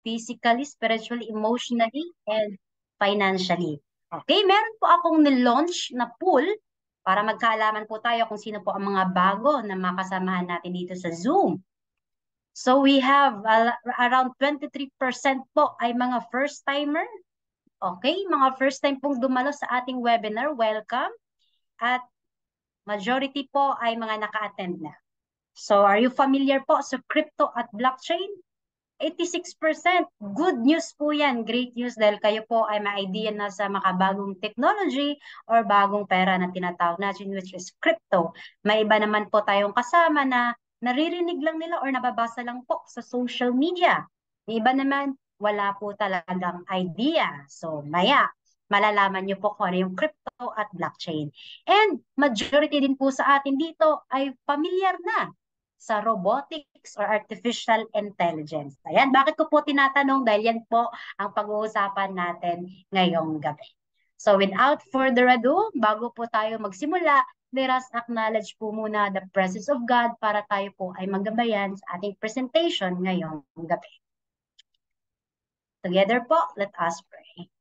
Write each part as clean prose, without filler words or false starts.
physically, spiritually, emotionally, and financially. Okay, meron po akong nilaunch na pool para magkaalaman po tayo kung sino po ang mga bago na makasamahan natin dito sa Zoom. So we have around 23% po ay mga first-timer. Okay, mga first-time pong dumalo sa ating webinar, welcome. At majority po ay mga naka-attend na. So are you familiar po sa crypto at blockchain? 86%. Good news po yan. Great news dahil kayo po ay may idea na sa makabagong technology or bagong pera na tinatawag natin which is crypto. May iba naman po tayong kasama na naririnig lang nila or nababasa lang po sa social media. May iba naman wala po talagang idea. So maya, malalaman nyo po kung ano yung crypto at blockchain. And majority din po sa atin dito ay familiar na sa robotics or artificial intelligence. Ayan, bakit ko po tinatanong? Dahil yan po ang pag-uusapan natin ngayong gabi. So without further ado, bago po tayo magsimula, let us acknowledge po muna the presence of God para tayo po ay magabayan sa ating presentation ngayong gabi. Together po, let us pray.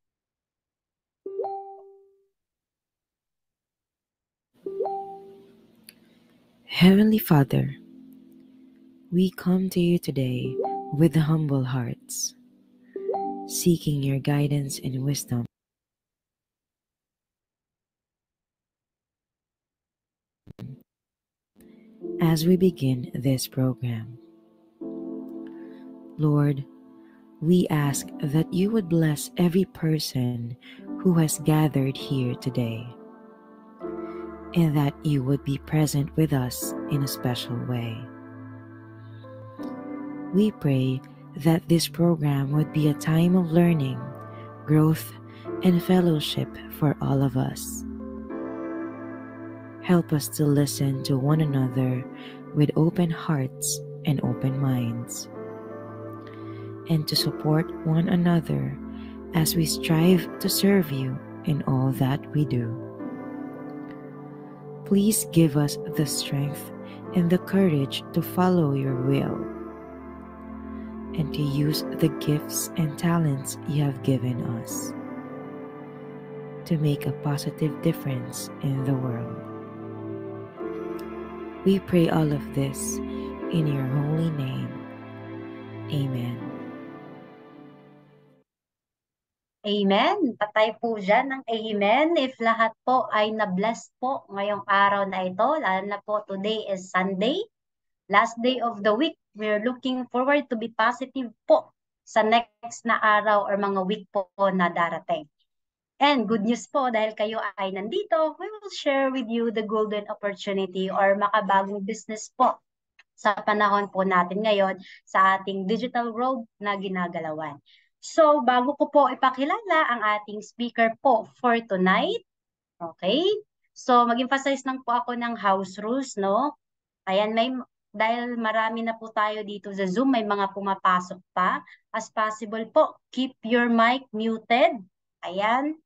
Heavenly Father, we come to you today with humble hearts, seeking your guidance and wisdom. As we begin this program, Lord, we ask that you would bless every person who has gathered here today, and that you would be present with us in a special way. We pray that this program would be a time of learning, growth, and fellowship for all of us. Help us to listen to one another with open hearts and open minds, and to support one another as we strive to serve you in all that we do. Please give us the strength and the courage to follow your will, and to use the gifts and talents you have given us to make a positive difference in the world. We pray all of this in your holy name. Amen. Amen. Patay po dyan ng amen. If lahat po ay na-bless po ngayong araw na ito, lalo na po today is Sunday, last day of the week. We're looking forward to be positive po sa next na araw or mga week po na darating. And good news po dahil kayo ay nandito, we will share with you the golden opportunity or makabagong business po sa panahon po natin ngayon sa ating digital world na ginagalawan. So, bago ko po ipakilala ang ating speaker po for tonight, okay? So, mag-emphasize lang po ako ng house rules, no? Ayan, dahil marami na po tayo dito sa Zoom, may mga pumapasok pa. As possible po, keep your mic muted. Ayan.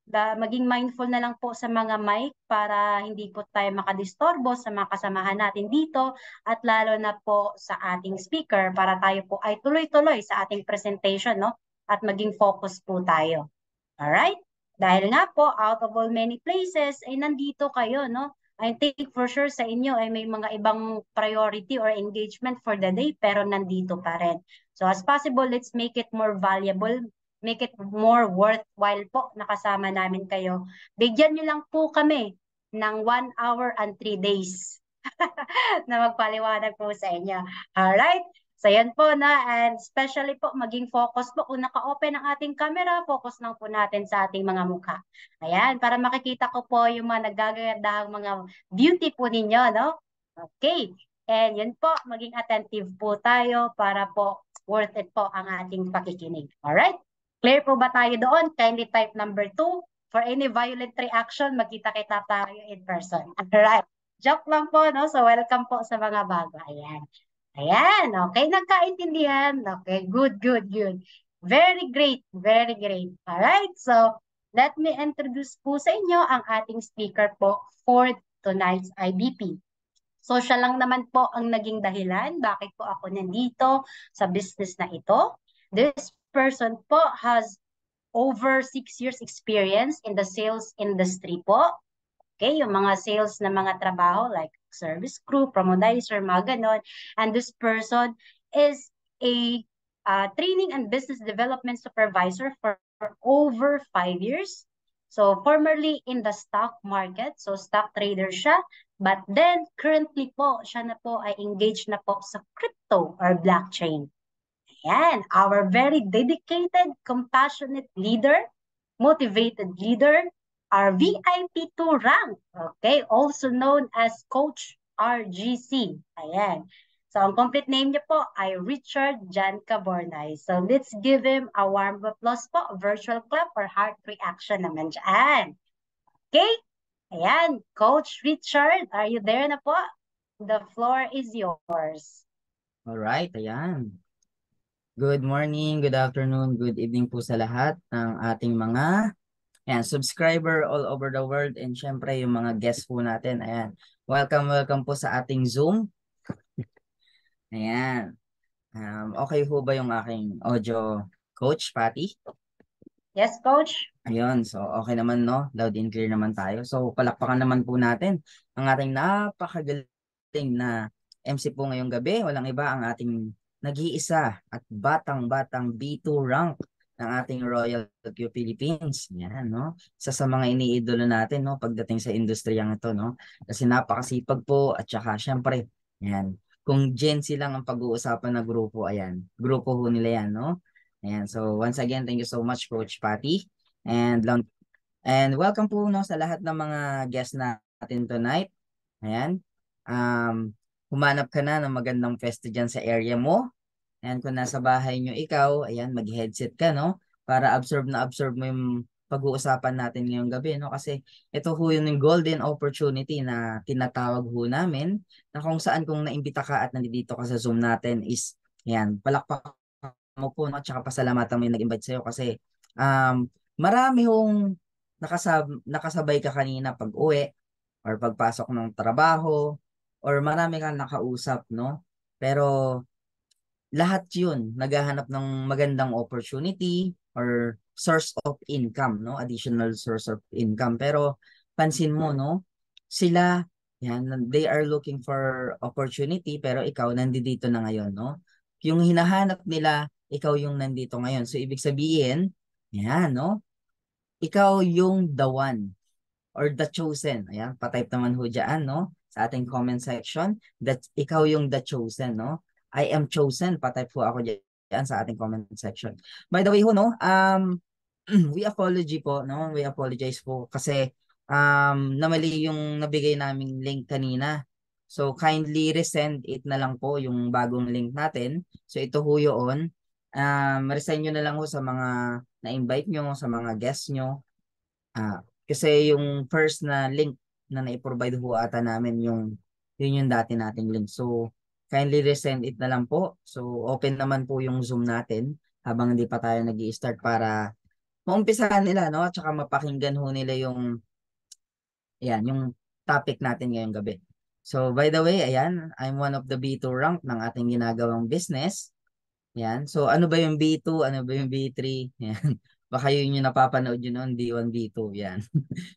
Maging mindful na lang po sa mga mic para hindi po tayo makadistorbo sa mga kasamahan natin dito at lalo na po sa ating speaker para tayo po ay tuloy-tuloy sa ating presentation, no? At maging focus po tayo. Alright? Dahil nga po, out of all many places, ay nandito kayo, no? I think for sure sa inyo ay may mga ibang priority or engagement for the day pero nandito pa rin. So as possible, let's make it more valuable, make it more worthwhile po nakasama namin kayo. Bigyan nyo lang po kami ng 1 hour and 3 days na magpaliwanag po sa inyo. Alright? So yan po na, and especially po maging focus po kung naka-open ang ating camera, focus lang po natin sa ating mga mukha. Ayan, para makikita ko po yung mga nagagandahang mga beauty po ninyo, no? Okay, and yun po, maging attentive po tayo para po worth it po ang ating pakikinig. Alright? Clear po ba tayo doon? Kindly type number 2. For any violent reaction, magkita-kita tayo in person. Alright. Joke lang po, no? So, welcome po sa mga bago. Ayan. Ayan, okay, nagkaintindihan. Okay, good, good, good. Very great, very great. Alright, so let me introduce po sa inyo ang ating speaker po for tonight's IBP. So siya lang naman po ang naging dahilan bakit po ako nandito sa business na ito. This person po has over 6 years experience in the sales industry po. Okay, yung mga sales na mga trabaho like service crew, promodizer, mga ganon. And this person is a training and business development supervisor for over 5 years. So formerly in the stock market, so stock trader siya. But then currently po, siya na po ay engaged na po sa crypto or blockchain. Ayan, our very dedicated, compassionate leader, motivated leader, our VIP2 rank, okay, also known as Coach RGC. Ayan. So, ang complete name niya po ay Richard Jan Cabornay. So, let's give him a warm applause po, a virtual clap or heart reaction naman dyan. Okay? Ayan, Coach Richard, are you there na po? The floor is yours. Alright, ayan. Good morning, good afternoon, good evening po sa lahat ng ating mga subscriber all over the world and syempre yung mga guests po natin. Ayan. Welcome po sa ating Zoom. Ayan. Okay po ba yung aking audio, Coach Patty? Yes, Coach. Ayun, so okay naman, no? Loud and clear naman tayo. So palakpakan naman po natin ang ating napakagaling na MC po ngayong gabi. Walang iba, ang ating nag-iisa at batang-batang B2 rank ng ating Royal Q Philippines. Yan, no? Isa sa mga iniidolo natin, no? Pagdating sa industriyang ito, no? Kasi napakasipag po at saka syempre, yan. Kung Gen Z lang ang pag-uusapan na grupo, ayan. Grupo ho nila yan, no? Ayan, so once again, thank you so much, Coach Patty. And welcome po, no, sa lahat ng mga guests natin tonight. Ayan. Humanap ka na ng magandang pwesto dyan sa area mo. Ayan, kung nasa bahay nyo ikaw, ayan, mag-headset ka, no? Para absorb mo yung pag-uusapan natin ngayong gabi, no? Kasi ito ho yung golden opportunity na tinatawag ho namin, na kung saan kung naimbita ka at nandito ka sa Zoom natin is, ayan, palakpak mo po, no? At saka pasalamatan mo yung nag-invite sa'yo kasi marami hong nakasabay ka kanina pag uwi or pagpasok ng trabaho or marami kang nakausap, no? Pero lahat yun, naghahanap ng magandang opportunity or source of income, no? Additional source of income. Pero pansin mo, no? Sila, yan, they are looking for opportunity pero ikaw nandito na ngayon, no? Yung hinahanap nila, ikaw yung nandito ngayon. So ibig sabihin, yan, no? Ikaw yung the one or the chosen. Ayan, patype naman ho dyan, no? Sa ating comment section, that ikaw yung the chosen, no? I am chosen, patype po ako dyan sa ating comment section. By the way ho, no? We apologize po kasi namali yung nabigay naming link kanina. So kindly resend it na lang po yung bagong link natin. So ito ho yun. Resend nyo na lang ho sa mga na-invite nyo, sa mga guests nyo. Kasi yung first na link na na-provide ho ata namin yun yung dati nating link. So kindly resend it na lang po. So open naman po yung Zoom natin habang hindi pa tayo nag-i-start para maumpisahan nila, no? At saka mapakinggan ho nila yung topic natin ngayong gabi. So by the way, ayan, I'm one of the B2 rank ng ating ginagawang business. Yan. So ano ba yung B2? Ano ba yung B3? Yan. Baka yun yung napapanood yun noon, B1, B2. Yan.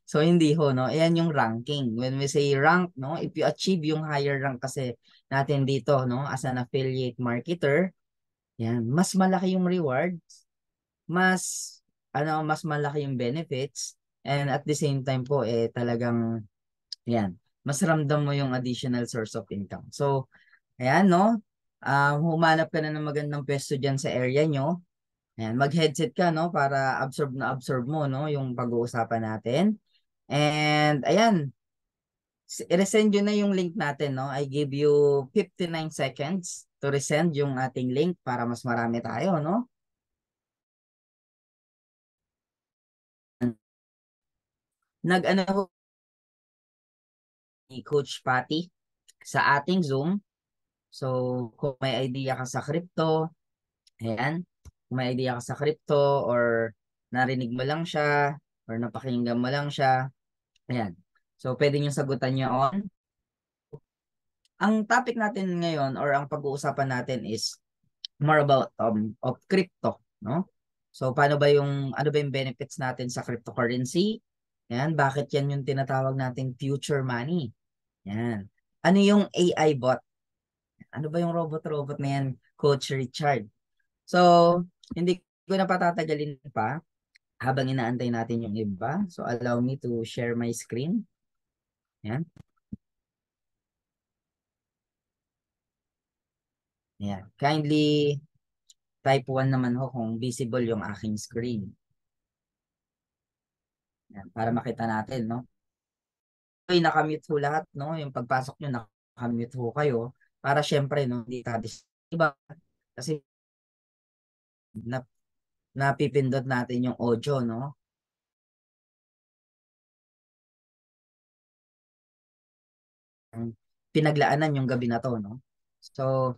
So hindi ho, no? Ayan yung ranking. When we say rank, no? If you achieve yung higher rank kasi natin dito, no? As an affiliate marketer, yan. Mas malaki yung rewards. Mas, mas malaki yung benefits. And at the same time po, talagang, yan. Mas ramdam mo yung additional source of income. So, ayan, no? Humanap ka na ng magandang pwesto dyan sa area nyo. Ayan, mag-headset ka, no? Para absorb mo, no? Yung pag-uusapan natin. And, ayan. I-resend nyo na yung link natin, no? I give you 59 seconds to resend yung ating link para mas marami tayo, no? Nag-ano ni Coach Patty sa ating Zoom. So, kung may idea ka sa crypto, ayan, kung may idea ka sa crypto or narinig mo lang siya or napakinggan mo lang siya, ayan. So, pwede nyo sagutan nyo on. Ang topic natin ngayon or ang pag-uusapan natin is more about of crypto, no? So ano ba yung benefits natin sa cryptocurrency? Yan, bakit yan yung tinatawag nating future money? Yan. Ano yung AI bot? Ano ba yung robot-robot na yan, Coach Richard? So, hindi ko na patatagalin pa habang inaantay natin yung iba. So, allow me to share my screen. Yan. Yan. Kindly type 1 naman ho kung visible yung aking screen. Yan, para makita natin, no? Okay, nakamute ho lahat, no? Yung pagpasok nyo, nakamute ho kayo. Para syempre, no, hindi iba. Kasi na, napipindot natin yung audio, no? Pinaglaanan yung gabi na to, no? So,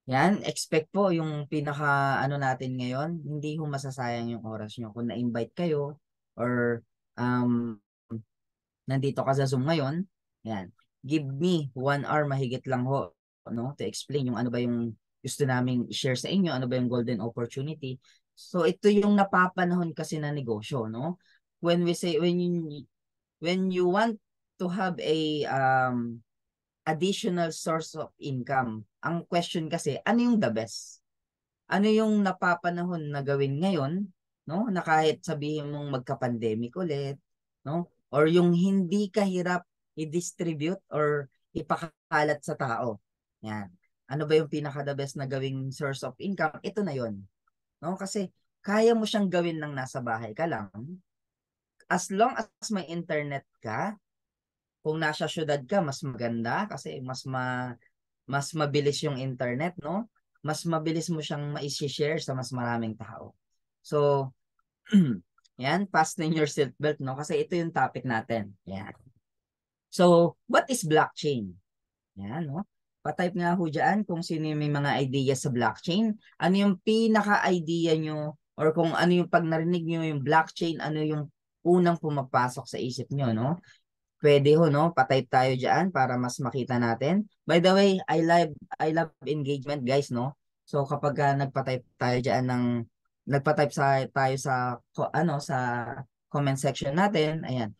yan, expect po yung pinaka ano natin ngayon, hindi ho masasayang yung oras nyo. Kung na-invite kayo or nandito ka sa Zoom ngayon, yan, give me 1 hour mahigit lang ho, no, to explain yung ano ba yung gusto naming i-share sa inyo, ano ba yung golden opportunity. So, ito yung napapanahon kasi na negosyo, no? When we say, when you want to have a additional source of income. Ang question kasi, ano yung the best? Ano yung napapanahon na gawin ngayon, no? Na kahit sabihin mong magka-pandemic ulit, no? Or yung hindi kahirap i-distribute or ipakalat sa tao. Yan. Ano ba yung pinaka-the best na gawing source of income? Ito na yon, no? Kasi kaya mo siyang gawin ng nasa bahay ka lang. As long as may internet ka, kung nasa syudad ka, mas maganda kasi mas mabilis yung internet, no? Mas mabilis mo siyang ma-share sa mas maraming tao. So, yan, fasten your seatbelt, no? Kasi ito yung topic natin. Yan. So, what is blockchain? Yan, no? Pa-type nga ho dyan kung sino yung may mga idea sa blockchain. Ano yung pinaka-idea nyo or kung ano yung pag narinig nyo yung blockchain, ano yung unang pumapasok sa isip nyo, no? Pwede ho, no? Pa-type tayo dyan para mas makita natin. By the way, I love engagement, guys, no? So kapag nagpa-type tayo dyan nagpa-type tayo sa comment section natin, ayan.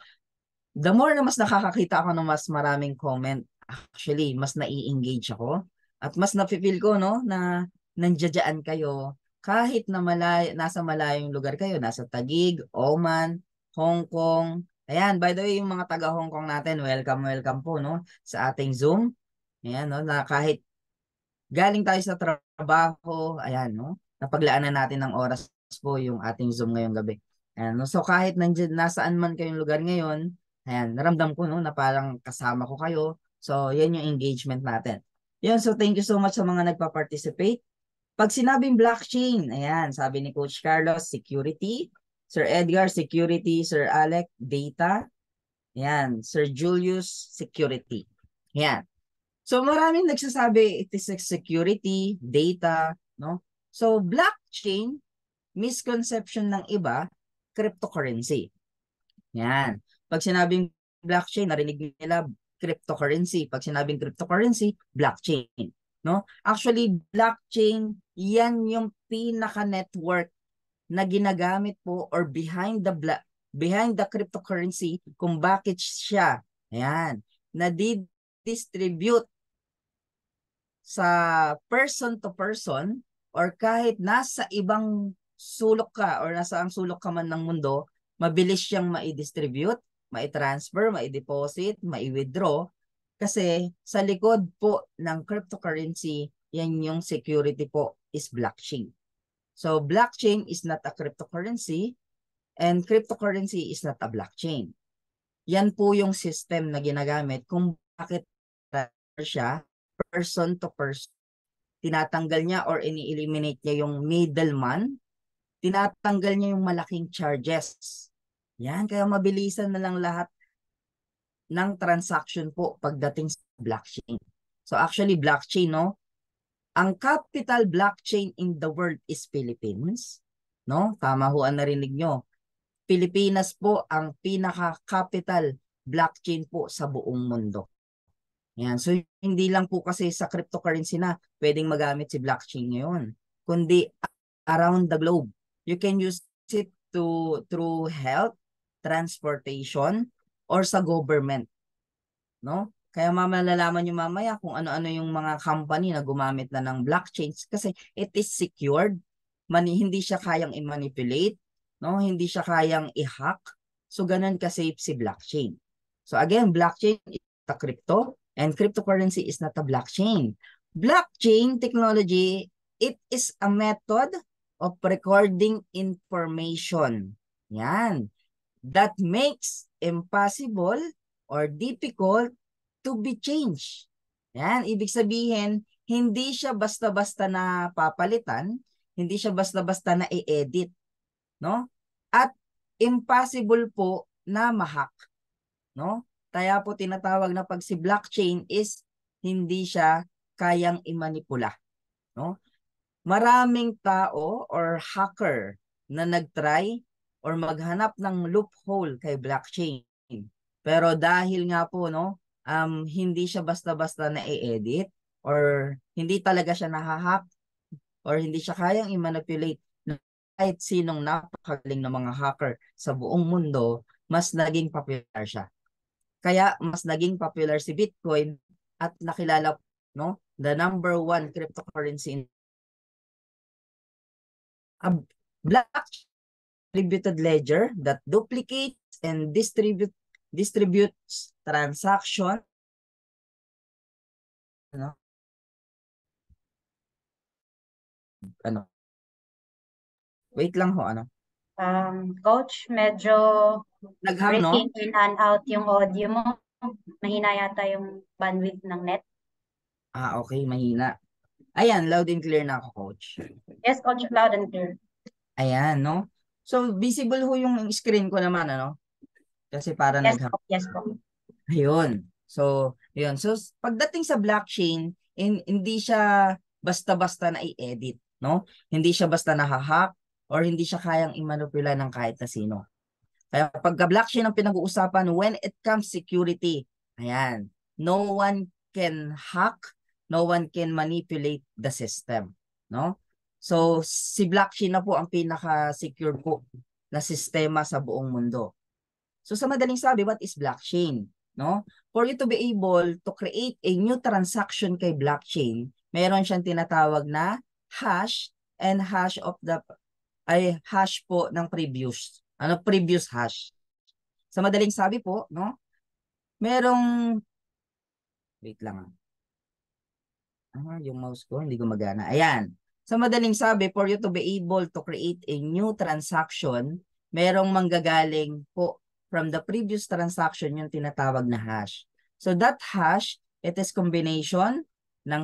The more na mas nakakakita ako ng mas maraming comment, actually, mas nai-engage ako. At mas nafe-feel ko, no, na nandiyan kayo kahit na nasa malayong lugar kayo, nasa Taguig, Oman, Hong Kong. Ayan, by the way, yung mga taga Hong Kong natin, welcome po, no, sa ating Zoom. Ayan, no, na kahit galing tayo sa trabaho, ayan, no, napaglaanan natin ng oras po yung ating Zoom ngayong gabi. Ayan, no, so kahit nasaan man kayong lugar ngayon, ayan, naramdam ko, no, na parang kasama ko kayo. So, yan yung engagement natin. Yan, so thank you so much sa mga nagpa-participate. Pag sinabing blockchain, ayan, sabi ni Coach Carlos, security. Sir Edgar, security. Sir Alec, data. Ayan, Sir Julius, security. Ayan. So maraming nagsasabi it is security, data, no? So blockchain, misconception ng iba, cryptocurrency. Yan. Pag sinabing blockchain, narinig nila cryptocurrency. Pag sinabing cryptocurrency, blockchain, no? Actually, blockchain, yan yung pinaka-network na ginagamit po or behind the cryptocurrency kung bakit siya, ayan, na-distribute sa person to person or kahit nasa ibang sulok ka or nasa ang sulok ka man ng mundo, mabilis siyang mai-distribute, mai-transfer, mai-deposit, mai-withdraw kasi sa likod po ng cryptocurrency, yan yung security po is blockchain. So blockchain is not a cryptocurrency and cryptocurrency is not a blockchain. Yan po yung system na ginagamit kung bakit siya person to person. Tinatanggal niya or ini-eliminate niya yung middleman. Tinatanggal niya yung malaking charges. Yan, kaya mabilisan na lang lahat ng transaction po pagdating sa blockchain. So actually blockchain, no? Ang capital blockchain in the world is Philippines. No? Tama ho ang narinig nyo. Pilipinas po ang pinaka-capital blockchain po sa buong mundo. Yan. So, hindi lang po kasi sa cryptocurrency na pwedeng magamit si blockchain ngayon, kundi around the globe. You can use it through health, transportation, or sa government, no? Kaya malalaman nyo mamaya kung ano-ano yung mga company na gumamit na ng blockchains kasi it is secured. Hindi siya kayang i-manipulate, no? Hindi siya kayang i-hack. So, ganun ka-safe si blockchain. So, again, blockchain is a crypto and cryptocurrency is not a blockchain. Blockchain technology, it is a method of recording information. Yan. That makes impossible or difficult to be changed. Yan, ibig sabihin, hindi siya basta-basta na papalitan, hindi siya basta-basta na i-edit, no? At impossible po na ma-hack, no? Kaya po tinatawag na pag si blockchain is hindi siya kayang imanipula, no? Maraming tao or hacker na nagtry or maghanap ng loophole kay blockchain. Pero dahil nga po, no, hindi siya basta-basta na i-edit or hindi talaga siya nahahack or hindi siya kayang i-manipulate ng kahit sinong napakagaling na mga hacker sa buong mundo, mas naging popular siya. Kaya mas naging popular si Bitcoin at nakilala, no, the number one cryptocurrency in a blockchain distributed ledger that duplicates and distributes transaction, ano, wait lang ho, Coach, medyo naghang, no? breaking in and out yung audio mo. Mahina yata yung bandwidth ng net. Okay, mahina. Ayan, loud and clear na ako, coach. Yes, Coach, loud and clear. Ayan, no? So, visible ho yung screen ko naman, ano? Kasi para Yes naghang. po, yes po. Ayun. So, yun. So, pagdating sa blockchain, hindi siya basta-basta na i-edit, no? Hindi siya basta nahahack or hindi siya kayang imanipula ng kahit na sino. Kaya pagka blockchain ang pinag-uusapan, when it comes security, ayan, no one can hack, no one can manipulate the system, no? So, si blockchain na po ang pinaka-secure po na sistema sa buong mundo. So, sa madaling sabi, what is blockchain? No? For you to be able to create a new transaction kay blockchain, meron siyang tinatawag na hash and hash of the hash po ng previous hash. Sa madaling sabi po, no? Merong wait lang. Yung mouse ko hindi gumagana. Ayan. Sa madaling sabi, for you to be able to create a new transaction, merong manggagaling po from the previous transaction yung tinatawag na hash. So that hash, it is combination ng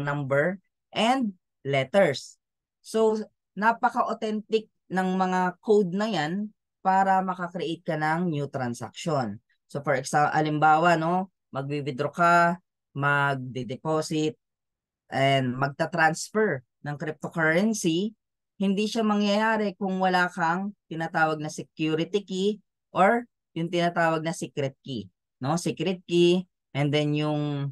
number and letters. So napaka-authentic ng mga code na yan para makakreate ka ng new transaction. So for example, alimbawa, no, magwi-withdraw ka, magde-deposit, and magta-transfer ng cryptocurrency, hindi siya mangyayari kung wala kang tinatawag na security key or yung tinatawag na secret key. No? Secret key, and then yung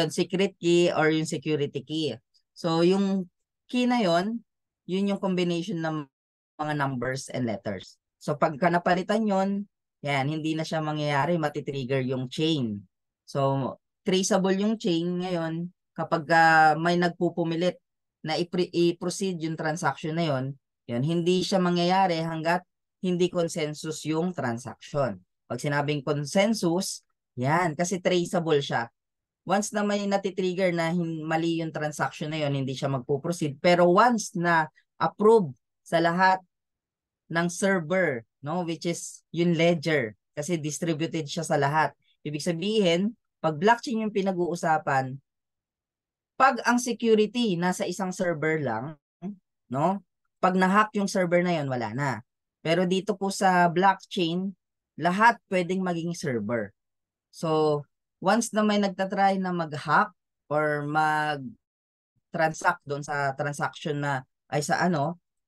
secret key or yung security key. So, yung key na yun yung combination ng mga numbers and letters. So, pagka napalitan yun, yan, hindi na siya mangyayari, matitrigger yung chain. So, traceable yung chain ngayon kapag may nagpupumilit na i-proceed yung transaction na yun, hindi siya mangyayari hanggat hindi consensus yung transaction. Pag sinabing consensus, yan, kasi traceable siya. Once na may natitrigger na mali yung transaction na yun, hindi siya magpo-proceed. Pero once na approve sa lahat ng server, no, which is yung ledger, kasi distributed siya sa lahat. Ibig sabihin, pag blockchain yung pinag-uusapan, pag ang security nasa isang server lang, no, pag na-hack yung server na yun, wala na. Pero dito po sa blockchain, lahat pwedeng maging server. So, once na may nagtatry na mag-hack or mag-transact doon sa transaction na ay sa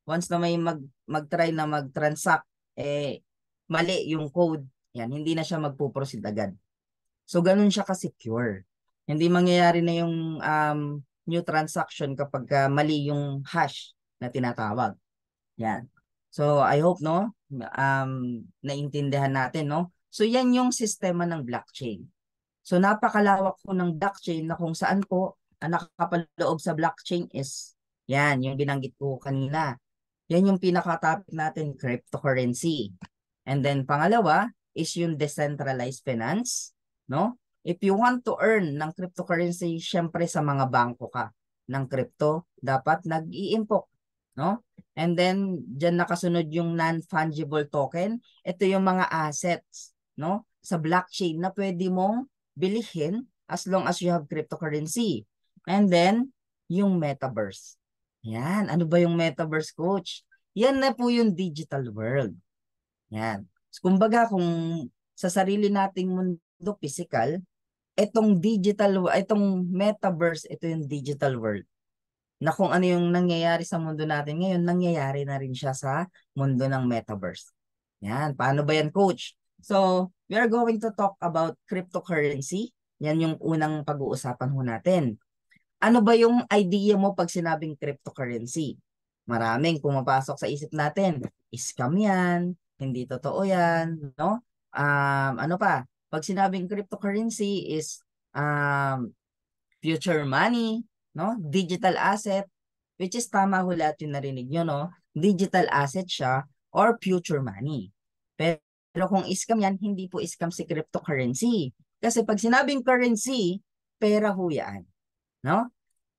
once na may mag-try na mag-transact, mali yung code, Yan, hindi na siya magpo-proceed agad. So, ganun siya ka-secure. Hindi mangyayari na yung new transaction kapag mali yung hash na tinatawag. Yan. So, I hope, no, naintindihan natin, no? So, yan yung sistema ng blockchain. So, napakalawak po ng blockchain na kung saan po ang nakakapaloob sa blockchain is, yan, yung binanggit ko kanina. Yan yung pinaka-topic natin, cryptocurrency. And then, pangalawa is yung decentralized finance, no? If you want to earn ng cryptocurrency, syempre sa mga bangko ka ng crypto, dapat nag-i-impok, no? And then, dyan nakasunod yung non-fungible token. Ito yung mga assets, no? Sa blockchain na pwede mong bilihin as long as you have cryptocurrency. And then, yung metaverse. Yan. Ano ba yung metaverse, coach? Yan na po yung digital world. Yan. So, kumbaga, kung sa sarili nating mundo physical, itong metaverse, ito yung digital world. Na kung ano yung nangyayari sa mundo natin ngayon, nangyayari na rin siya sa mundo ng metaverse. Yan. Paano ba yan, coach? So, we are going to talk about cryptocurrency. Yan yung unang pag-uusapan ho natin. Ano ba yung idea mo pag sinabing cryptocurrency? Maraming pumapasok sa isip natin. Scam yan, hindi totoo yan, no? Ano pa? Pag sinabing cryptocurrency is future money, no? Digital asset, which is tama ho lahat yung narinig nyo, no? Digital asset siya or future money. Pero kung scam yan, hindi po scam si cryptocurrency. Kasi pag sinabing currency, pera ho yan. No?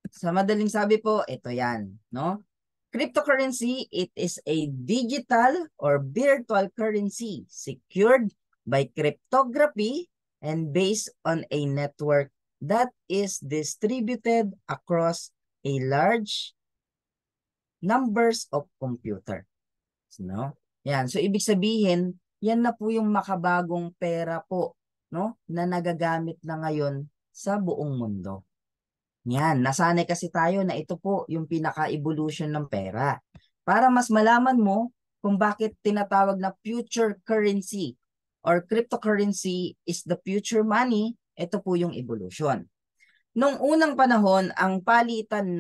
Sa madaling sabi po, ito yan, no? Cryptocurrency, it is a digital or virtual currency secured by cryptography and based on a network that is distributed across a large numbers of computers. No? Yan. So, ibig sabihin, yan na po yung makabagong pera po, no? Na nagagamit na ngayon sa buong mundo. Yan, nasanay kasi tayo na ito po yung pinaka-evolution ng pera. Para mas malaman mo kung bakit tinatawag na future currency or cryptocurrency is the future money, ito po yung evolution. Nung unang panahon, ang palitan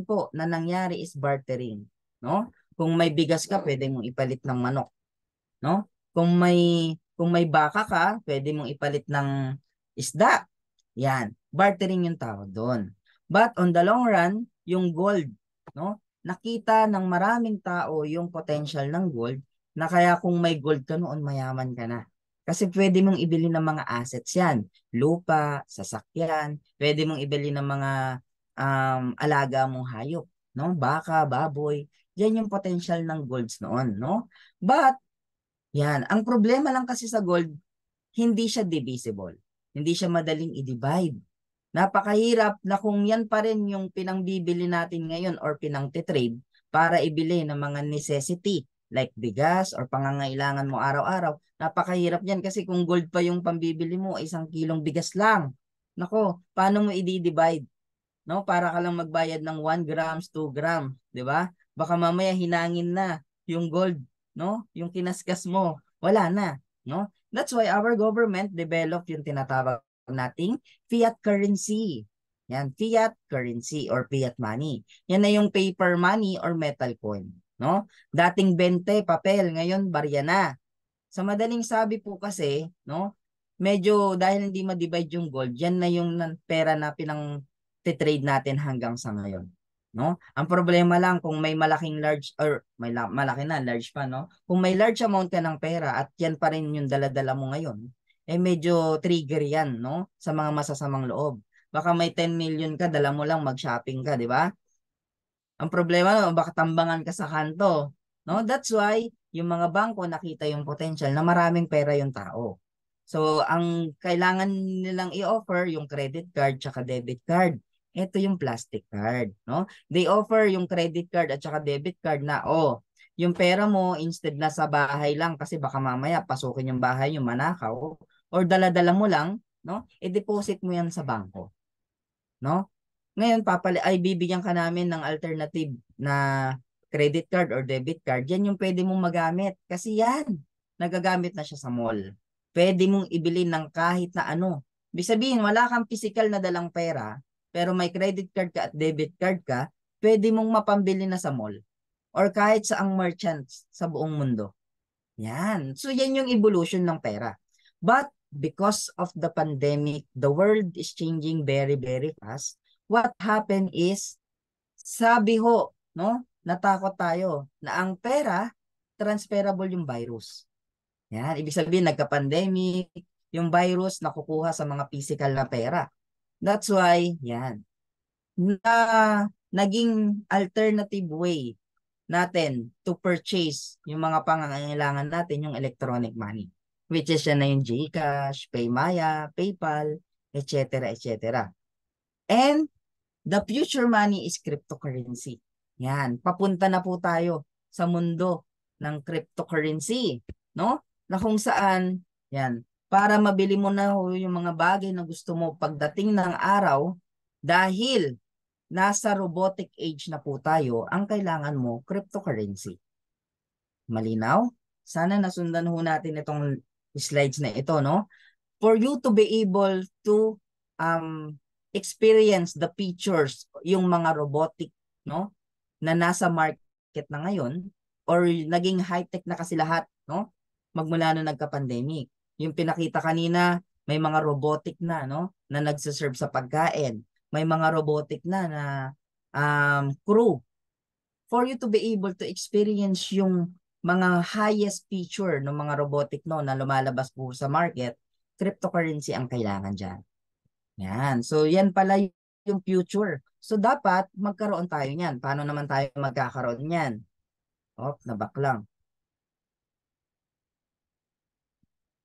po na nangyari is bartering, no? Kung may bigas ka, pwede mong ipalit ng manok, no? Kung may baka ka, pwede mong ipalit ng isda. Yan, bartering yung tawag doon. But on the long run, yung gold, no? Nakita ng maraming tao yung potential ng gold na kaya kung may gold ka noon, mayaman ka na. Kasi pwede mong ibili ng mga assets yan. Lupa, sasakyan, pwede mong ibili ng mga alaga mong hayop, no? Baka, baboy. Yan yung potential ng golds noon, no? But, yan, ang problema lang kasi sa gold, hindi siya divisible. Hindi siya madaling i-divide. Napakahirap na kung yan pa rin yung pinangbibili natin ngayon or pinangtitrade para ibili ng mga necessity like bigas or pangangailangan mo araw-araw. Napakahirap yan kasi kung gold pa yung pambibili mo, 1 kilong bigas lang. Nako, paano mo i-divide? No? Para ka lang magbayad ng 1 grams, 2 grams, di ba? Baka mamaya hinangin na yung gold, no? Yung kinaskas mo, wala na, no? That's why our government developed yung tinatawag nating fiat currency. Yan, fiat currency or fiat money. Yan na yung paper money or metal coin, no? Dating 20 papel, ngayon barya na. Sa madaling sabi po kasi, no? Medyo dahil hindi ma-divide yung gold, yan na yung pera na pinang-trade natin hanggang sa ngayon. No? Ang problema lang kung may malaking large or malaki na large pa, no? Kung may large amount ka ng pera at yan pa rin yung dala-dala mo ngayon, eh medyo trigger yan, no? Sa mga masasamang loob. Baka may 10 million ka, dala mo lang mag-shopping ka, di ba? Ang problema no, baka tambangan ka sa kanto, no? That's why yung mga bangko nakita yung potential na maraming pera yung tao. So, ang kailangan nilang i-offer yung credit card tsaka debit card. Ito yung plastic card, no? They offer yung credit card at saka debit card na, yung pera mo instead na sa bahay lang kasi baka mamaya pasukin yung bahay yung manakaw or dala-dala mo lang, no? I-deposit mo yan sa bangko, no? Ngayon bibigyan ka namin ng alternative na credit card or debit card. Yan yung pwede mong magamit kasi yan nagagamit na siya sa mall. Pwede mong ibili ng kahit na ano. Ibig sabihin, wala kang physical na dalang pera, pero may credit card ka at debit card ka, pwede mong mapambili na sa mall or kahit sa ang merchants sa buong mundo. Yan. So, yan yung evolution ng pera. But because of the pandemic, the world is changing very, very fast. What happened is, sabi ho, no, natakot tayo na ang pera, transferable yung virus. Yan. Ibig sabihin, nagka-pandemic, yung virus nakukuha sa mga physical na pera. That's why, yan, na naging alternative way natin to purchase yung mga pangangailangan natin, yung electronic money. Which is yan na yung GCash, Paymaya, PayPal, etc. etc. And the future money is cryptocurrency. Yan, papunta na po tayo sa mundo ng cryptocurrency, no? Na kung saan, yan, para mabili mo na yung mga bagay na gusto mo pagdating ng araw, dahil nasa robotic age na po tayo, ang kailangan mo, cryptocurrency. Malinaw? Sana nasundan ho natin itong slides na ito, no? For you to be able to experience the features, yung mga robotic, no? Na nasa market na ngayon, or naging high-tech na kasi lahat, no? Magmula nung nagka-pandemic. Yung pinakita kanina, may mga robotic na, no? Na nagsiserve sa pagkain. May mga robotic na crew. For you to be able to experience yung mga highest feature ng mga robotic no na lumalabas po sa market, cryptocurrency ang kailangan dyan. Yan. So, yan pala yung future. So, dapat magkaroon tayo niyan. Paano naman tayo magkakaroon niyan? Oh, nabak lang.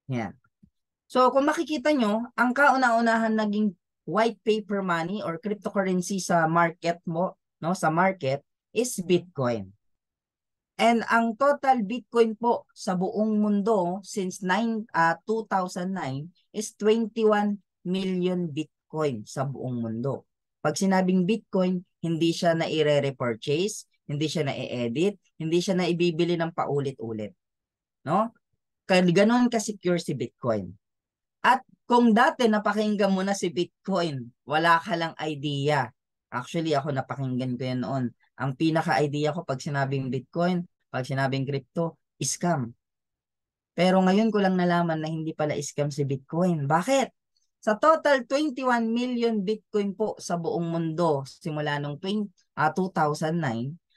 Yan. So, kung makikita nyo, ang kauna-unahan naging white paper money or cryptocurrency sa market mo, no, sa market is Bitcoin. And ang total Bitcoin po sa buong mundo since 2009 is 21 million Bitcoin sa buong mundo. Pag sinabing Bitcoin, hindi siya na i-repurchase, hindi siya na i-edit, hindi siya na ibibili ng paulit-ulit. No? Kaya ganoon ka-secure si Bitcoin. At kung dati napakinggan mo na si Bitcoin, wala ka lang idea. Actually, ako napakinggan ko yan noon. Ang pinaka-idea ko pag sinabing Bitcoin, pag sinabing crypto, scam. Pero ngayon ko lang nalaman na hindi pala scam si Bitcoin. Bakit? Sa total 21 million Bitcoin po sa buong mundo simula nung 2009,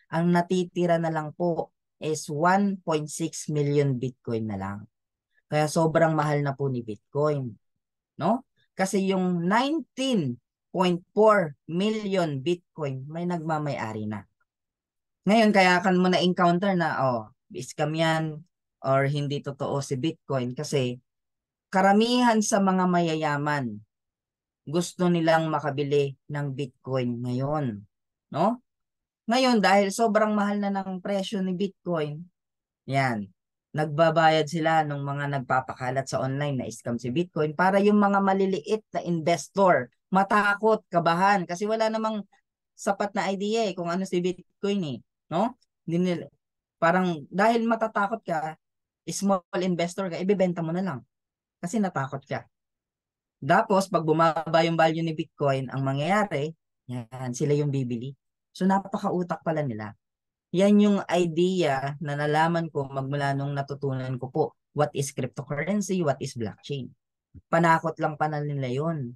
ang natitira na lang po is 1.6 million Bitcoin na lang. Kaya sobrang mahal na po ni Bitcoin, no? Kasi yung 19.4 million Bitcoin may nagmamay-ari na. Ngayon kaya kan mo na encounter na scam yan or hindi totoo si Bitcoin kasi karamihan sa mga mayayaman gusto nilang makabili ng Bitcoin ngayon, no? Ngayon dahil sobrang mahal na ng presyo ni Bitcoin, yan, nagbabayad sila ng mga nagpapakalat sa online na scam si Bitcoin para yung mga maliliit na investor matakot, kabahan kasi wala namang sapat na idea kung ano si Bitcoin no? Parang dahil matatakot ka, small investor ka, ibebenta mo na lang kasi natakot ka. Tapos pag bumaba yung value ni Bitcoin, ang mangyayari, yan, sila yung bibili. So napakautak pala nila. Yan yung idea na nalaman ko magmula nung natutunan ko po what is cryptocurrency, what is blockchain. Panakot lang pa na nila yun.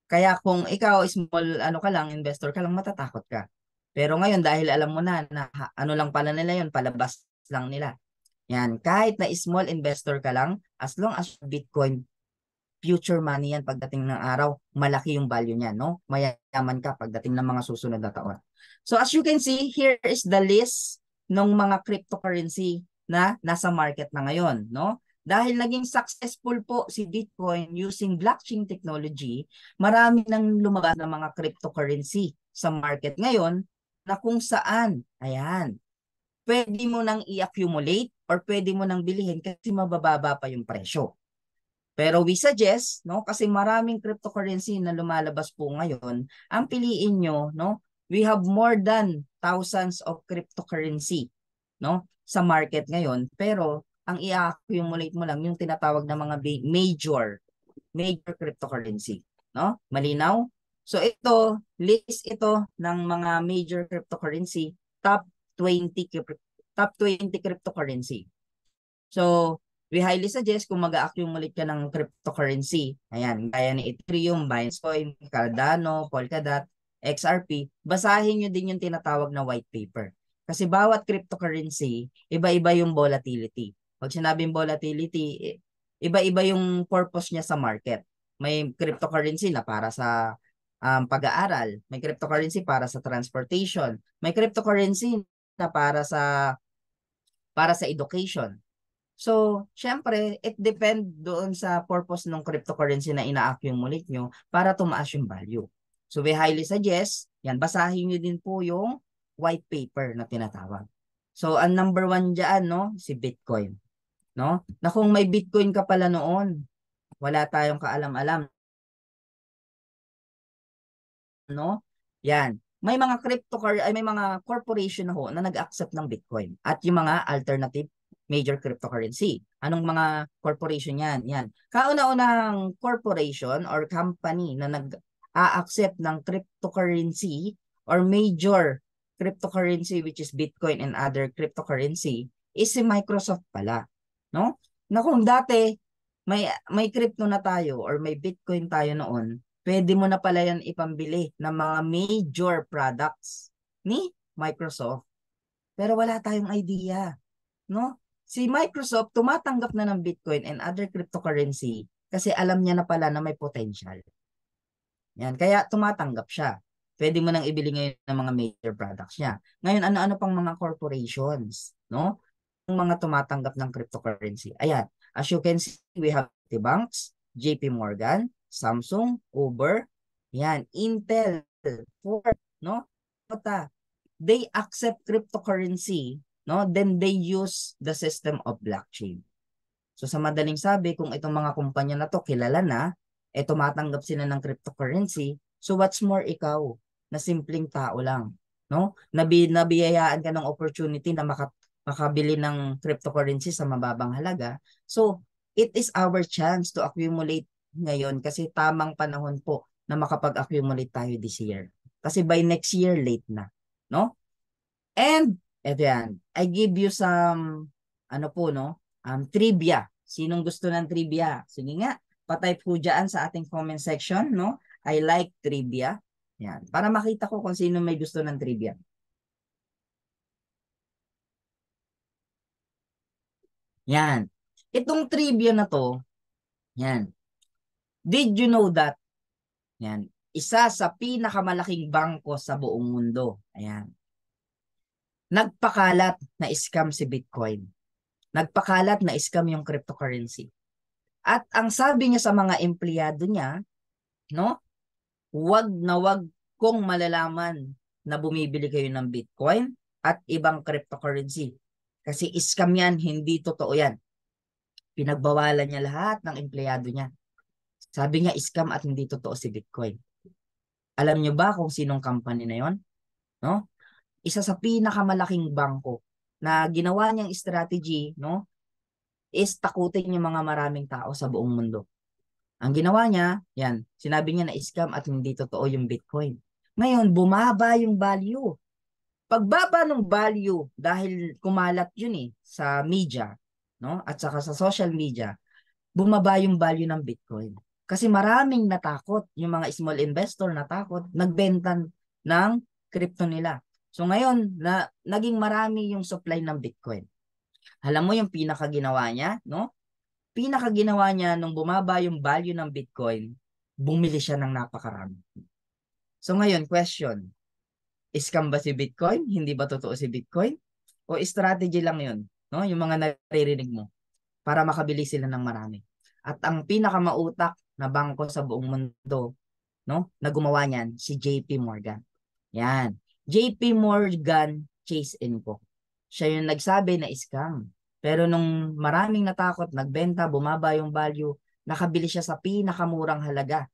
Kaya kung ikaw small ka lang, investor ka lang, matatakot ka. Pero ngayon dahil alam mo na ano lang pala nila yun, palabas lang nila. Yan, kahit na small investor ka lang, as long as Bitcoin, future money yan pagdating ng araw, malaki yung value niya, no? Mayayaman ka pagdating ng mga susunod na taon. So as you can see, here is the list ng mga cryptocurrency na nasa market na ngayon, no? Dahil naging successful po si Bitcoin using blockchain technology, marami nang lumabas na mga cryptocurrency sa market ngayon na kung saan, ayan, pwede mo nang i-accumulate or pwede mo nang bilihin kasi mabababa pa yung presyo. Pero we suggest, no, kasi maraming cryptocurrency na lumalabas po ngayon, ang piliin nyo, no, we have more than thousands of cryptocurrency, no, sa market ngayon. Pero ang i-accumulate mo lang yung tinatawag na mga major cryptocurrency, no? Malinaw? So ito, list ito ng mga major cryptocurrency, top 20 cryptocurrency. So, we highly suggest kung mag-accumulate ka ng cryptocurrency, ayan, gaya ni Ethereum, Binance Coin, Cardano, Polkadot, XRP, basahin nyo din yung tinatawag na white paper. Kasi bawat cryptocurrency, iba-iba yung volatility. Pag sinabing volatility, iba-iba yung purpose niya sa market. May cryptocurrency na para sa pag-aaral, may cryptocurrency para sa transportation, may cryptocurrency na para sa education. So, syempre, it depend doon sa purpose ng cryptocurrency na ina-accumulate nyo para tumaas yung value. So, we highly suggest, yan, basahin nyo din po yung white paper na tinatawag. So, ang number 1 dyan, no, si Bitcoin. No? Na kung may Bitcoin ka pala noon, wala tayong kaalam-alam. No? Yan. May mga may mga corporation na ho na nag-accept ng Bitcoin at yung mga alternative major cryptocurrency. Anong mga corporation yan? Yan. Kauna-unang corporation or company na nag-a-accept ng cryptocurrency or major cryptocurrency which is Bitcoin and other cryptocurrency is si Microsoft pala. No? Na kung dati may crypto na tayo or may Bitcoin tayo noon, pwede mo na pala yan ipambili ng mga major products ni Microsoft. Pero wala tayong idea. No? Si Microsoft tumatanggap na ng Bitcoin and other cryptocurrency kasi alam niya na pala na may potential. Yan, kaya tumatanggap siya. Pwede mo nang ibili ngayon ng mga major products niya. Ngayon, ano-ano pang mga corporations, no? Yung mga tumatanggap ng cryptocurrency. Ayan, as you can see, we have the banks, JP Morgan, Samsung, Uber, yan, Intel, Ford, no? They accept cryptocurrency, no? Then they use the system of blockchain. So sa madaling sabi, kung itong mga kumpanya na to kilala na, tumatanggap sila ng cryptocurrency, so what's more ikaw na simpleng tao lang, no? Nabiyayaan ka ng opportunity na makabili ng cryptocurrency sa mababang halaga. So it is our chance to accumulate ngayon kasi tamang panahon po na makapag-accumulate tayo this year. Kasi by next year, late na, no? And eto yan, I give you some, trivia. Sinong gusto ng trivia? Sige nga, patype po dyan sa ating comment section, no? I like trivia. Yan, para makita ko kung sino may gusto ng trivia. Yan. Itong trivia na to, yan. Did you know that? Yan. Isa sa pinakamalaking bangko sa buong mundo. Ayan. Nagpakalat na scam si Bitcoin. Nagpakalat na scam yung cryptocurrency. At ang sabi niya sa mga empleyado niya, no? Wag kong malalaman na bumibili kayo ng Bitcoin at ibang cryptocurrency. Kasi scam yan, hindi totoo yan. Pinagbawalan niya lahat ng empleyado niya. Sabi niya, scam at hindi totoo si Bitcoin. Alam niyo ba kung sinong company na yon? No? Isa sa pinakamalaking bangko na ginawa niyang strategy, no, is takutin yung mga maraming tao sa buong mundo. Ang ginawa niya, yan, sinabi niya na scam at hindi totoo yung Bitcoin. Ngayon, bumaba yung value. Pagbaba ng value, dahil kumalat yun sa media, no, at saka sa social media, bumaba yung value ng Bitcoin. Kasi maraming natakot, yung mga small investor natakot, nagbenta ng crypto nila. So ngayon, naging marami yung supply ng Bitcoin. Alam mo yung pinakaginawa niya, no? Pinakaginawa niya nung bumaba yung value ng Bitcoin, bumili siya ng napakarami. So ngayon, question, scam ba si Bitcoin? Hindi ba totoo si Bitcoin? O strategy lang yun, no? Yung mga naririnig mo para makabili sila ng marami. At ang pinakamautak na bangko sa buong mundo, no, na gumawa niyan, si JP Morgan. Yan. JP Morgan Chase & Co. Siya yung nagsabi na scam. Pero nung maraming natakot, nagbenta, bumaba yung value, nakabili siya sa pinakamurang halaga.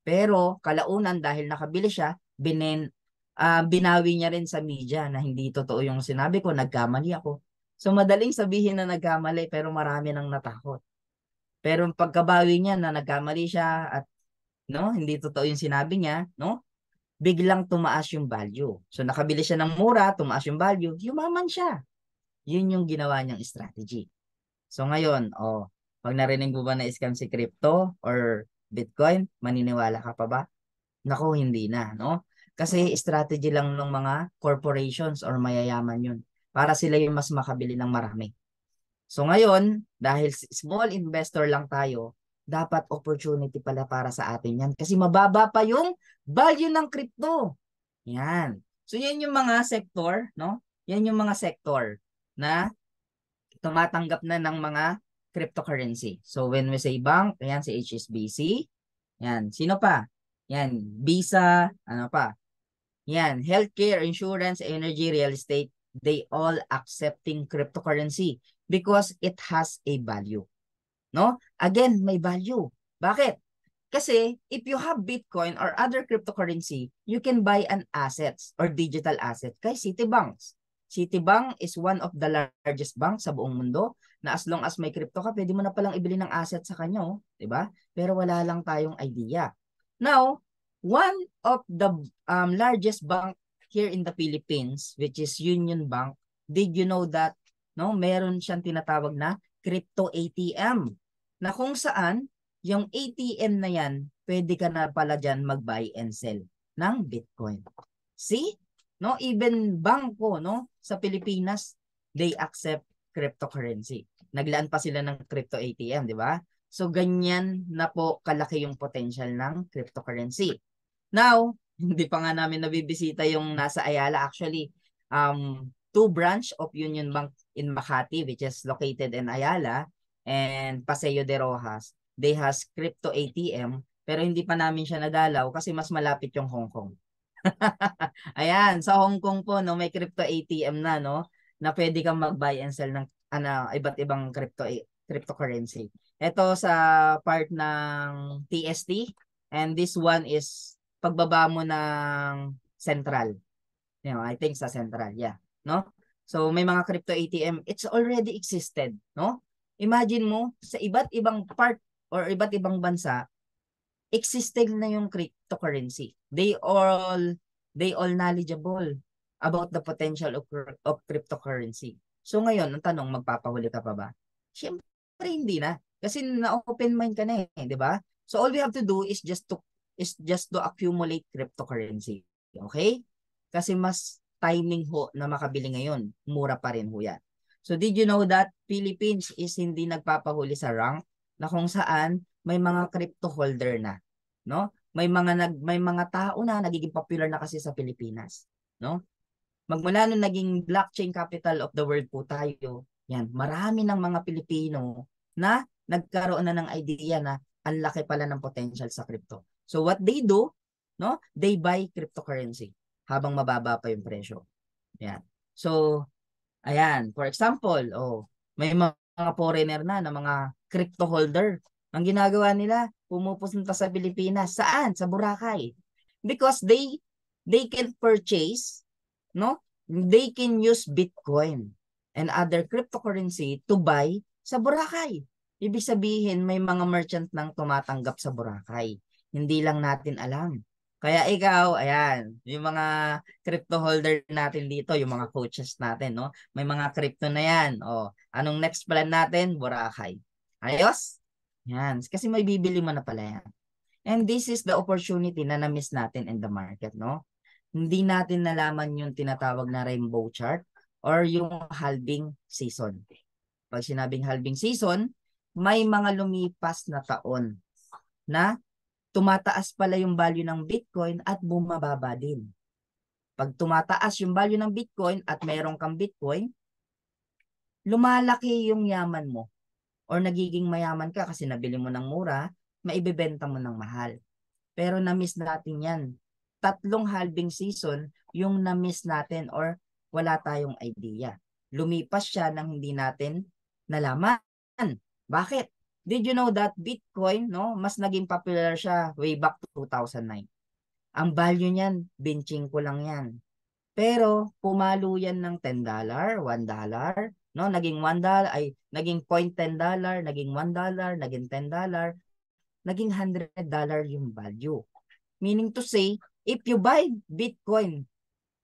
Pero kalaunan dahil nakabili siya, binawi niya rin sa media na hindi totoo yung sinabi ko, nagkamali ako. So madaling sabihin na nagkamali pero marami nang natakot. Pero pagkabawi niya na nagkamali siya at hindi totoo yung sinabi niya, biglang tumaas yung value. So nakabili siya ng mura, tumaas yung value, yumaman siya. Yun yung ginawa niyang strategy. So ngayon, pag narinig mo ba na scam si crypto or Bitcoin, maniniwala ka pa ba? Naku, hindi na, no? Kasi strategy lang ng mga corporations or mayayaman yun para sila yung mas makabili ng marami. So ngayon, dahil small investor lang tayo, dapat opportunity pala para sa atin yan kasi mababa pa yung value ng crypto. Yan. So yan yung mga sector, no? Yan yung mga sector na tumatanggap na ng mga cryptocurrency. So when we say bank, ayan si HSBC. Yan. Sino pa? Yan. Visa. Ano pa? Yan. Healthcare, insurance, energy, real estate. They all accepting cryptocurrency because it has a value. No? Again, may value. Bakit? Kasi if you have Bitcoin or other cryptocurrency, you can buy an assets or digital asset kay Citibanks. Citibank is one of the largest banks sa buong mundo na as long as may crypto ka, pwede mo na palang ibili ng asset sa kanya, di ba? Pero wala lang tayong idea. Now, one of the largest bank here in the Philippines, which is Union Bank, did you know that meron siyang tinatawag na crypto ATM na kung saan yung ATM na yan, pwede ka na pala dyan mag-buy and sell ng Bitcoin. See? Even bangko, sa Pilipinas, they accept cryptocurrency. Naglaan pa sila ng crypto ATM, di ba? So, ganyan na po kalaki yung potential ng cryptocurrency. Now, hindi pa nga namin nabibisita yung nasa Ayala. Actually, 2 branch of Union Bank in Makati, which is located in Ayala, and Paseo de Rojas. They has crypto ATM, pero hindi pa namin siya nadalaw kasi mas malapit yung Hong Kong. Ayan, sa Hong Kong po, may crypto ATM na, na pwede kang mag-buy and sell ng iba't ibang cryptocurrency. Ito sa part ng TST, and this one is pagbaba mo ng Central. I think sa Central, yeah. So, may mga crypto ATM, it's already existed, Imagine mo, sa iba't ibang part or iba't ibang bansa, existing na yung cryptocurrency. They all knowledgeable about the potential of cryptocurrency. So ngayon, ang tanong, magpapahuli ka pa ba? Siyempre hindi na. Kasi na-open mind ka na di ba? So all we have to do is just to accumulate cryptocurrency. Okay? Kasi mas timing ho na makabili ngayon. Mura pa rin ho yan. So did you know that Philippines is hindi nagpapahuli sa rank na kung saan may mga crypto holder na, May mga tao na nagiging popular na kasi sa Pilipinas, Magmula nung naging blockchain capital of the world po tayo, yan, marami ng mga Pilipino na nagkaroon na ng idea na ang laki pala ng potential sa crypto. So what they do, they buy cryptocurrency habang mababa pa yung presyo. Yan. So ayan, for example, may mga foreigner na mga crypto holder. Ang ginagawa nila, pumupunta sa Pilipinas. Saan? Sa Boracay. Because they can purchase, they can use Bitcoin and other cryptocurrency to buy sa Boracay. Ibig sabihin, may mga merchant nang tumatanggap sa Boracay. Hindi lang natin alam. Kaya ikaw, ayan, yung mga crypto holder natin dito, yung mga coaches natin, May mga crypto na yan. Anong next plan natin? Boracay. Ayos? Yan. Kasi may bibili mo na pala yan. And this is the opportunity na na-miss natin in the market, Hindi natin nalaman yung tinatawag na rainbow chart or yung halving season. Pag sinabing halving season, may mga lumipas na taon na tumataas pala yung value ng Bitcoin at bumababa din. Pag tumataas yung value ng Bitcoin at meron kang Bitcoin, lumalaki yung yaman mo or nagiging mayaman ka kasi nabili mo ng mura, maibebenta mo ng mahal. Pero na-miss natin yan. 3 halving season yung na-miss natin or wala tayong idea. Lumipas siya nang hindi natin nalaman. Bakit? Did you know that Bitcoin, mas naging popular siya way back to 2009? Ang value niyan, benching ko lang yan. Pero, pumalo yan ng $10, $1, no? Naging $1, ay naging $0.10, naging $1, naging $10, naging $100 yung value. Meaning to say, if you buy Bitcoin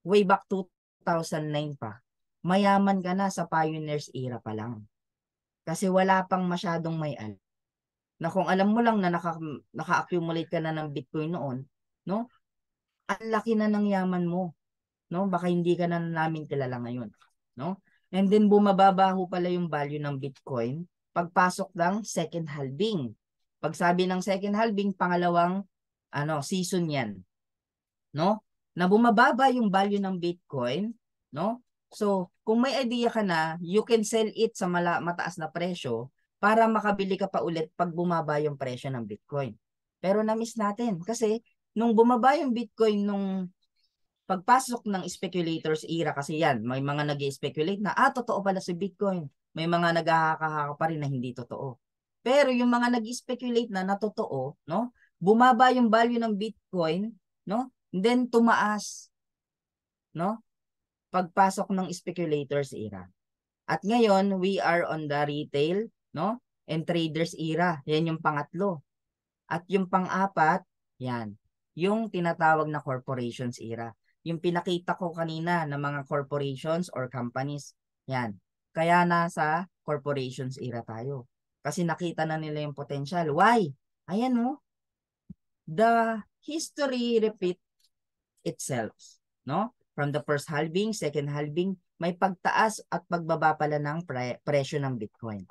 way back 2009 pa, mayaman ka na sa pioneers era pa lang. Kasi wala pang masyadong may alam. Na kung alam mo lang na naka-accumulate ka na ng Bitcoin noon, no? Ang laki na ng yaman mo, no? Baka hindi ka na namin kilala ngayon, no? And then bumababa ho pala yung value ng Bitcoin pagpasok ng second halving. Pag sabi ng second halving, pangalawang season 'yan, no? Na bumababa yung value ng Bitcoin, no? So, kung may idea ka na, you can sell it sa mataas na presyo para makabili ka pa ulit pag bumaba yung presyo ng Bitcoin. Pero na-miss natin kasi nung bumaba yung Bitcoin nung pagpasok ng speculators era, kasi yan, may mga nag-speculate na, totoo pala si Bitcoin. May mga naghahaka-haka pa rin na hindi totoo. Pero yung mga nag-speculate na totoo, no? Bumaba yung value ng Bitcoin, no? Then tumaas, no? Pagpasok ng speculators era. At ngayon, we are on the retail, no? And traders era. Yan yung pangatlo. At yung pang-apat, yan, yung tinatawag na corporations era. Yung pinakita ko kanina ng mga corporations or companies, yan. Kaya nasa corporations era tayo. Kasi nakita na nila yung potential. Why? Ayan mo. The history repeat itself, no? From the first halving, second halving, may pagtaas at pagbaba pala ng presyo ng Bitcoin.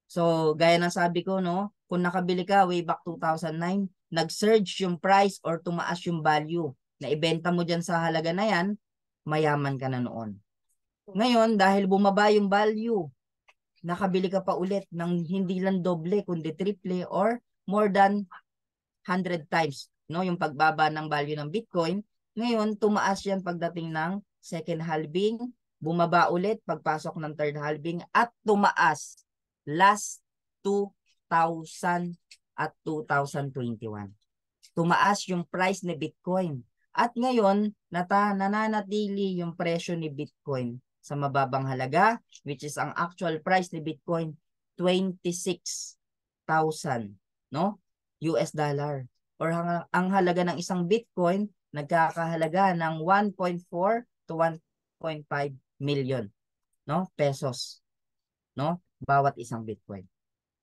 So, gaya ng sabi ko, no, kung nakabili ka way back 2009, nag-surge yung price or tumaas yung value na ibenta mo dyan sa halaga na yan, mayaman ka na noon. Ngayon, dahil bumaba yung value, nakabili ka pa ulit ng hindi lang doble, kundi triple or more than 100 times, no, yung pagbaba ng value ng Bitcoin. Ngayon, tumaas yan pagdating ng second halving, bumaba ulit pagpasok ng third halving, at tumaas last 2000 at 2021. Tumaas yung price ni Bitcoin. At ngayon, nananatili yung presyo ni Bitcoin sa mababang halaga, which is ang actual price ni Bitcoin, 26,000, no? US dollar. Or ang halaga ng isang Bitcoin, nagkakahalaga ng 1.4 to 1.5 million, no, pesos, no, bawat isang Bitcoin.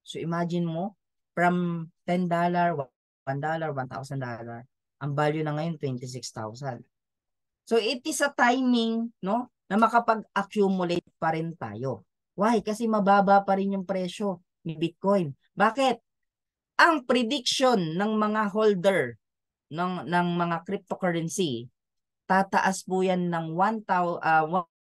So imagine mo, from $10, $1, $1,000, ang value na ngayon 26,000. So it is a timing, no, na makapag-accumulate pa rin tayo. Why? Kasi mababa pa rin yung presyo ni Bitcoin. Bakit? Ang prediction ng mga holder ng mga cryptocurrency, tataas po yan ng 100,000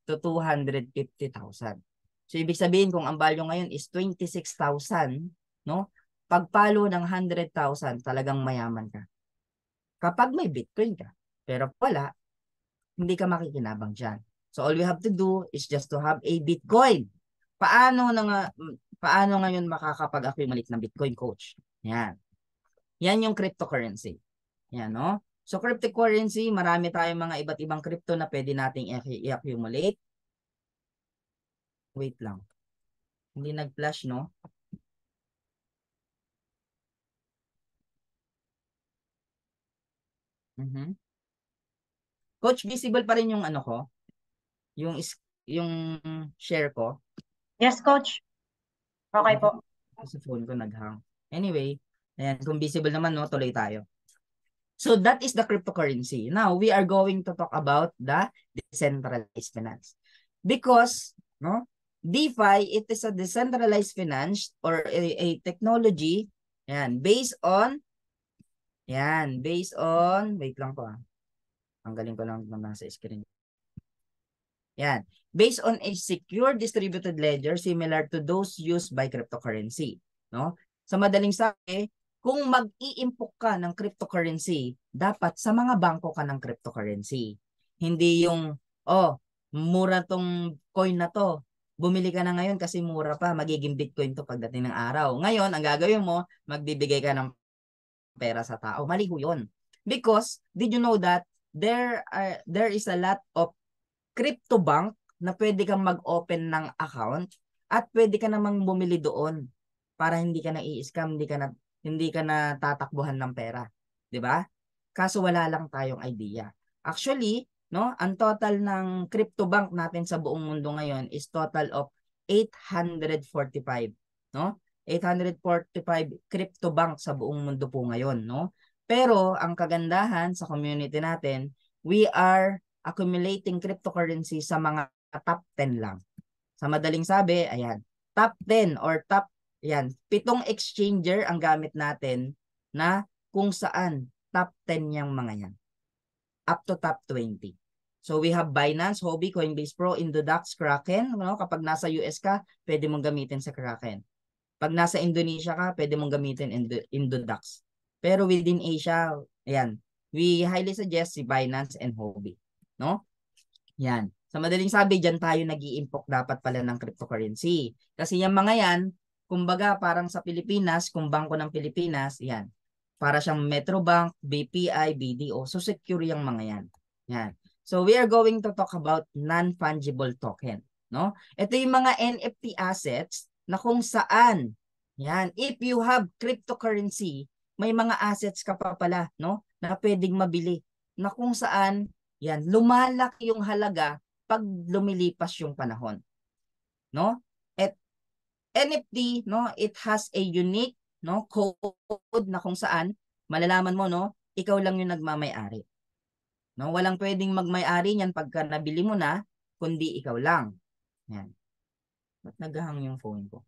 to 250,000. So ibig sabihin kung ang value ngayon is 26,000, no? Pagpalo ng 100,000, talagang mayaman ka. Kapag may Bitcoin ka. Pero wala, hindi ka makikinabang dyan. So all we have to do is just to have a Bitcoin. Paano ngayon makakapag-accumulate ng Bitcoin, coach? Yan. Yan yung cryptocurrency. Yan, no? So, cryptocurrency, marami tayong mga iba't ibang crypto na pwede nating i-accumulate. Wait lang. Hindi nag-flash, no? Coach, visible pa rin yung ano ko? Yung share ko? Yes, coach. Okay po. Sa phone ko nag-hang. Anyway, ayan, kung visible naman, no, tuloy tayo. So that is the cryptocurrency. Now, we are going to talk about the decentralized finance. Because, no, DeFi, it is a decentralized finance or a technology, yan, based on, wait lang po Tanggalin ko lang nasa screen. Yan. Based on a secure distributed ledger similar to those used by cryptocurrency. No? Sa madaling sabi, kung mag-i-impok ka ng cryptocurrency, dapat sa mga bangko ka ng cryptocurrency. Hindi yung, mura tong coin na to. Bumili ka na ngayon kasi mura pa, magiging Bitcoin to pagdating ng araw. Ngayon, ang gagawin mo, magbibigay ka ng pera sa tao. Mali ho yun. Because, did you know that there is a lot of crypto bank na pwede kang mag-open ng account at pwede ka namang bumili doon para hindi ka na i-scam, hindi ka na tatakbuhan ng pera, 'di ba? Kaso wala lang tayong idea. Actually, no, ang total ng crypto bank natin sa buong mundo ngayon is total of 845, no? 845 crypto bank sa buong mundo po ngayon, no? Pero ang kagandahan sa community natin, we are accumulating cryptocurrency sa mga top 10 lang. Sa madaling sabi, ayan, top 10 or top, ayan, 7 exchanger ang gamit natin na kung saan top 10 yung mga yan. Up to top 20. So we have Binance, Huobi, Coinbase Pro, Indodax, Kraken. No? Kapag nasa US ka, pwede mong gamitin sa Kraken. Pag nasa Indonesia ka, pwede mong gamitin Indodax. Pero within Asia, ayan, we highly suggest si Binance and Huobi. No? Yan. Sa madaling sabi, dyan tayo nag-i-impok dapat pala ng cryptocurrency. Kasi yung mga yan, kumbaga parang sa Pilipinas, kung bangko ng Pilipinas, yan. Para siyang Metrobank, BPI, BDO. So secure yung mga yan. Yan. So we are going to talk about non-fungible token. No? Ito yung mga NFT assets na kung saan, yan, if you have cryptocurrency, may mga assets ka pa pala, no? Na pwedeng mabili. Na kung saan, yan, lumalaki yung halaga pag lumilipas yung panahon. No? At NFT, no, it has a unique, no, code na kung saan malalaman mo, no, ikaw lang yung nagmamay-ari. No, walang pwedeng magmay-ari niyan pagka nabili mo na, kundi ikaw lang. Yan. Ba't naghahang yung phone ko?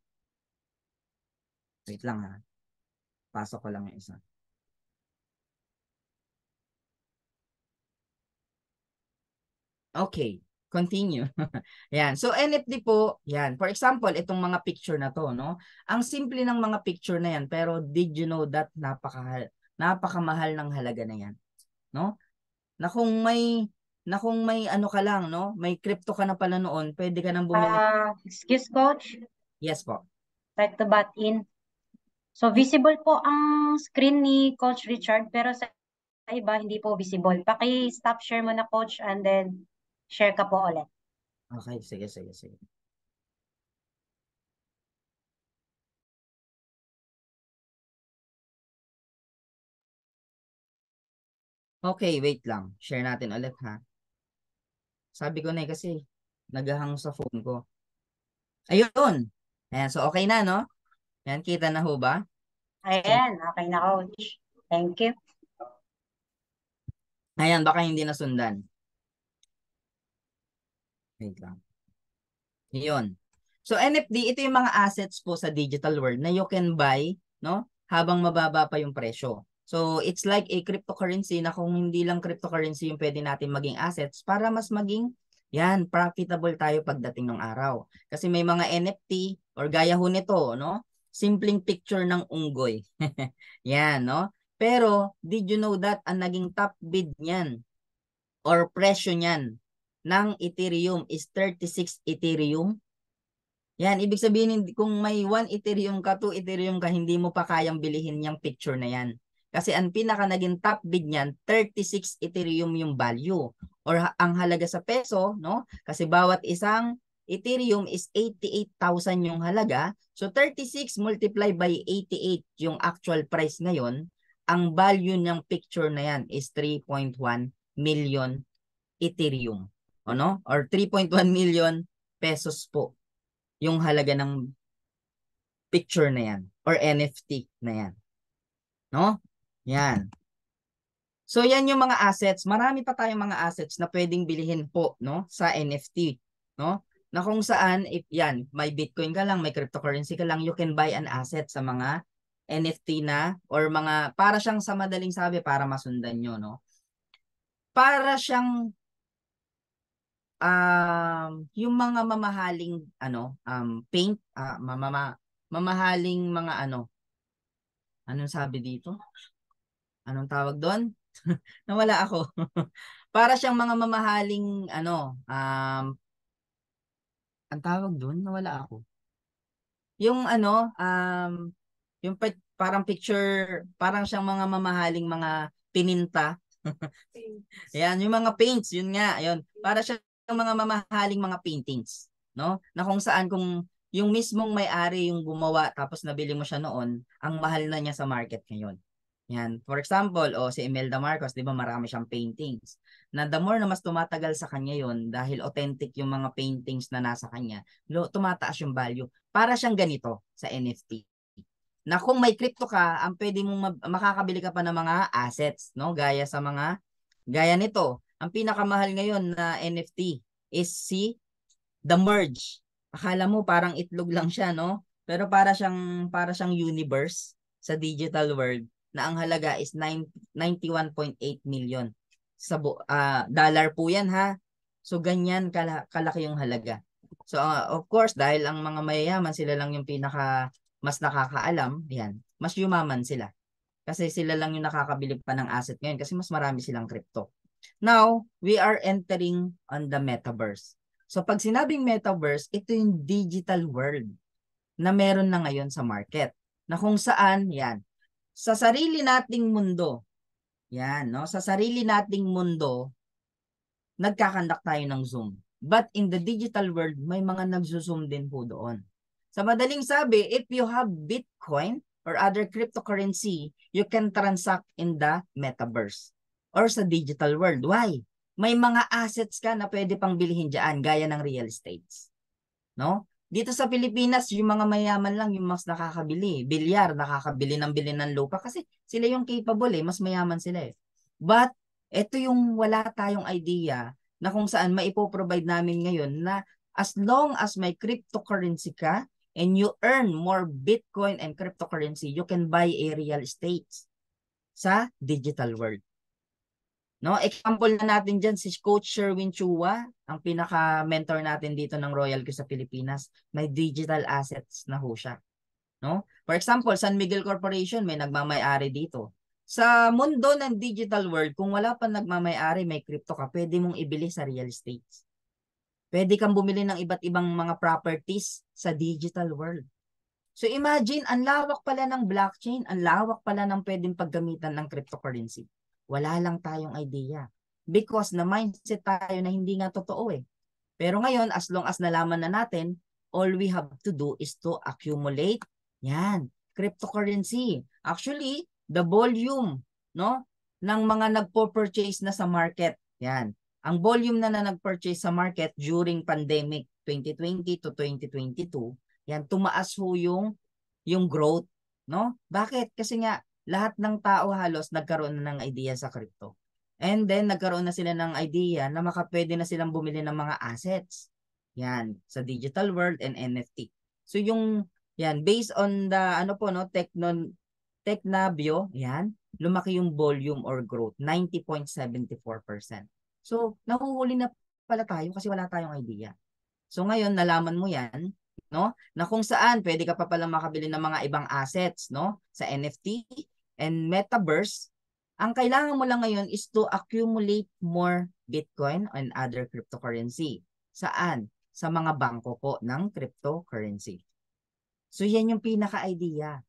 Wait lang ha. Pasok ko lang yung isa. Okay, continue. Yan. So NFT po, yan. For example, itong mga picture na to, no? Ang simple ng mga picture na yan, pero did you know that napakamahal ng halaga na yan, no? Na kung may ano ka lang, no? May crypto ka na pala noon, pwede ka nang bumili. Excuse coach, Yes po. like to butt in. So visible po ang screen ni Coach Richard pero sa iba hindi po visible. Paki-stop share mo na coach and then share ka po ulit. Okay, sige. Okay, wait lang. Share natin ulit ha. Sabi ko na kasi naghahang sa phone ko. Ayun. Ayan, so okay na, no? Ayan, kita na ho ba? Ayan, okay na coach. Thank you. Ayan, baka hindi nasundan. Wait lang. Yun. So NFT, ito yung mga assets po sa digital world na you can buy, no? Habang mababa pa yung presyo. So it's like a cryptocurrency na kung hindi lang cryptocurrency yung pwede natin maging assets para mas maging yan, profitable tayo pagdating ng araw. Kasi may mga NFT or gaya ho nito, no? Simpleng picture ng unggoy. Yan, no? Pero did you know that ang naging top bid niyan or presyo niyan ng Ethereum is 36 Ethereum? Yan, ibig sabihin kung may 1 Ethereum ka, 2 Ethereum ka, hindi mo pa kayang bilihin yung picture na yan. Kasi ang pinaka naging top bid niyan, 36 Ethereum yung value. Or ang halaga sa peso, no? Kasi bawat isang Ethereum is 88,000 yung halaga. So 36 multiply by 88 yung actual price ngayon, ang value ng picture na yan is 3.1 million Ethereum. Ano? Or 3.1 million pesos po yung halaga ng picture na yan or NFT na yan. No? Yan. So yan yung mga assets. Marami pa tayong mga assets na pwedeng bilihin po, no, sa NFT, no? Na kung saan if yan, may Bitcoin ka lang, may cryptocurrency ka lang, you can buy an asset sa mga NFT na or mga para siyang sa madaling sabi para masundan nyo, no? Para siyang yung mga mamahaling paint, mamahaling mga anong sabi dito? Anong tawag doon? Nawala ako. Para siyang mga mamahaling ang tawag doon, nawala ako. Yung yung parang picture, parang siyang mga mamahaling mga pininta. Ayan, yung mga paints, yun nga, ayun. Para siya mga mamahaling mga paintings, no? Na kung saan kung yung mismong may-ari yung gumawa tapos nabili mo siya noon, ang mahal na niya sa market ngayon. Yan. For example, si Imelda Marcos, di ba marami siyang paintings. Na the more na mas tumatagal sa kanya yon dahil authentic yung mga paintings na nasa kanya, tumataas yung value. Para siyang ganito sa NFT. Na kung may crypto ka, ang pwede mong makakabili ka pa ng mga assets, no? Gaya nito. Ang pinakamahal ngayon na NFT is The Merge. Akala mo parang itlog lang siya, no? Pero para siyang universe sa digital world na ang halaga is 91.8 million dollar po yan, ha. So ganyan kalaki yung halaga. So of course dahil ang mga mayayaman sila lang yung mas nakakaalam, yan. Mas yumaman sila. Kasi sila lang yung nakakabili pa ng asset ngayon kasi mas marami silang crypto. Now, we are entering on the metaverse. So pag sinabing metaverse, ito yung digital world na meron na ngayon sa market. Na kung saan, yan, sa sarili nating mundo, yan, no? Sa sarili nating mundo, nagkakandak tayo ng Zoom. But in the digital world, may mga nagzo-Zoom din po doon. Sa madaling sabi, if you have Bitcoin or other cryptocurrency, you can transact in the metaverse or sa digital world. Why? May mga assets ka na pwede pang bilhin dyan, gaya ng real estates. No? Dito sa Pilipinas, yung mga mayaman lang yung mas nakakabili. Bilyar, nakakabili ng lupa kasi sila yung capable mas mayaman sila But, ito yung wala tayong idea na kung saan maipoprovide namin ngayon na as long as may cryptocurrency ka and you earn more Bitcoin and cryptocurrency, you can buy a real estate sa digital world. No, example na natin diyan si Coach Sherwin Chua, ang pinaka-mentor natin dito ng Royal Q sa Pilipinas. May digital assets na ho siya. No? For example, San Miguel Corporation may nagmamay-ari dito. Sa mundo ng digital world, kung wala pa nagmamay-ari, may crypto ka, pwede mong ibili sa real estates. Pwede kang bumili ng iba't ibang mga properties sa digital world. So imagine, ang lawak pala ng blockchain, ang lawak pala ng pwedeng paggamitan ng cryptocurrency. Wala lang tayong idea. Because na mindset tayo na hindi nga totoo Pero ngayon, as long as nalaman na natin, all we have to do is to accumulate cryptocurrency. Actually, the volume, no, ng mga nagpo-purchase na sa market, ang volume na nag-purchase sa market during pandemic 2020 to 2022, tumaas ho yung growth, no? Bakit? Kasi nga, lahat ng tao halos nagkaroon na ng idea sa crypto. And then, nagkaroon na sila ng idea na makapwede na silang bumili ng mga assets. Sa digital world and NFT. So, based on the, Technavio, lumaki yung volume or growth, 90.74%. So, nahuhuli na pala tayo kasi wala tayong idea. So, ngayon, nalaman mo yan, no? Na kung saan, pwede ka pa pala makabili ng mga ibang assets, no? Sa NFT, and metaverse, ang kailangan mo lang ngayon is to accumulate more Bitcoin and other cryptocurrency. Saan? Sa mga bangko po ng cryptocurrency. So yan yung pinaka-idea.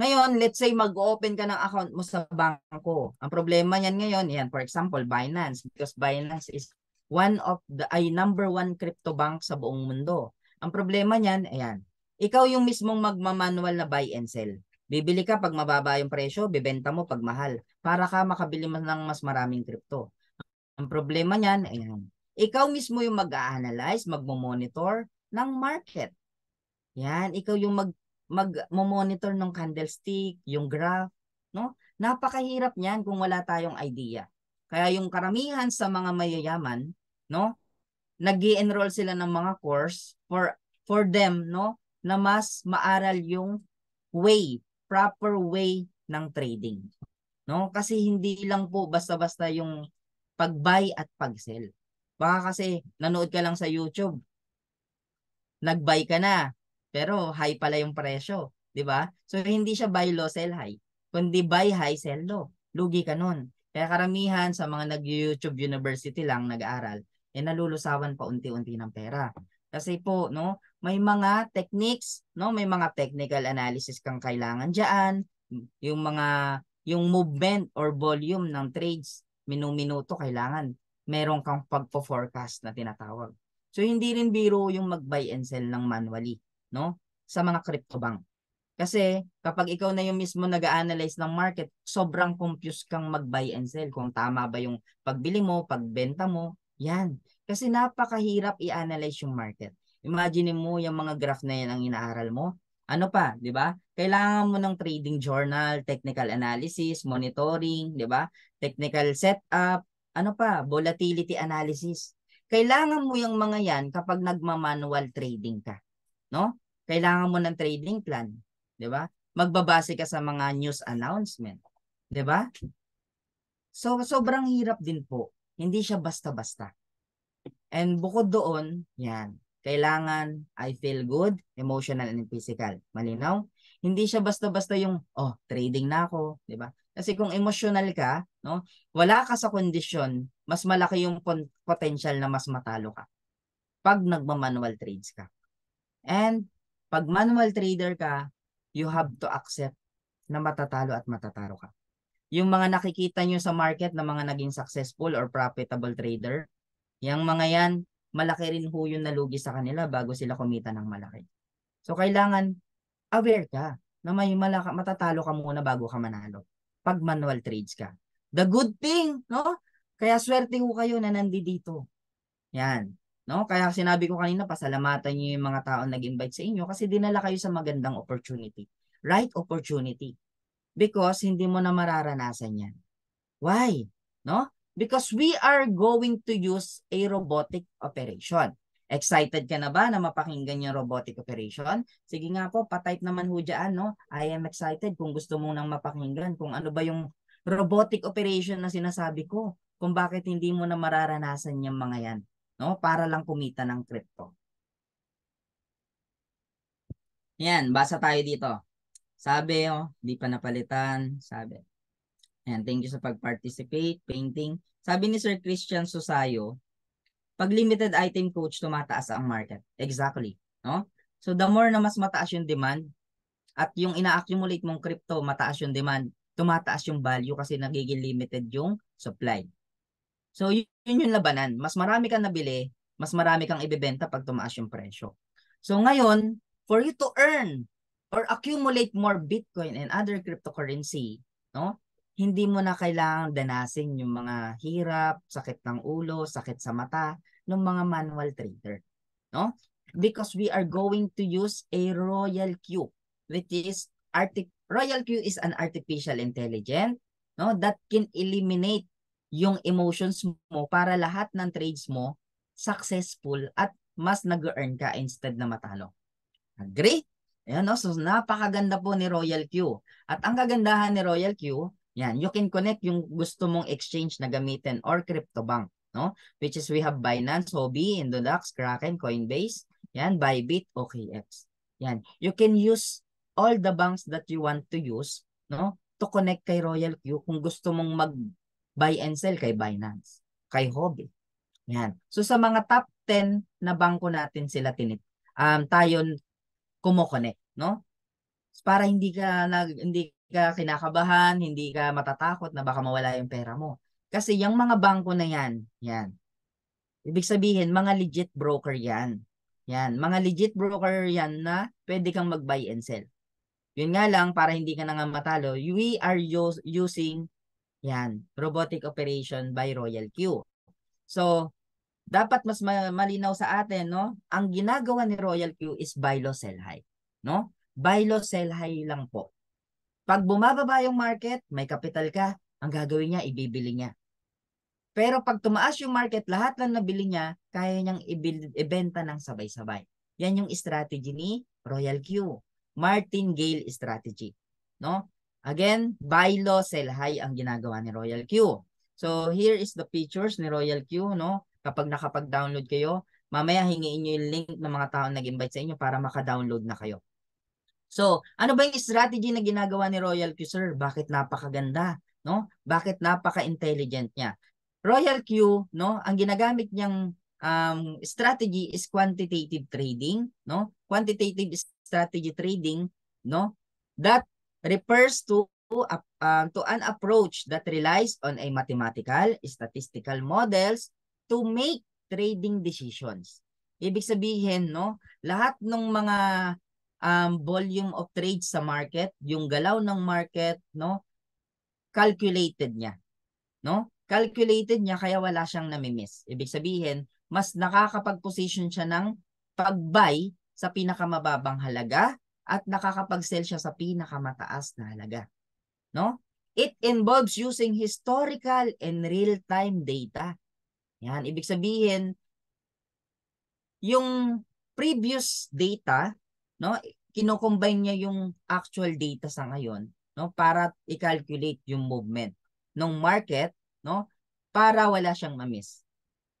Ngayon, let's say mag-open ka ng account mo sa bangko. Ang problema niyan ngayon, for example, Binance. Because Binance is one of the number one crypto bank sa buong mundo. Ang problema niyan, ikaw yung mismong magmamanual na buy and sell. Bibili ka pag mababa yung presyo, bibenta mo pag mahal para ka makabili ng mas maraming crypto. Ang problema niyan, ikaw mismo yung mag-a-analyze, magmo-monitor ng market. Ikaw yung mag-monitor ng candlestick, yung graph, no? Napakahirap niyan kung wala tayong idea. Kaya yung karamihan sa mga mayayaman, no, nag-i-enroll sila ng mga course for them, no, na mas maaral yung proper way ng trading. No? Kasi hindi lang po basta-basta yung pag-buy at pag-sell. Baka kasi nanood ka lang sa YouTube, nag-buy ka na, pero high pala yung presyo. Diba? So hindi siya buy low, sell high. Kundi buy high, sell low. Lugi ka nun. Kaya karamihan sa mga nag-YouTube University lang nag-aaral, nalulusawan pa unti-unti ng pera. Kasi po, no, may mga techniques, no, may mga technical analysis kang kailangan diyan, yung movement or volume ng trades, minuto kailangan meron kang pagpo-forecast na tinatawag. So hindi rin biro yung mag-buy and sell ng manually, no? Sa mga crypto bank. Kasi kapag ikaw na yung mismo nag-analyze ng market, sobrang confused kang mag-buy and sell kung tama ba yung pagbili mo, pagbenta mo, yan. Kasi napakahirap i-analyze yung market. Imagine mo yung mga graph na yan ang inaaral mo. Ano pa, di ba? Kailangan mo ng trading journal, technical analysis, monitoring, di ba? Technical setup, ano pa, volatility analysis. Kailangan mo yung mga yan kapag nagma-manual trading ka, no? Kailangan mo ng trading plan, 'di ba? Magbabase ka sa mga news announcement, 'di ba? So sobrang hirap din po. Hindi siya basta-basta. And bukod doon, yan. Kailangan I feel good, emotional and physical. Malinaw? Hindi siya basta-basta yung trading na ako, 'di ba? Kasi kung emotional ka, no, wala ka sa kondisyon, mas malaki yung potential na mas matalo ka pag nagma-manual trades ka. And pag manual trader ka, you have to accept na matatalo at matatalo ka. Yung mga nakikita nyo sa market na mga naging successful or profitable trader, yung mga yan, malaki rin ho yung nalugi sa kanila bago sila kumita ng malaki. So kailangan aware ka na may matatalo ka muna bago ka manalo pag manual trades ka. The good thing, no? Kaya swerte ho kayo na nandito. Yan. No? Kaya sinabi ko kanina, pasalamatan niyo yung mga taong nag-invite sa inyo kasi dinala kayo sa magandang opportunity. Right opportunity. Because hindi mo na mararanasan yan. Why? No? Because we are going to use a robotic operation. Excited ka na ba na mapakinggan yung robotic operation? Sige nga po, patype naman ho dyan, no? I am excited kung gusto mo nang mapakinggan kung ano ba yung robotic operation na sinasabi ko. Kung bakit hindi mo na mararanasan yung mga yan. No? Para lang kumita ng crypto. Yan, basa tayo dito. Sabi, di pa napalitan. Sabi. Yan, thank you sa pag-participate, painting. Sabi ni Sir Christian Susayo, pag limited item coach, tumataas ang market. Exactly. No? So the more na mas mataas yung demand at yung ina-accumulate mong crypto, mataas yung demand, tumataas yung value kasi nagiging limited yung supply. So yun yung labanan. Mas marami kang nabili, mas marami kang ibebenta pag tumaas yung presyo. So ngayon, for you to earn or accumulate more Bitcoin and other cryptocurrency, no? Hindi mo na kailangang danasin yung mga hirap, sakit ng ulo, sakit sa mata ng mga manual trader, no? Because we are going to use a Royal Q, which is Royal Q is an artificial intelligence, no, that can eliminate yung emotions mo para lahat ng trades mo successful at mas nag-earn ka instead na matalo. Agree? Ayan, no? So napakaganda po ni Royal Q. At ang kagandahan ni Royal Q, yan, you can connect yung gusto mong exchange na gamitin or crypto bank, no? Which is we have Binance, Huobi, Indodax, Kraken, Coinbase, yan, Bybit, OKX. Yan, you can use all the banks that you want to use, no? To connect kay Royal Q kung gusto mong buy and sell kay Binance, kay Huobi. Yan. So sa mga top 10 na bangko natin sila tayo kumo-connect, no? Para hindi ka kinakabahan, hindi ka matatakot na baka mawala yung pera mo. Kasi yung mga bangko na yan. Ibig sabihin, mga legit broker yan. Yan, mga legit broker yan na pwede kang mag-buy and sell. Yun nga lang, para hindi ka na nga matalo, we are using robotic operation by Royal Q. So, dapat mas malinaw sa atin, no? Ang ginagawa ni Royal Q is buy low, sell high, no? Buy low, sell high lang po. Pag bumababa yung market, may capital ka, ang gagawin niya, ibibili niya. Pero pag tumaas yung market, lahat lang nabili niya, kaya niyang ibenta ng sabay-sabay. Yan yung strategy ni Royal Q. Martingale strategy, no? Again, buy low, sell high ang ginagawa ni Royal Q. So, here is the features ni Royal Q, no? Kapag nakapag-download kayo, mamaya hingiin nyo yung link ng mga taong nag-invite sa inyo para maka-download na kayo. So, ano ba yung strategy na ginagawa ni Royal Q, sir? Bakit napakaganda, no? Bakit napaka-intelligent niya? Royal Q, no? Ang ginagamit niyang strategy is quantitative trading, no? Quantitative strategy trading, no? That refers to an approach that relies on a mathematical, statistical models to make trading decisions. Ibig sabihin, no, lahat ng mga volume of trades sa market, yung galaw ng market, no, calculated niya, no? Calculated niya kaya wala siyang namimiss. Ibig sabihin, mas nakakapag-position siya ng pag-buy sa pinakamababang halaga at nakakapag-sell siya sa pinakamataas na halaga, no? It involves using historical and real-time data. Yan, ibig sabihin, yung previous data, no, kino-combine niya yung actual data sa ngayon, no, para i-calculate yung movement ng market, no, para wala siyang ma-miss.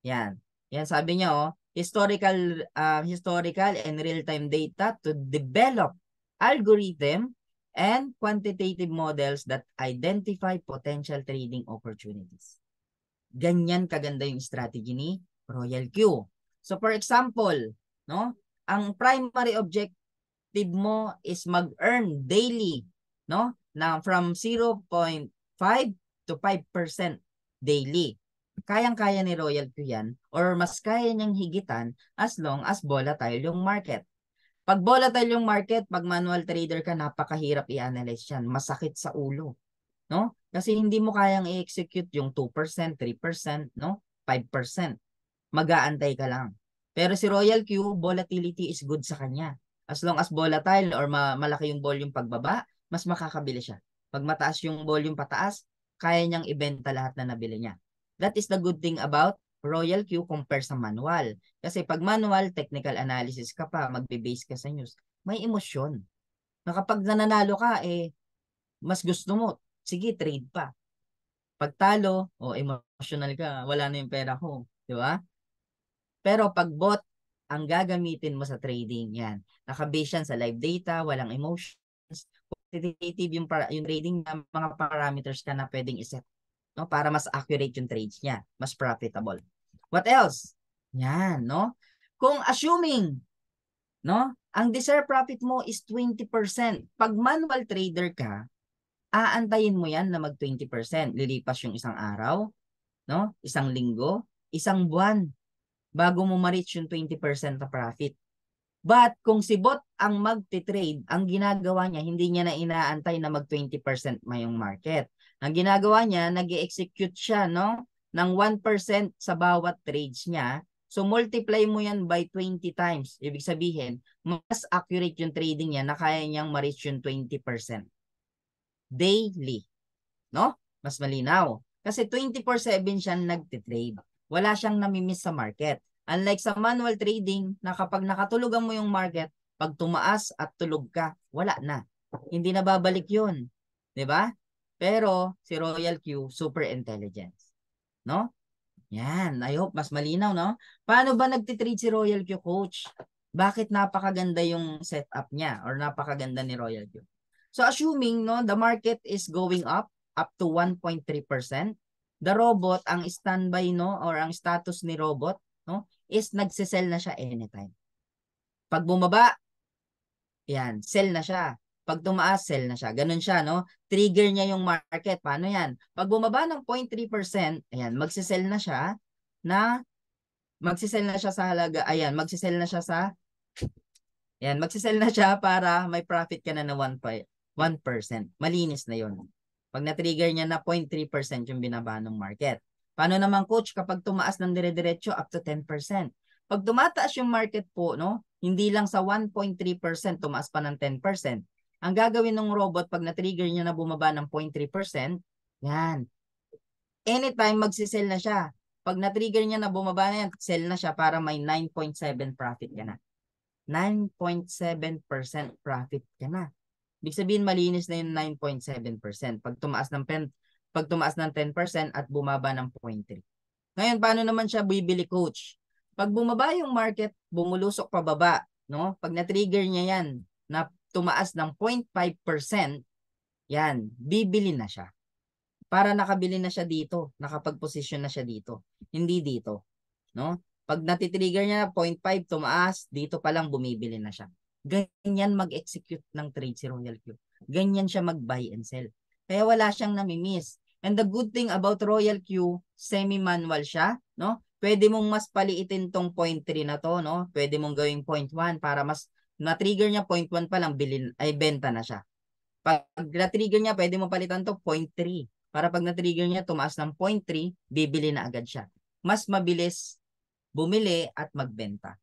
Yan. Yan sabi niya, oh, historical and real-time data to develop algorithm and quantitative models that identify potential trading opportunities. Ganyan kaganda yung strategy ni Royal Q. So for example, no, ang primary objective mo is mag-earn daily, no, na from 0.5 to 5% daily. Kayang-kaya ni Royal Q yan or mas kaya niyang higitan as long as volatile yung market. Pag volatile yung market, pag manual trader ka, napakahirap i-analyze yan. Masakit sa ulo, no? Kasi hindi mo kayang i-execute yung 2%, 3%, no? 5%. Mag-aantay ka lang. Pero si Royal Q, volatility is good sa kanya. As long as volatile or malaki yung volume pagbaba, mas makakabili siya. Pag mataas yung volume pataas, kaya niyang ibenta lahat na nabili niya. That is the good thing about Royal Q compare sa manual. Kasi pag manual, technical analysis ka pa, magbe-base ka sa news, may emosyon. Na kapag nananalo ka, mas gusto mo, sige, trade pa. Pag talo, emotional ka, wala na yung pera ko. Di ba? Pero pag bot, ang gagamitin mo sa trading, yan. Nakabase yan sa live data, walang emotions. Quantitative yung trading na mga parameters ka na pwedeng iset, no, para mas accurate yung trades niya, mas profitable. What else? Yan, no? Kung assuming, no, ang desired profit mo is 20%, pag manual trader ka, aantayin mo yan na mag 20%. Lilipas yung isang araw, no? Isang linggo, isang buwan, bago mo ma-reach yung 20% na profit. But kung si bot ang magti-trade, ang ginagawa niya, hindi niya na inaantay na mag 20% mayong market. Ang ginagawa niya, nag-execute siya, no, ng 1% sa bawat trades niya. So multiply mo yan by 20 times. Ibig sabihin, mas accurate yung trading niya na kaya niyang ma-reach yung 20% daily, no? Mas malinaw. Kasi 24/7 siyang nagtitrade. Wala siyang namimiss sa market. Unlike sa manual trading, na kapag nakatulugan mo yung market, pag tumaas at tulog ka, wala na. Hindi na babalik yun. Diba? Pero si Royal Q, super intelligence. No? Yan. I hope mas malinaw, no? Paano ba nagtitrade si Royal Q, coach? Bakit napakaganda yung setup niya or napakaganda ni Royal Q? So assuming, no, the market is going up to 1.3%, the robot, ang standby, no, or ang status ni robot, no, is nagsisell na siya anytime. Pag bumaba, yan, sell na siya. Pag tumaas, sell na siya. Ganun siya, no? Trigger niya yung market. Paano yan? Pag bumaba ng 0.3%, ayan, magsisell na siya sa halaga, ayan, magsisell na siya sa, ayan, magsisell na siya para may profit ka na 1%. Malinis na yun. Pag na-trigger niya na 0.3% yung binaba ng market. Paano naman, coach, kapag tumaas ng dire-diretso up to 10%? Pag tumataas yung market po, no, hindi lang sa 1.3%, tumaas pa ng 10%. Ang gagawin ng robot pag na-trigger niya na bumaba ng 0.3%, yan. Anytime magsisell na siya. Pag na-trigger niya na bumaba na yan, sell na siya para may 9.7 profit ka na. 9.7% profit ka na. Ibig sabihin malinis na yung 9.7% pag tumaas ng 10% at bumaba ng 0.3. Ngayon, paano naman siya bibili, coach? Pag bumaba yung market, bumulusok pababa, no? Pag na-trigger niya yan na tumaas ng 0.5%, yan, bibili na siya. Para nakabili na siya dito, nakapag-position na siya dito. Hindi dito, no? Pag natitrigger niya na 0.5 tumaas, dito pa lang bumibili na siya. Ganyan mag-execute ng trade si Royal Q. Ganyan siya mag-buy and sell. Kaya wala siyang namimiss. And the good thing about Royal Q, semi-manual siya, no? pwede mong mas paliitin tong 0.3 na to, no? Pwede mong gawing 0.1 para mas na-trigger niya 0.1 pa lang, benta na siya. Pag na-trigger niya, pwede mo palitan to 0.3. Para pag na-trigger niya, tumaas ng 0.3, bibili na agad siya. Mas mabilis bumili at magbenta.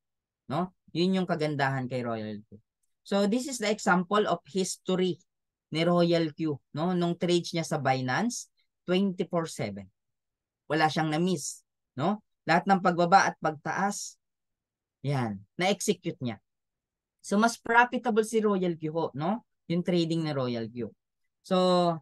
No? Yun yung kagandahan kay Royal Q. So this is the example of history ni Royal Q, no? Nung trades niya sa Binance, 24/7. Wala siyang na-miss, no? Lahat ng pagbaba at pagtaas, yan, na-execute niya. So mas profitable si Royal Q ho, no? Yung trading ni Royal Q. So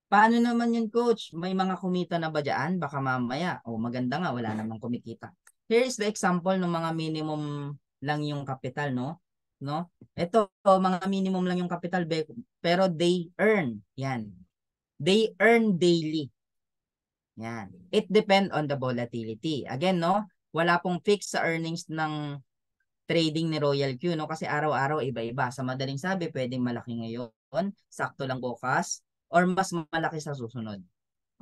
paano naman yun, coach? May mga kumita na ba dyan? Baka mamaya, maganda nga, wala namang kumikita. Here is the example ng mga minimum lang yung capital, no? Ito, mga minimum lang yung capital, pero they earn. Yan. They earn daily. Yan. It depend on the volatility. Again, no? Wala pong fix sa earnings ng trading ni Royal Q, no? Kasi araw-araw iba-iba. Sa madaling sabi, pwedeng malaki ngayon, sakto lang bukas, or mas malaki sa susunod.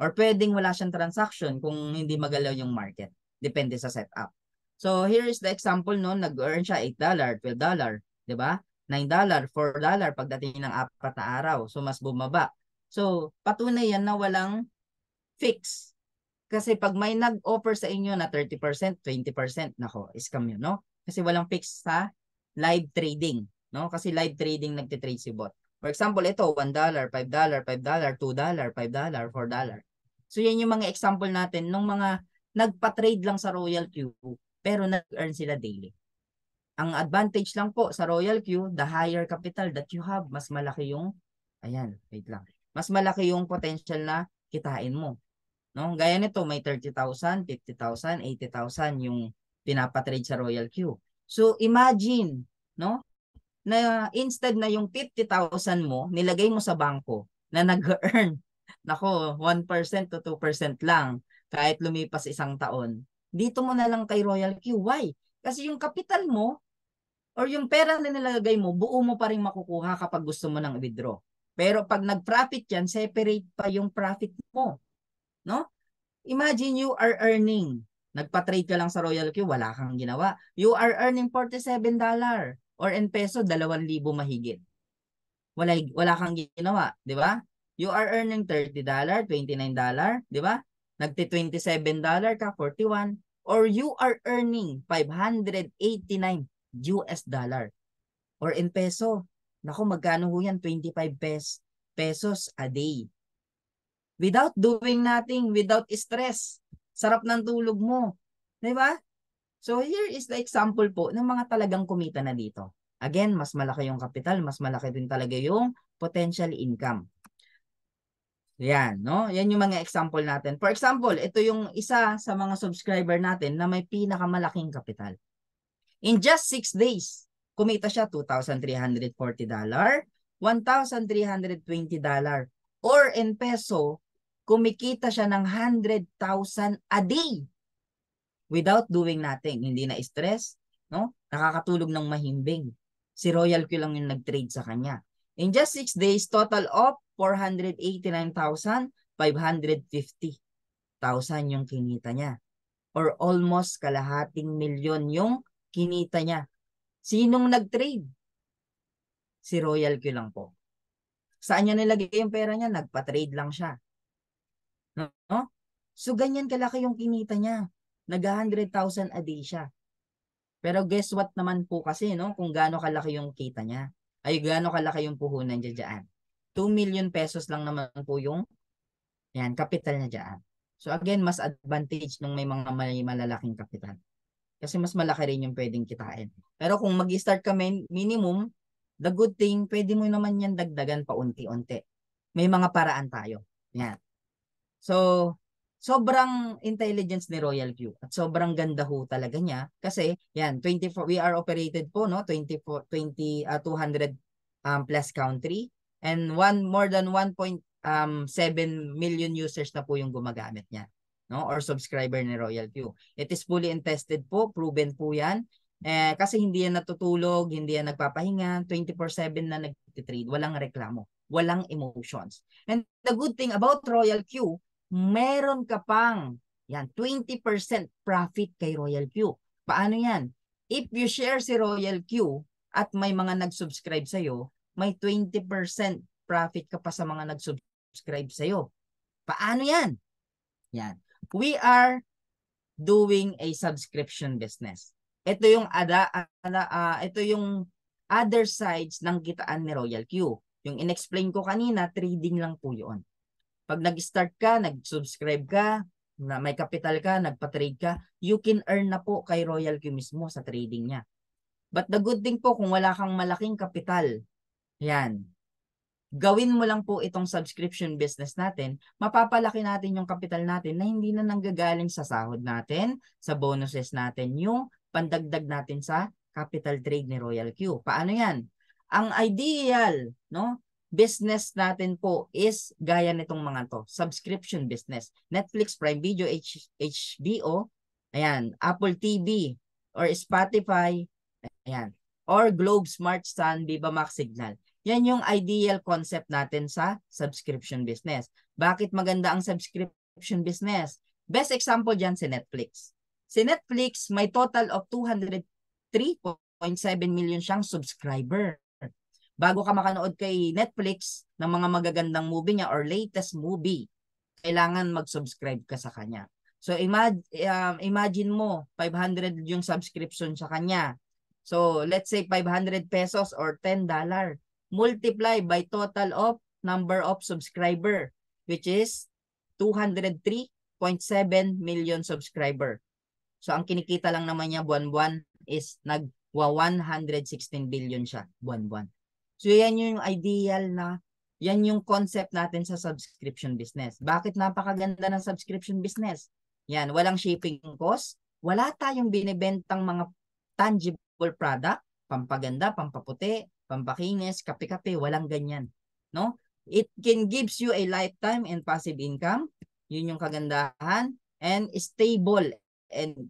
Or pwedeng wala siyang transaction kung hindi magalaw yung market. Depende sa setup. So here is the example, no? Nag-earn siya $8, $12, di ba? $9, $4 pagdating ng 4 na araw. So mas bumaba. So patunay yan na walang fix. Kasi pag may nag-offer sa inyo na 30%, 20%, nako, scam yun, no? Kasi walang fix sa live trading, no? Kasi live trading nagtitrade si bot. For example, ito, $1, $5, $5, $2, $5, $4. So yan yung mga example natin ng mga nagpa-trade lang sa Royal Q pero nag-earn sila daily. Ang advantage lang po sa Royal Q, the higher capital that you have, mas malaki yung, ayan, wait lang, mas malaki yung potential na kitain mo. No? Gaya nito, may 30,000, 50,000, 80,000 yung pinapatrade sa Royal Q. So imagine, no? Na instead na yung 50,000 mo, nilagay mo sa bangko na nag-earn, nako, 1% to 2% lang kahit lumipas isang taon. Dito mo na lang kay Royal Q. Why? Kasi yung capital mo or yung pera na nilagay mo, buo mo pa rin makukuha kapag gusto mo nang withdraw. Pero pag nag-profit yan, separate pa yung profit mo. No? Imagine you are earning. Nagpa-trade ka lang sa Royal Q, wala kang ginawa. You are earning $47 or in peso, 2,000 mahigit. Wala kang ginawa, di ba? You are earning $30, $29, di ba? Nagti-$27 ka, 41. Or you are earning $589 or in peso. Naku, magkano ho yan? 25 pesos a day. Without doing nothing, without stress. Sarap ng tulog mo. Di ba? So here is the example po ng mga talagang kumita na dito. Again, mas malaki yung capital, mas malaki din talaga yung potential income. Yan, no? Yan yung mga example natin. For example, ito yung isa sa mga subscriber natin na may pinakamalaking capital. In just 6 days, kumita siya $2,340, $1,320, or in peso, kumikita siya ng 100,000 a day without doing nothing. Hindi na stress, no? Nakakatulog ng mahimbing. Si Royal Q lang yung nag-trade sa kanya. In just 6 days, total of 489,550,000 yung kinita niya. Or almost kalahating milyon yung kinita niya. Sinong nag-trade? Si Royal Q lang po. Saan niya nilagay yung pera niya? Nagpa-trade lang siya. No? So, ganyan kalaki yung kinita niya. Nag-100,000 a day siya. Pero guess what naman po kasi, no? Kung gaano kalaki yung kita niya. Ay, gaano kalaki yung puhunan niya dyan. 2 million pesos lang naman po yung capital niya dyan. So again, mas advantage nung may mga malalaking kapital. Kasi mas malaki rin yung pwedeng kitain. Pero kung mag-start ka minimum, the good thing, pwede mo naman yan dagdagan pa unti-unti. May mga paraan tayo. Yan. So, sobrang intelligence ni Royal Q at sobrang ganda ho talaga niya kasi yan 24 we are operated po no 200 plus country and more than 1.7 million users na po yung gumagamit niya no or subscriber ni Royal Q. It is fully tested po, proven po yan. Kasi hindi yan natutulog, hindi yan nagpapahinga, 24/7 na nagtitrade, walang reklamo, walang emotions. And the good thing about Royal Q, meron ka pang Yan, 20% profit kay Royal Q. Paano yan? If you share si Royal Q at may mga nag-subscribe sa'yo, may 20% profit ka pa sa mga nag-subscribe sa'yo. Paano yan? Yan. We are doing a subscription business. Ito yung ito yung other sides ng kitaan ni Royal Q. Yung inexplain ko kanina, trading lang po yun. Pag nag-start ka, nag-subscribe ka, na may capital ka, nagpa-trade ka, you can earn na po kay Royal Q mismo sa trading niya. But the good thing po, kung wala kang malaking kapital, yan, gawin mo lang po itong subscription business natin, mapapalaki natin yung kapital natin na hindi na nanggagaling sa sahod natin, sa bonuses natin, yung pandagdag natin sa capital trade ni Royal Q. Paano yan? Ang ideal, no, business natin po is gaya nitong mga to, subscription business. Netflix, Prime Video, HBO, ayan, Apple TV, or Spotify, ayan, or Globe Smart Sun, Viva Max Signal. Yan yung ideal concept natin sa subscription business. Bakit maganda ang subscription business? Best example dyan si Netflix. Si Netflix may total of 203.7 million siyang subscriber. Bago ka makanood kay Netflix ng mga magagandang movie niya or latest movie, kailangan mag-subscribe ka sa kanya. So imagine mo, 500 yung subscription sa kanya. So let's say 500 pesos or $10. Multiply by total of number of subscriber, which is 203.7 million subscriber. So ang kinikita lang naman niya buwan-buwan is nagwa 116 billion siya buwan-buwan. So yan yung ideal na, yan yung concept natin sa subscription business. Bakit napakaganda ng subscription business? Yan, walang shipping cost, wala tayong binibentang mga tangible product, pampaganda, pampaputi, pampakinis, kape-kape, walang ganyan. No? It can gives you a lifetime and passive income. Yun yung kagandahan. And stable. And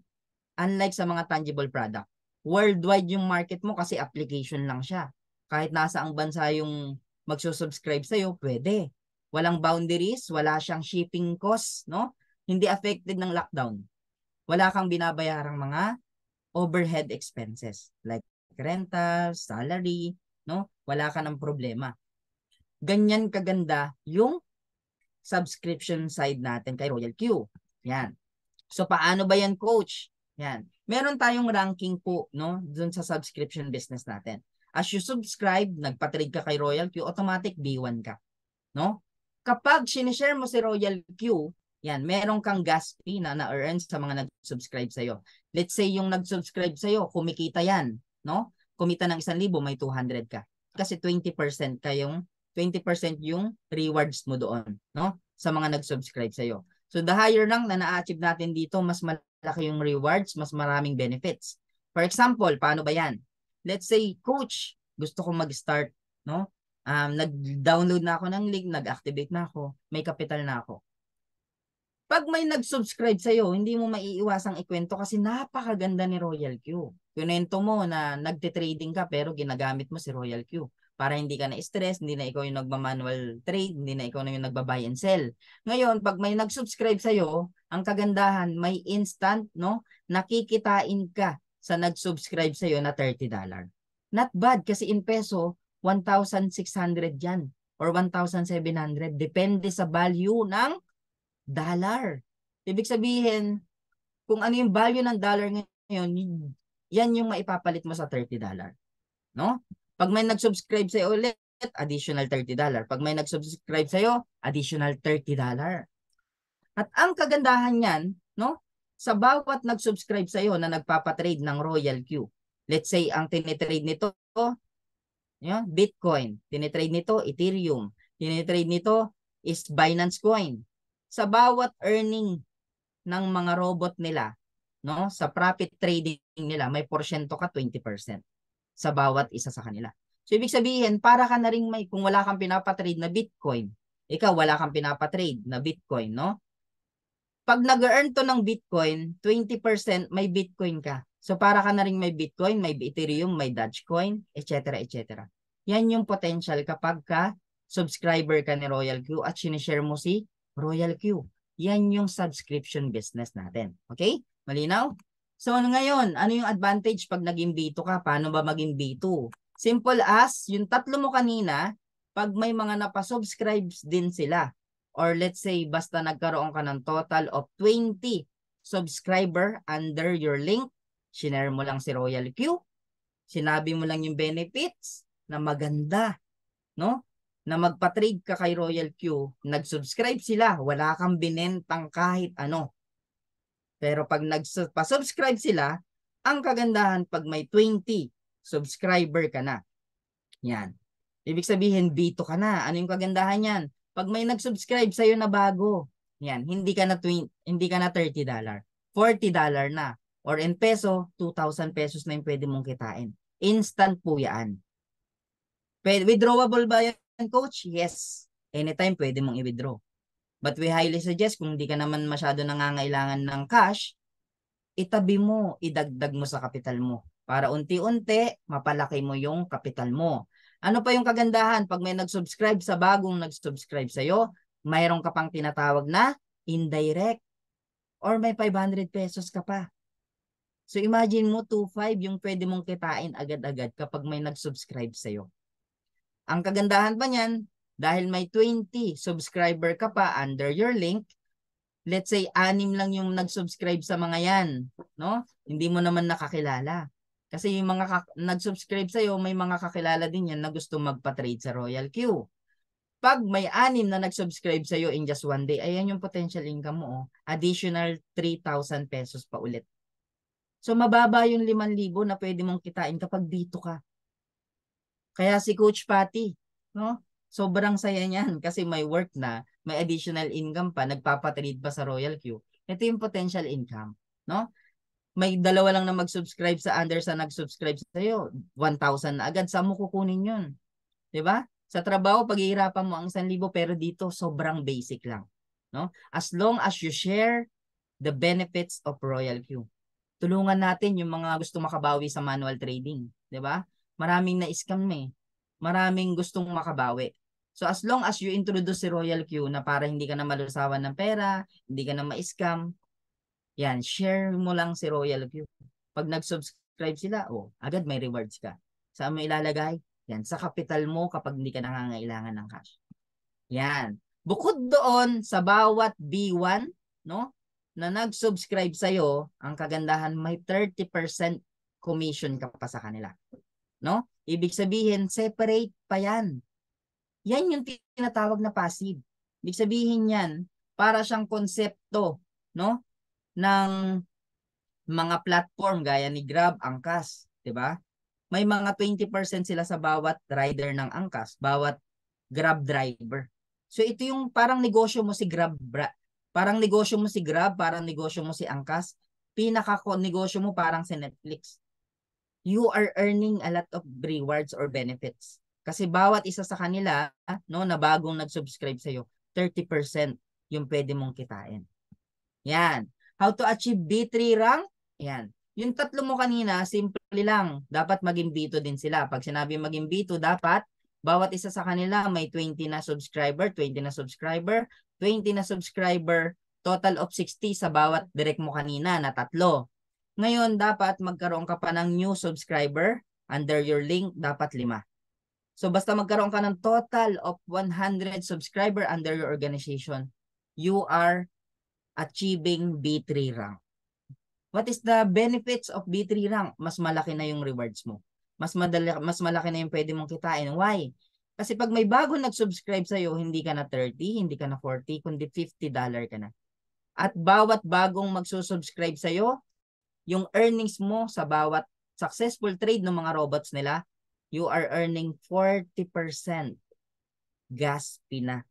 unlike sa mga tangible product, worldwide yung market mo kasi application lang siya. Kahit nasa ang bansa yung magsusubscribe sa'yo, pwede. Walang boundaries, wala siyang shipping cost, no? Hindi affected ng lockdown. Wala kang binabayarang mga overhead expenses like rental, salary, no? Wala ka ng problema. Ganyan kaganda yung subscription side natin kay Royal Q. Yan. So paano ba yan, coach? Yan. Meron tayong ranking po, no, dun sa subscription business natin. As you subscribe, nagpa-trade ka kay Royal Q, automatic B1 ka, no? Kapag sinishare mo si Royal Q, yan, meron kang gas fee na na-earn sa mga nag-subscribe sa'yo. Let's say yung nag-subscribe sa'yo, kumikita yan, no? Kumita ng 1,000, may 200 ka. Kasi 20% kayong 20% yung rewards mo doon, no? Sa mga nag-subscribe sa'yo. So the higher lang na na-achieve natin dito, mas malaki yung rewards, mas maraming benefits. For example, paano ba yan? Let's say, coach, gusto kong mag-start, no? Nag-download na ako ng link, nag-activate na ako, may capital na ako. Pag may nag-subscribe sa'yo, hindi mo maiiwasang ikwento kasi napakaganda ni Royal Q. Kunento mo na nagte-trading ka pero ginagamit mo si Royal Q para hindi ka na-stress, hindi na ikaw yung nagma-manual trade, hindi na ikaw na yung nagba-buy and sell. Ngayon, pag may nag-subscribe sa'yo, ang kagandahan, may instant, no? Nakikitain ka sa nag-subscribe sa'yo na $30. Not bad kasi in peso, 1,600 yan or 1,700. Depende sa value ng dollar. Ibig sabihin, kung ano yung value ng dollar ngayon, yan yung maipapalit mo sa $30. No? Pag may nag-subscribe sa'yo ulit, additional $30. Pag may nag-subscribe sa'yo, additional $30. At ang kagandahan yan, no? Sa bawat nag-subscribe sa'yo na nagpapatrade ng Royal Q, let's say, ang tinitrade nito, Bitcoin. Tinitrade nito, Ethereum. Tinitrade nito is Binance Coin. Sa bawat earning ng mga robot nila, no, sa profit trading nila, may porsyento ka 20% sa bawat isa sa kanila. So, ibig sabihin, para ka na rin may, kung wala kang pinapatrade na Bitcoin, ikaw wala kang pinapatrade na Bitcoin, no? Pag nag-earn to ng Bitcoin, 20% may Bitcoin ka. So, para ka na rin may Bitcoin, may Ethereum, may Dogecoin, etc. etc. Yan yung potential kapag ka subscriber ka ni Royal Q at sinishare mo si Royal Q. Yan yung subscription business natin. Okay? Malinaw? So ngayon, ano yung advantage pag naging B2 ka? Paano ba maging B2? Simple as, yung tatlo mo kanina, pag may mga napasubscribes din sila, or let's say, basta nagkaroon ka ng total of 20 subscriber under your link, shinare mo lang si Royal Q, sinabi mo lang yung benefits na maganda, no? Na magpa-trade ka kay Royal Q, nag-subscribe sila, wala kang binentang kahit ano. Pero pag nagpa-subscribe sila, ang kagandahan pag may 20 subscriber ka na. Yan. Ibig sabihin, B2 ka na. Ano yung kagandahan yan? Pag may nag-subscribe sa'yo na bago, yan, hindi ka na $30. $40 na. Or in peso, 2,000 pesos na yung pwede mong kitain. Instant po yan. Withdrawable ba yan, coach? Yes. Anytime pwede mong i-withdraw. But we highly suggest kung hindi ka naman masyado nangangailangan ng cash, itabi mo, idagdag mo sa kapital mo. Para unti-unti, mapalaki mo yung kapital mo. Ano pa yung kagandahan? Pag may nag-subscribe sa bagong nag-subscribe sa'yo, mayroon ka pang tinatawag na indirect. Or may 500 pesos ka pa. So imagine mo, 2,500 yung pwede mong kitain agad-agad kapag may nag-subscribe sa'yo. Ang kagandahan pa niyan, dahil may 20 subscriber ka pa under your link, let's say 6 lang yung nag-subscribe sa mga yan, no? Hindi mo naman nakakilala. Kasi yung mga nag-subscribe sa'yo, may mga kakilala din yan na gusto magpa-trade sa Royal Q. Pag may 6 na nag-subscribe sa'yo in just one day, ayan yung potential income mo. Oh. Additional 3,000 pesos pa ulit. So mababa yung 5,000 na pwede mong kitain kapag dito ka. Kaya si Coach Patty, no? Sobrang saya niyan kasi may work na, may additional income pa, nagpapatrade pa sa Royal Q. Ito yung potential income, no? May dalawa lang na mag-subscribe sa Anderson, nag-subscribe sa iyo, 1,000 na agad. Saan mo kukunin yun? 'Di ba? Sa trabaho, paghihirapan mo ang 1,000 pero dito sobrang basic lang, no? As long as you share the benefits of Royal Q. Tulungan natin yung mga gusto makabawi sa manual trading, 'di ba? Maraming na-scam eh. Maraming gustong makabawi. So as long as you introduce si Royal Q na para hindi ka na malusawan ng pera, hindi ka na ma-scam, yan, share mo lang si Royal Q. Pag nag-subscribe sila, oh, agad may rewards ka. Saan mo ilalagay? Yan, sa capital mo kapag hindi ka nangangailangan ng cash. Yan. Bukod doon, sa bawat B1, no, na nag-subscribe sa'yo, ang kagandahan may 30% commission ka pa sa kanila. No? Ibig sabihin, separate pa yan. Yan yung tinatawag na passive. Ibig sabihin yan, para siyang konsepto, no, ng mga platform gaya ni Grab, Angkas, 'di ba? May mga 20% sila sa bawat rider ng Angkas, bawat Grab driver. So ito yung parang negosyo mo si Grab, parang negosyo mo si Grab, parang negosyo mo si Angkas, pinaka-negosyo mo parang si Netflix. You are earning a lot of rewards or benefits. Kasi bawat isa sa kanila, no, na bagong nag-subscribe sa'yo, 30% yung pwede mong kitain. Yan. How to achieve B3 rank? Yan. Yung tatlo mo kanina, simple lang. Dapat maging B2 din sila. Pag sinabi maging B2, dapat bawat isa sa kanila may 20 na subscriber, 20 na subscriber, 20 na subscriber, total of 60 sa bawat direct mo kanina na tatlo. Ngayon, dapat magkaroon ka pa ng new subscriber under your link, dapat 5. So, basta magkaroon ka ng total of 100 subscriber under your organization, you are achieving B3 rank. What is the benefits of B3 rank? Mas malaki na yung rewards mo. Mas malaki na yung pwede mong kitain. Why? Kasi pag may bago nag-subscribe sa'yo, hindi ka na 30, hindi ka na 40, kundi $50 ka na. At bawat bagong magsusubscribe sa'yo, yung earnings mo sa bawat successful trade ng mga robots nila, you are earning 40% gas fee na.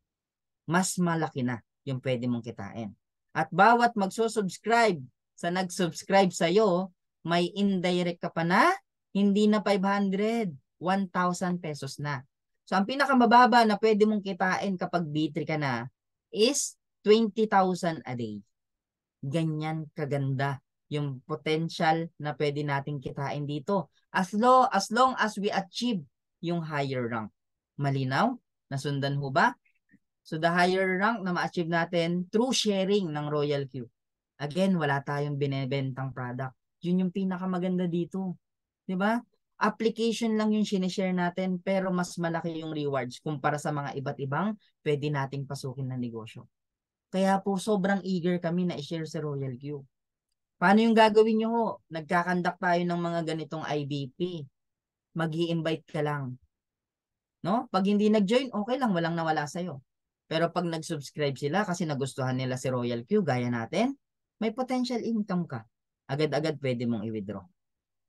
Mas malaki na yung pwede mong kitain. At bawat magsusubscribe sa nag-subscribe sa'yo, may indirect ka pa na, hindi na 500, 1,000 pesos na. So, ang pinakamababa na pwede mong kitain kapag B3 ka na is 20,000 a day. Ganyan kaganda yung potential na pwede nating kitain dito. As long as we achieve yung higher rank. Malinaw? Nasundan ho ba? So the higher rank na ma-achieve natin through sharing ng Royal Q. Again, wala tayong binebentang product. Yun yung pinakamaganda dito. 'Di ba? Application lang yung sinishare natin pero mas malaki yung rewards kumpara sa mga iba't ibang pwede nating pasukin na negosyo. Kaya po sobrang eager kami na i-share sa Royal Q. Paano yung gagawin nyo ho? Nagkakandak tayo ng mga ganitong IBP. Mag-i-invite ka lang. No? Pag hindi nag-join, okay lang, walang nawala sa'yo. Pero pag nag-subscribe sila kasi nagustuhan nila si Royal Q, gaya natin, may potential income ka. Agad-agad pwede mong i-withdraw.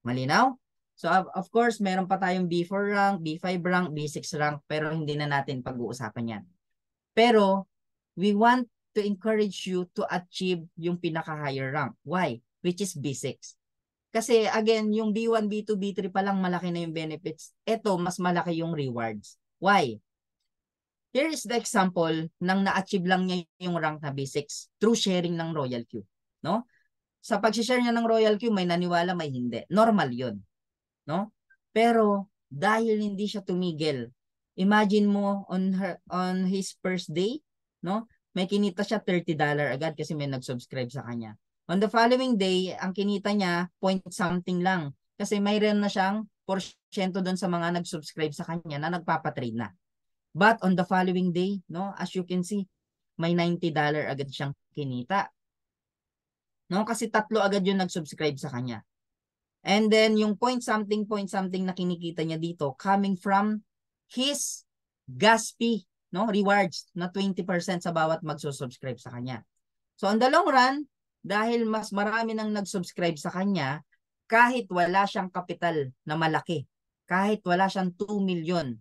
Malinaw? So of course, meron pa tayong B4 rank, B5 rank, B6 rank, pero hindi na natin pag-uusapan yan. Pero we want to encourage you to achieve yung pinaka-higher rank. Why? Which is B6. Kasi again, yung B1, B2, B3 pa lang malaki na yung benefits. Ito, mas malaki yung rewards. Why? Here is the example ng na-achieve lang niya yung rank na B6 through sharing ng Royal Q. No? Sa pag-share niya ng Royal Q, may naniwala, may hindi. Normal yun. No? Pero dahil hindi siya tumigil, imagine mo on his first day, no? May kinita siya $30 agad kasi may nag-subscribe sa kanya. On the following day, ang kinita niya point something lang kasi mayroon na siyang porsyento doon sa mga nag-subscribe sa kanya na nagpapatrade na. But on the following day, no, as you can see, may $90 agad siyang kinita. No, kasi 3 agad yung nag-subscribe sa kanya. And then yung point something na kinikita niya dito coming from his gas fee, no, rewards na 20% sa bawat magsusubscribe sa kanya. So on the long run, dahil mas marami nang nag-subscribe sa kanya, kahit wala siyang kapital na malaki, kahit wala siyang 2 million,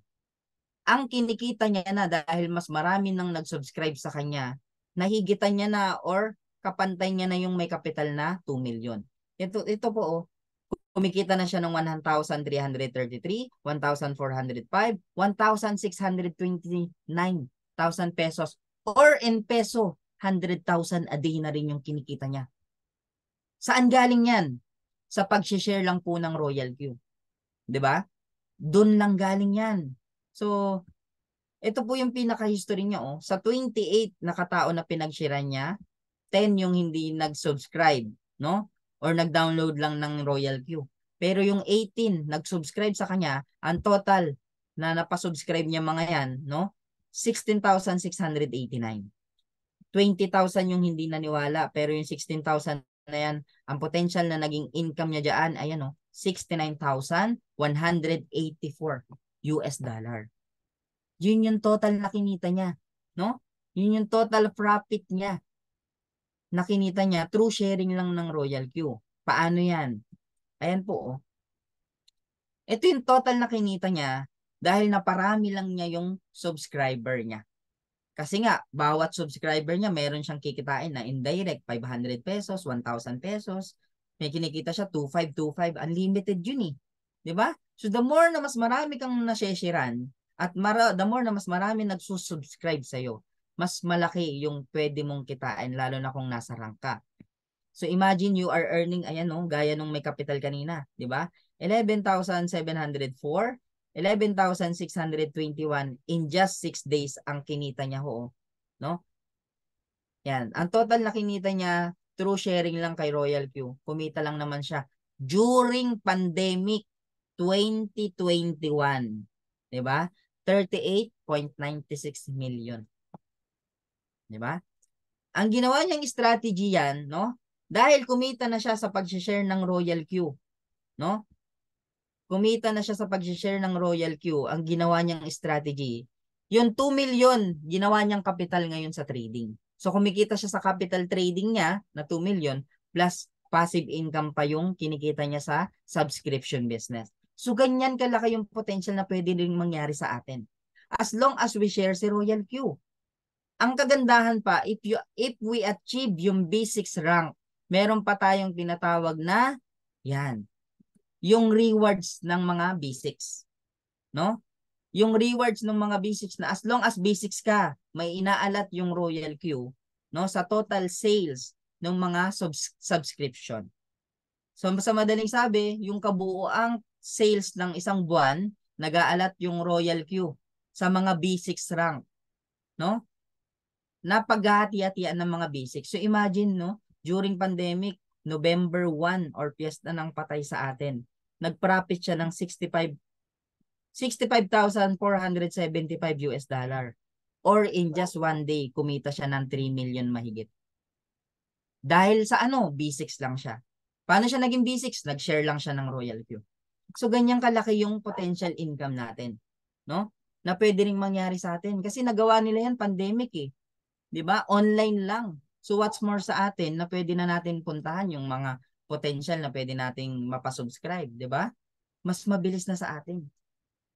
ang kinikita niya na dahil mas marami nang nag-subscribe sa kanya, nahigitan niya na or kapantay niya na yung may kapital na 2 million. Ito po, oh, kumikita na siya ng 1,333, 1,405, 1,629,000 pesos. Or in peso, 100,000 a day na rin yung kinikita niya. Saan galing yan? Sa pag-share lang po ng Royal Q. 'Di ba? Doon lang galing yan. So, ito po yung pinaka-history niya. Oh. Sa 28 na katao na pinag-sharean niya, 10 yung hindi nag-subscribe, no? Or nag-download lang ng Royal Q. Pero yung 18 nag-subscribe sa kanya, ang total na napasubscribe niya mga yan, no? 16,689. 20,000 yung hindi naniwala, pero yung 16,000 na yan, ang potential na naging income niya diyan ay ano, 69,184 US dollar. Yun yung total na kinita niya, no? Yun yung total profit niya na kinita niya through sharing lang ng Royal Q. Paano yan? Ayan po, oh. Ito yung total na kinita niya dahil naparami lang niya yung subscriber niya. Kasi nga, bawat subscriber niya, meron siyang kikitain na indirect, 500 pesos, 1,000 pesos. May kinikita siya, 2,525. Unlimited yun eh. Diba? So the more na mas marami kang naseshiran, at the more na mas marami nagsusubscribe sa'yo, mas malaki yung pwede mong kitain, lalo na kung nasa rank ka. So imagine you are earning, ayan no, gaya nung may capital kanina, di ba? 11,704, 11,621 in just 6 days ang kinita niya ho, no? Yan, ang total na kinita niya through sharing lang kay Royal Q, kumita lang naman siya during pandemic 2021, di ba? 38.96 million. Di ba? Ang ginawa niyang strategy yan, no? Dahil kumita na siya sa pag-share ng Royal Q, no? Kumita na siya sa pag-share ng Royal Q, ang ginawa niyang strategy, yung 2 million, ginawa niyang capital ngayon sa trading. So kumikita siya sa capital trading niya na 2 million plus passive income pa yung kinikita niya sa subscription business. So ganyan kalaki yung potential na pwede rin mangyari sa atin. As long as we share si Royal Q. Ang kagandahan pa, if we achieve yung B6 rank, meron pa tayong tinatawag na, yan, yung rewards ng mga B6. No? Yung rewards ng mga B6 na as long as B6 ka, may inaalat yung Royal Q, no, sa total sales ng mga subscription. So sa madaling sabi, yung kabuuang sales ng isang buwan, nag-aalat yung Royal Q sa mga B6 rank, no? na paghahati-hatian ng mga basics. So imagine, no, during pandemic, November 1 or piyesta ng patay sa atin, nag-profit siya ng 65,475 US dollar. Or in just one day, kumita siya ng 3 million mahigit. Dahil sa ano, B6 lang siya. Paano siya naging B6? Nag-share lang siya ng Royal Q. So ganyan kalaki yung potential income natin, no? Na pwede ring mangyari sa atin kasi nagawa nila yan pandemic eh. 'Di ba? Online lang. So what's more sa atin na pwede na natin puntahan yung mga potential na pwede nating mapasubscribe, 'di ba? Mas mabilis na sa atin.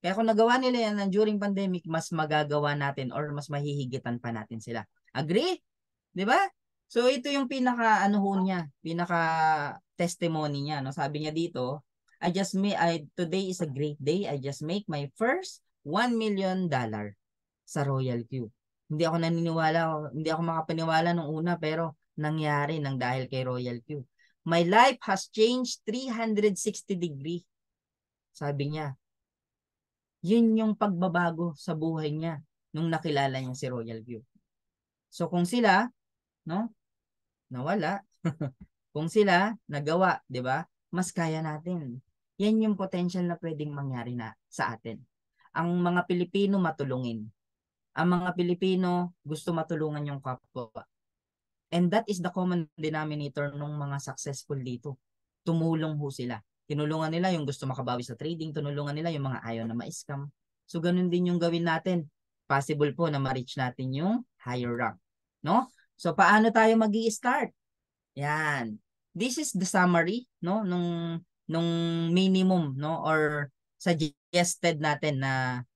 Kaya kung nagawa nila yan during pandemic, mas magagawa natin or mas mahihigitan pa natin sila. Agree? 'Di ba? So ito yung pinaka ano ho niya, pinaka testimony niya, no? Sabi niya dito, today is a great day. I just make my first $1 million sa Royal Q. Hindi ako naniniwala, hindi ako makapaniwala nung una pero nangyari nang dahil kay Royal Q. My life has changed 360 degree. Sabi niya, yun yung pagbabago sa buhay niya nung nakilala niya si Royal Q. So kung sila, no, nawala, kung sila nagawa, 'di ba? Mas kaya natin. Yan yung potential na pwedeng mangyari na sa atin. Ang mga Pilipino matulungin. Ang mga Pilipino gusto matulungan yung kapwa. And that is the common denominator ng mga successful dito. Tumulong ho sila. Tinulungan nila yung gusto makabawi sa trading, tinulungan nila yung mga ayaw na ma-scam. So ganun din yung gawin natin. Possible po na ma-reach natin yung higher rank, no? So paano tayo magi-start? Yan. This is the summary, no, nung minimum, no, or suggested natin na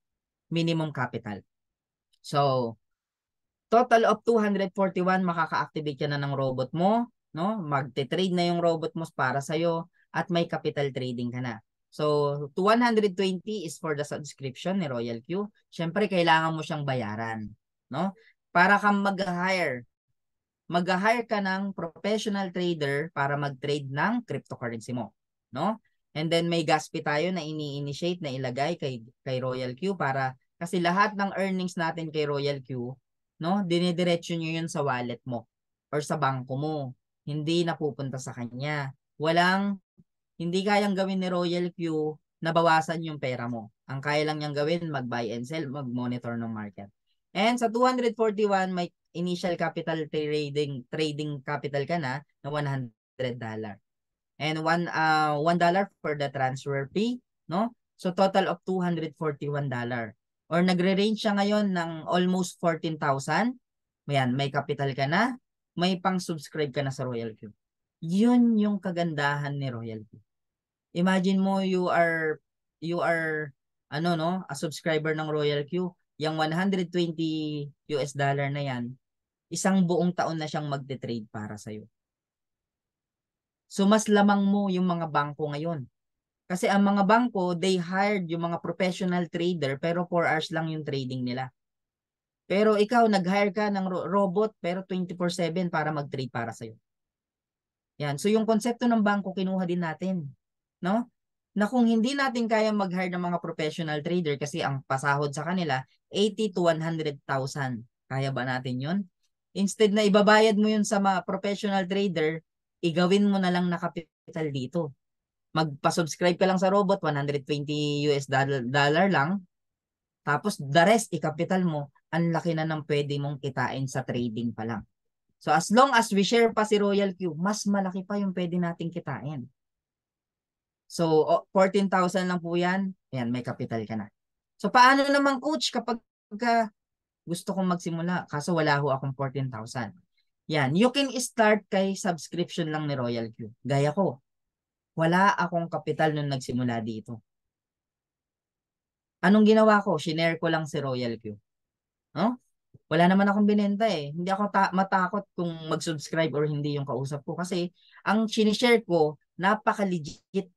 minimum capital. So, total of 241 makaka-activate ka na ng robot mo, no? Magte-trade na yung robot mo para sa iyo at may capital trading ka na. So, 120 is for the subscription ni Royal Q. Syempre kailangan mo siyang bayaran, no? Para kang mag-hire ka ng professional trader para mag-trade ng cryptocurrency mo, no? And then may gas fee tayo na ini-initiate na ilagay kay Royal Q para kasi lahat ng earnings natin kay Royal Q, no, dinidiretso nyo yun sa wallet mo or sa bangko mo. Hindi napupunta sa kanya. Hindi kayang gawin ni Royal Q na bawasan yung pera mo. Ang kaya lang niyang gawin, mag-buy and sell, mag-monitor ng market. And sa 241, may initial capital trading capital ka na $100. And $1 for the transfer fee, no? So total of $241. Or nagre-range siya ngayon ng almost 14,000. Ayan, may capital ka na, may pang-subscribe ka na sa Royal Q. Yun yung kagandahan ni Royal Q. Imagine mo you are ano no, a subscriber ng Royal Q, yung $120 na yan, isang buong taon na siyang magte-trade para sa iyo. So mas lamang mo yung mga bangko ngayon. Kasi ang mga bangko, they hired yung mga professional trader pero 4 hours lang yung trading nila. Pero ikaw, nag-hire ka ng robot pero 24/7 para mag-trade para sa'yo. Yan. So yung konsepto ng bangko, kinuha din natin. No? Na kung hindi natin kaya mag-hire ng mga professional trader kasi ang pasahod sa kanila, 80 to 100,000. Kaya ba natin yun? Instead na ibabayad mo yun sa mga professional trader, igawin mo na lang na capital dito. Magpa-subscribe ka lang sa robot, $120 lang. Tapos the rest, i-capital mo, ang laki na ng pwede mong kitain sa trading pa lang. So as long as we share pa si Royal Q, mas malaki pa yung pwede nating kitain. So 14,000 lang po yan. Ayan, may capital ka na. So paano naman coach kapag gusto kong magsimula kaso wala ho akong 14,000? Yan, you can start kay subscription lang ni Royal Q. Gaya ko. Wala akong kapital nung nagsimula dito. Anong ginawa ko? Shinare ko lang si Royal Q. No? Wala naman akong binenta eh. Hindi ako matakot kung mag-subscribe or hindi yung kausap ko. Kasi ang sinishare ko, napaka-legit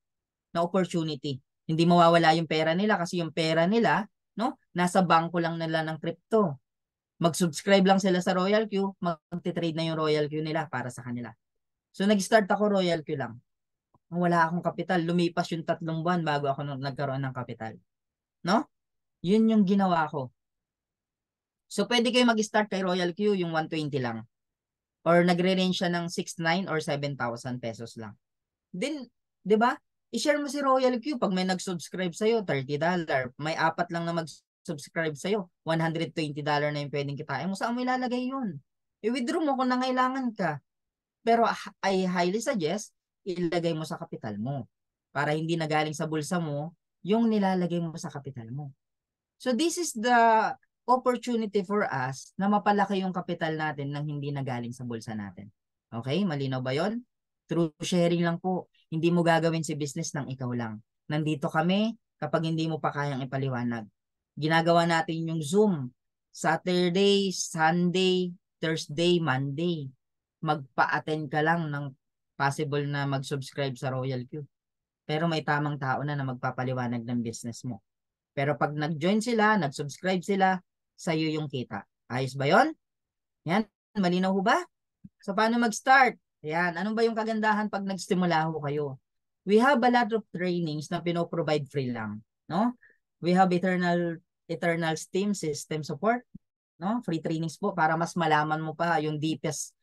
na opportunity. Hindi mawawala yung pera nila kasi yung pera nila, no, nasa bangko lang nila ng crypto. Mag-subscribe lang sila sa Royal Q, mag-trade na yung Royal Q nila para sa kanila. So nag-start ako Royal Q lang. Wala akong kapital. Lumipas yung 3 buwan bago ako nagkaroon ng kapital. No? Yun yung ginawa ko. So, pwede kayo mag-start kay Royal Q yung 120 lang. Or nagre-range siya ng 6,900 or 7,000 pesos lang. Then, di ba? I-share mo si Royal Q pag may nag-subscribe sa'yo, $30. May 4 lang na mag-subscribe sa'yo, $120 na yung pwedeng kitain mo. Saan mo ilalagay yun? I-withdraw mo kung nangailangan ka. Pero I highly suggest, ilagay mo sa kapital mo. Para hindi na galing sa bulsa mo, yung nilalagay mo sa kapital mo. So this is the opportunity for us na mapalaki yung kapital natin nang hindi na galing sa bulsa natin. Okay? Malinaw ba yon? Through sharing lang po. Hindi mo gagawin si business ng ikaw lang. Nandito kami kapag hindi mo pa kayang ipaliwanag. Ginagawa natin yung Zoom. Saturday, Sunday, Thursday, Monday. Magpa-attend ka lang ng possible na mag-subscribe sa Royal Q. Pero may tamang tao na magpapaliwanag ng business mo. Pero pag nag-join sila, nag-subscribe sila, sa'yo yung kita. Ayos ba yon? Yan, malinaw ho ba? So, paano mag-start? Yan, anong ba yung kagandahan pag nag-stimula ho kayo? We have a lot of trainings na pinoprovide free lang. No? We have eternal STEAM system support. No? Free trainings po para mas malaman mo pa yung deepest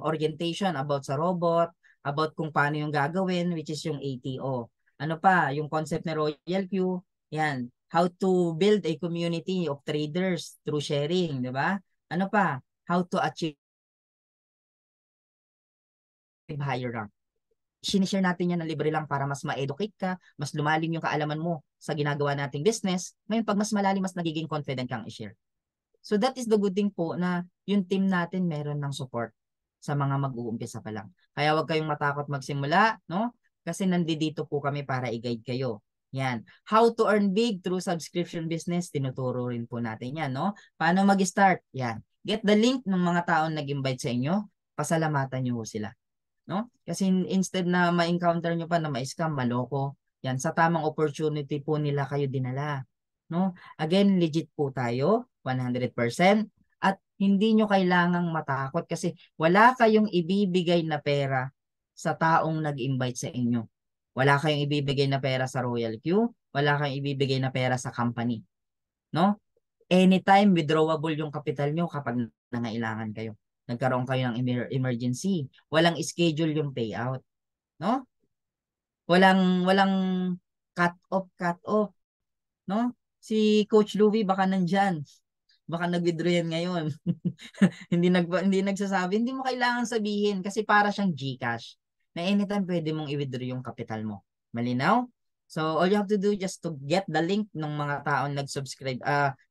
orientation about sa robot, about kung paano yung gagawin, which is yung ATO. Ano pa, yung concept ni Royal Q, yan, how to build a community of traders through sharing, di ba? Ano pa, how to achieve higher rank. Sinishare natin yan na libre lang para mas ma-educate ka, mas lumalim yung kaalaman mo sa ginagawa nating business. Ngayon, pag mas malalim, mas nagiging confident kang i-share. So that is the good thing po na yung team natin meron ng support sa mga mag-uumpisa pa lang. Kaya huwag kayong matakot magsimula, no? Kasi nandito po kami para i-guide kayo. Yan. How to earn big through subscription business, tinuturo rin po natin yan, no? Paano mag-start? Yan. Get the link ng mga taong nag-invite sa inyo, pasalamatan nyo sila. No? Kasi instead na ma-encounter nyo pa na ma-scam, maloko, yan, sa tamang opportunity po nila kayo dinala. No? Again, legit po tayo, 100%, at hindi nyo kailangang matakot kasi wala kayong ibibigay na pera sa taong nag-invite sa inyo. Wala kayong ibibigay na pera sa Royal Q, wala kayong ibibigay na pera sa company. No? Anytime withdrawable yung kapital nyo kapag nangailangan kayo. Nagkaroon kayo ng emergency. Walang schedule yung payout. No? Walang cut off. No? Si Coach Louie baka nandyan. Baka nag-withdraw yan ngayon. hindi nagsasabi. Hindi mo kailangan sabihin kasi para siyang GCash. Na anytime pwede mong i-withdraw yung kapital mo. Malinaw? So, all you have to do just to get the link ng mga taong nag-subscribe,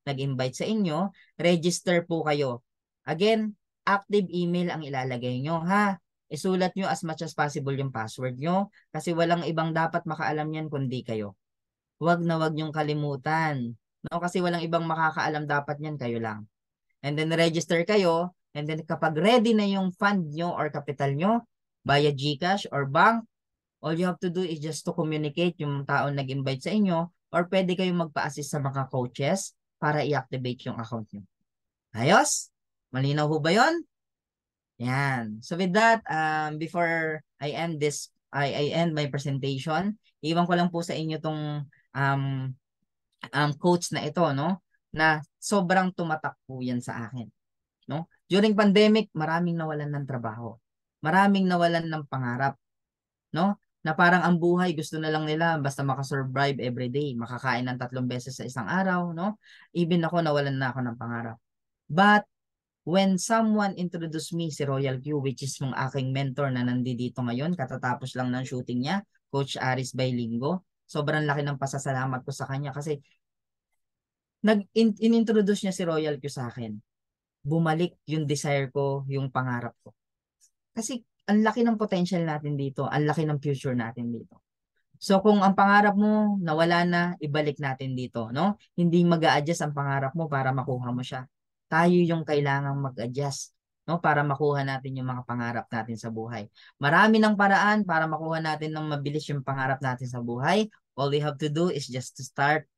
nag-invite sa inyo, register po kayo. Again, active email ang ilalagay nyo, ha? Isulat nyo as much as possible yung password nyo kasi walang ibang dapat makaalam yan kundi kayo. Huwag na huwag nyong kalimutan. No? Kasi walang ibang makakaalam dapat yan, kayo lang. And then register kayo, and then kapag ready na yung fund nyo or capital nyo, via GCash or bank, all you have to do is just to communicate yung taong nag-invite sa inyo or pwede kayong magpa-assist sa mga coaches para i-activate yung account nyo. Ayos? Malinaw ho ba yun? Yan. So with that, before I end this, I end my presentation, iwan ko lang po sa inyo tong quotes na ito, no? Na sobrang tumatak po yan sa akin. No? During pandemic, maraming nawalan ng trabaho. Maraming nawalan ng pangarap. No? Na parang ang buhay gusto na lang nila basta makasurvive everyday, makakain ng 3 beses sa isang araw, no? Even ako nawalan na ako ng pangarap. But when someone introduced me si Royal Q, which is yung aking mentor na nandito ngayon, katatapos lang ng shooting niya, Coach Aris Bailingo, sobrang laki ng pasasalamat ko sa kanya kasi in-introduce niya si Royal Q sa akin. Bumalik yung desire ko, yung pangarap ko. Kasi ang laki ng potential natin dito, ang laki ng future natin dito. So kung ang pangarap mo nawala na, ibalik natin dito, no? Hindi mag-a-adjust ang pangarap mo para makuha mo siya. Tayo yung kailangang mag-adjust, no? Para makuha natin yung mga pangarap natin sa buhay. Marami ng paraan para makuha natin ng mabilis yung pangarap natin sa buhay. All we have to do is just to start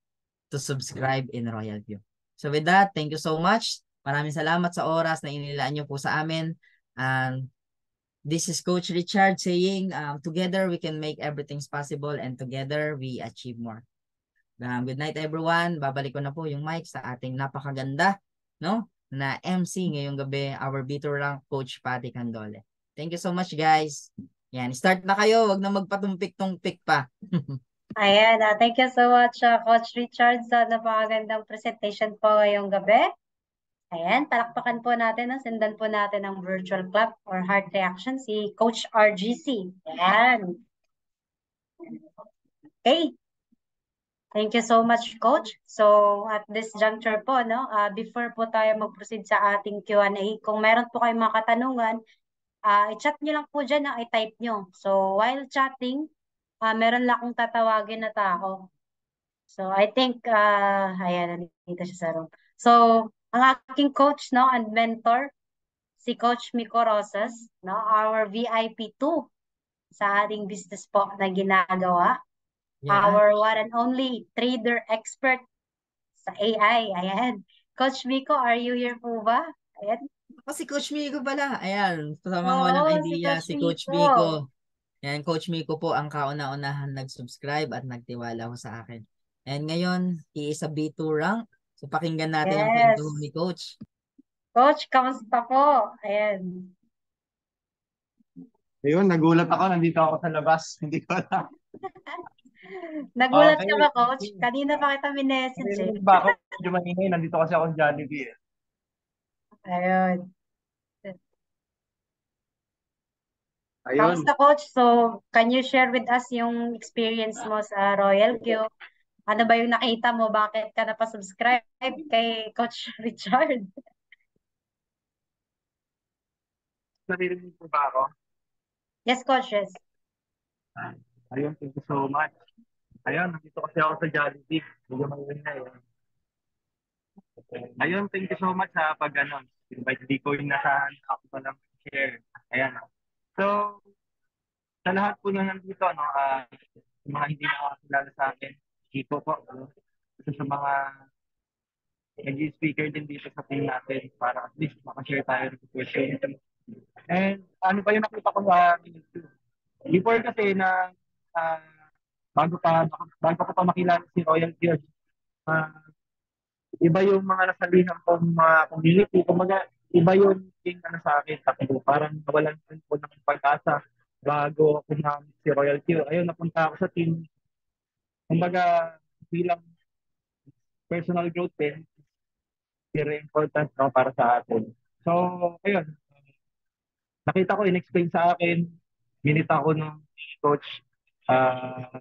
to subscribe in Royal View. So with that, thank you so much. Maraming salamat sa oras na inilaan niyo po sa amin. This is Coach Richard saying, together we can make everything possible and together we achieve more. Good night everyone. Babalik ko na po yung mic sa ating napakaganda no? Na MC ngayong gabi, our B2 rank Coach Patty Candole. Thank you so much, guys. Yan, start na kayo. Wag na magpatumpik-tumpik pa. Ayan, thank you so much, Coach Richard, sa napakagandang presentation po ngayong gabi. Ayan, palakpakan po natin, sendan po natin ang virtual clap or heart reaction si Coach RGC. Ayan. Okay. Thank you so much, Coach. So, at this juncture po, no, before po tayo mag-proceed sa ating Q&A, kung meron po kayong mga katanungan, i-chat nyo lang po dyan, i-type nyo. So, while chatting, meron lang akong tatawagin na tao. So, I think, ayan, nandito siya sa room. So, ang aking coach, no, and mentor, si Coach Miko Rosas, no, our VIP2 sa ating business po na ginagawa. Yan. Our one and only trader expert sa AI. Ayan. Coach Miko, are you here po ba? Ayan. Si Coach Miko pala. Ayan, sa mga walang Oo, idea, si Coach Miko. Miko. Yan, Coach Miko po ang kauna-unahan nag-subscribe at nagtiwala ho sa akin. And ngayon, he is a B2 rank. So pakinggan natin ang kwento Yes. ni Coach. Coach, kamusta po? Ayan. Ayun, nagulat ako. Nandito ako sa labas. Hindi ko alam. Nagulat Okay. ka ba, Coach? Kanina pa kita minessage eh. Narinig ba ako? Medyo maingay. Nandito kasi ako sa Jollibee. Ayun. Ayun. Kamusta, Coach? So, can you share with us yung experience mo sa Royal Q? Ano ba yung nakita mo? Bakit ka napasubscribe kay Coach Richard? Narinig po ba ako? Yes, Coach, yes. Ayun, thank you so much. Ayun, nandito kasi ako sa Jollibee. Medyo maingay. Ayun, thank you so much sa invite. Hindi ko inasahan ako pa lang share. Ayan. So, sa lahat po na nandito, yung mga hindi nakakilala sa akin, Chico po. Isa sa mga nag-speaker din dito sa team natin para at least makashare tayo ng question. And ano pa yung nakita ko sa YouTube? Before kasi na ah, bago ko pa makilala si Royal Gears, iba yung mga nasalihan kong mga community. Kumbaga, iba yung sa akin. Tapos parang nawalan rin po ng pag-asa bago ako na si Royal Q. Ayun, napunta ako sa team. Kumbaga, bilang personal growth din, very important no, para sa atin. So, ayun, nakita ko, in-explain sa akin, ginita ko ng coach uh,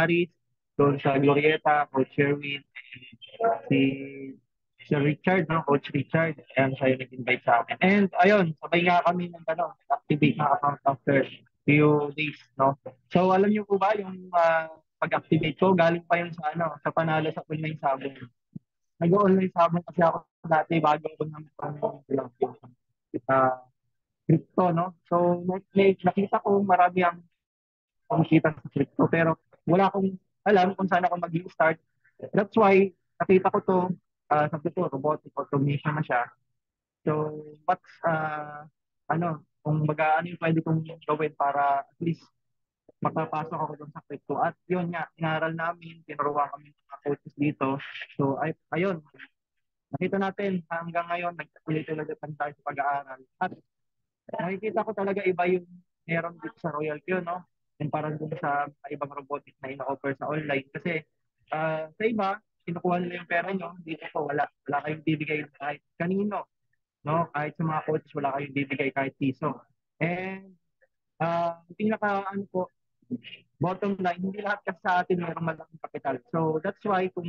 Aris, doon sa Glorieta, Coach Sherwin, si Sir Richard, no? Coach Richard, ayan siya yung nag-invite sa akin. And ayun, sabay nga kami ng activate na account after few days, no? So alam niyo po ba yung pag-activate ko, galing pa yun sa panalo sa online sabong. Nag-online sabong kasi ako dati bago ako crypto, no? So nakita ko marami ang kumikita sa crypto pero wala akong alam kung saan ako mag-start. That's why nakita ko to, sabi ko, robotic automation na siya. So, what's, ano yung pwede kong gawin para at least makapasok ako doon sa crypto. At yun nga, inaral namin, tinuruan kami ng mga coaches dito. So, ayun, nakita natin hanggang ngayon, nagtuloy-tuloy tayo sa pag-aaral. At nakikita ko talaga iba yung meron dito sa Royal Q, no? And parang dun sa ibang robotics na ina-offer sa online. Kasi sa iba, kinukuha nila yung pera nyo, dito po wala kayong bibigay kahit kanino. No? Kahit sa mga coaches, wala kayong bibigay kahit piso. And ano po, bottom line, hindi lahat kasi sa atin mayroong malaking kapital. So that's why kung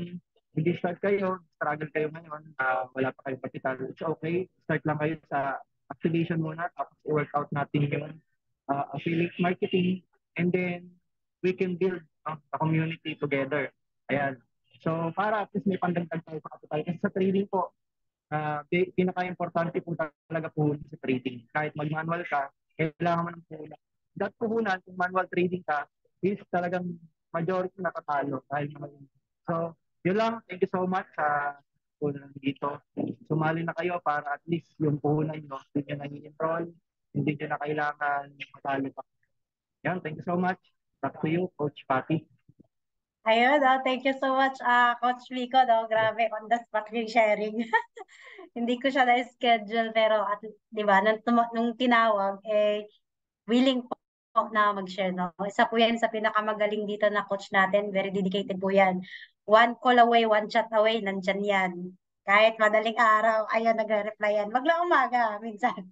hindi start kayo, struggle kayo ngayon, wala pa kayong kapital, it's okay. Start lang kayo sa activation muna, tapos i-work out natin yung affiliate marketing, and then we can build a community together. Ayan. So para at least may pandagdag tayo sa kapital. Kasi sa trading po, pinaka-importante po talaga puhunan sa trading. Kahit mag-manual ka, kailangan mo ng puhunan. That puhunan, kung manual trading ka, is talagang majority natatalo. So, yun lang. Thank you so much sa puhunan dito. Sumali na kayo para at least yung puhunan nyo, hindi nyo nai-enroll, hindi nyo na kailangan matalo pa. Yan, thank you so much. Back to you, Coach Patty. Ayun, thank you so much, Coach Vico, grabe, on the spot yung sharing. Hindi ko siya na-schedule, pero at, di ba, nung tinawag, willing po na mag-share, no? Isa po yan sa pinakamagaling dito na coach natin, very dedicated po yan. One call away, one chat away, nandyan yan. Kahit madaling araw, ayun, nagre-reply yan. Maglang umaga, minsan.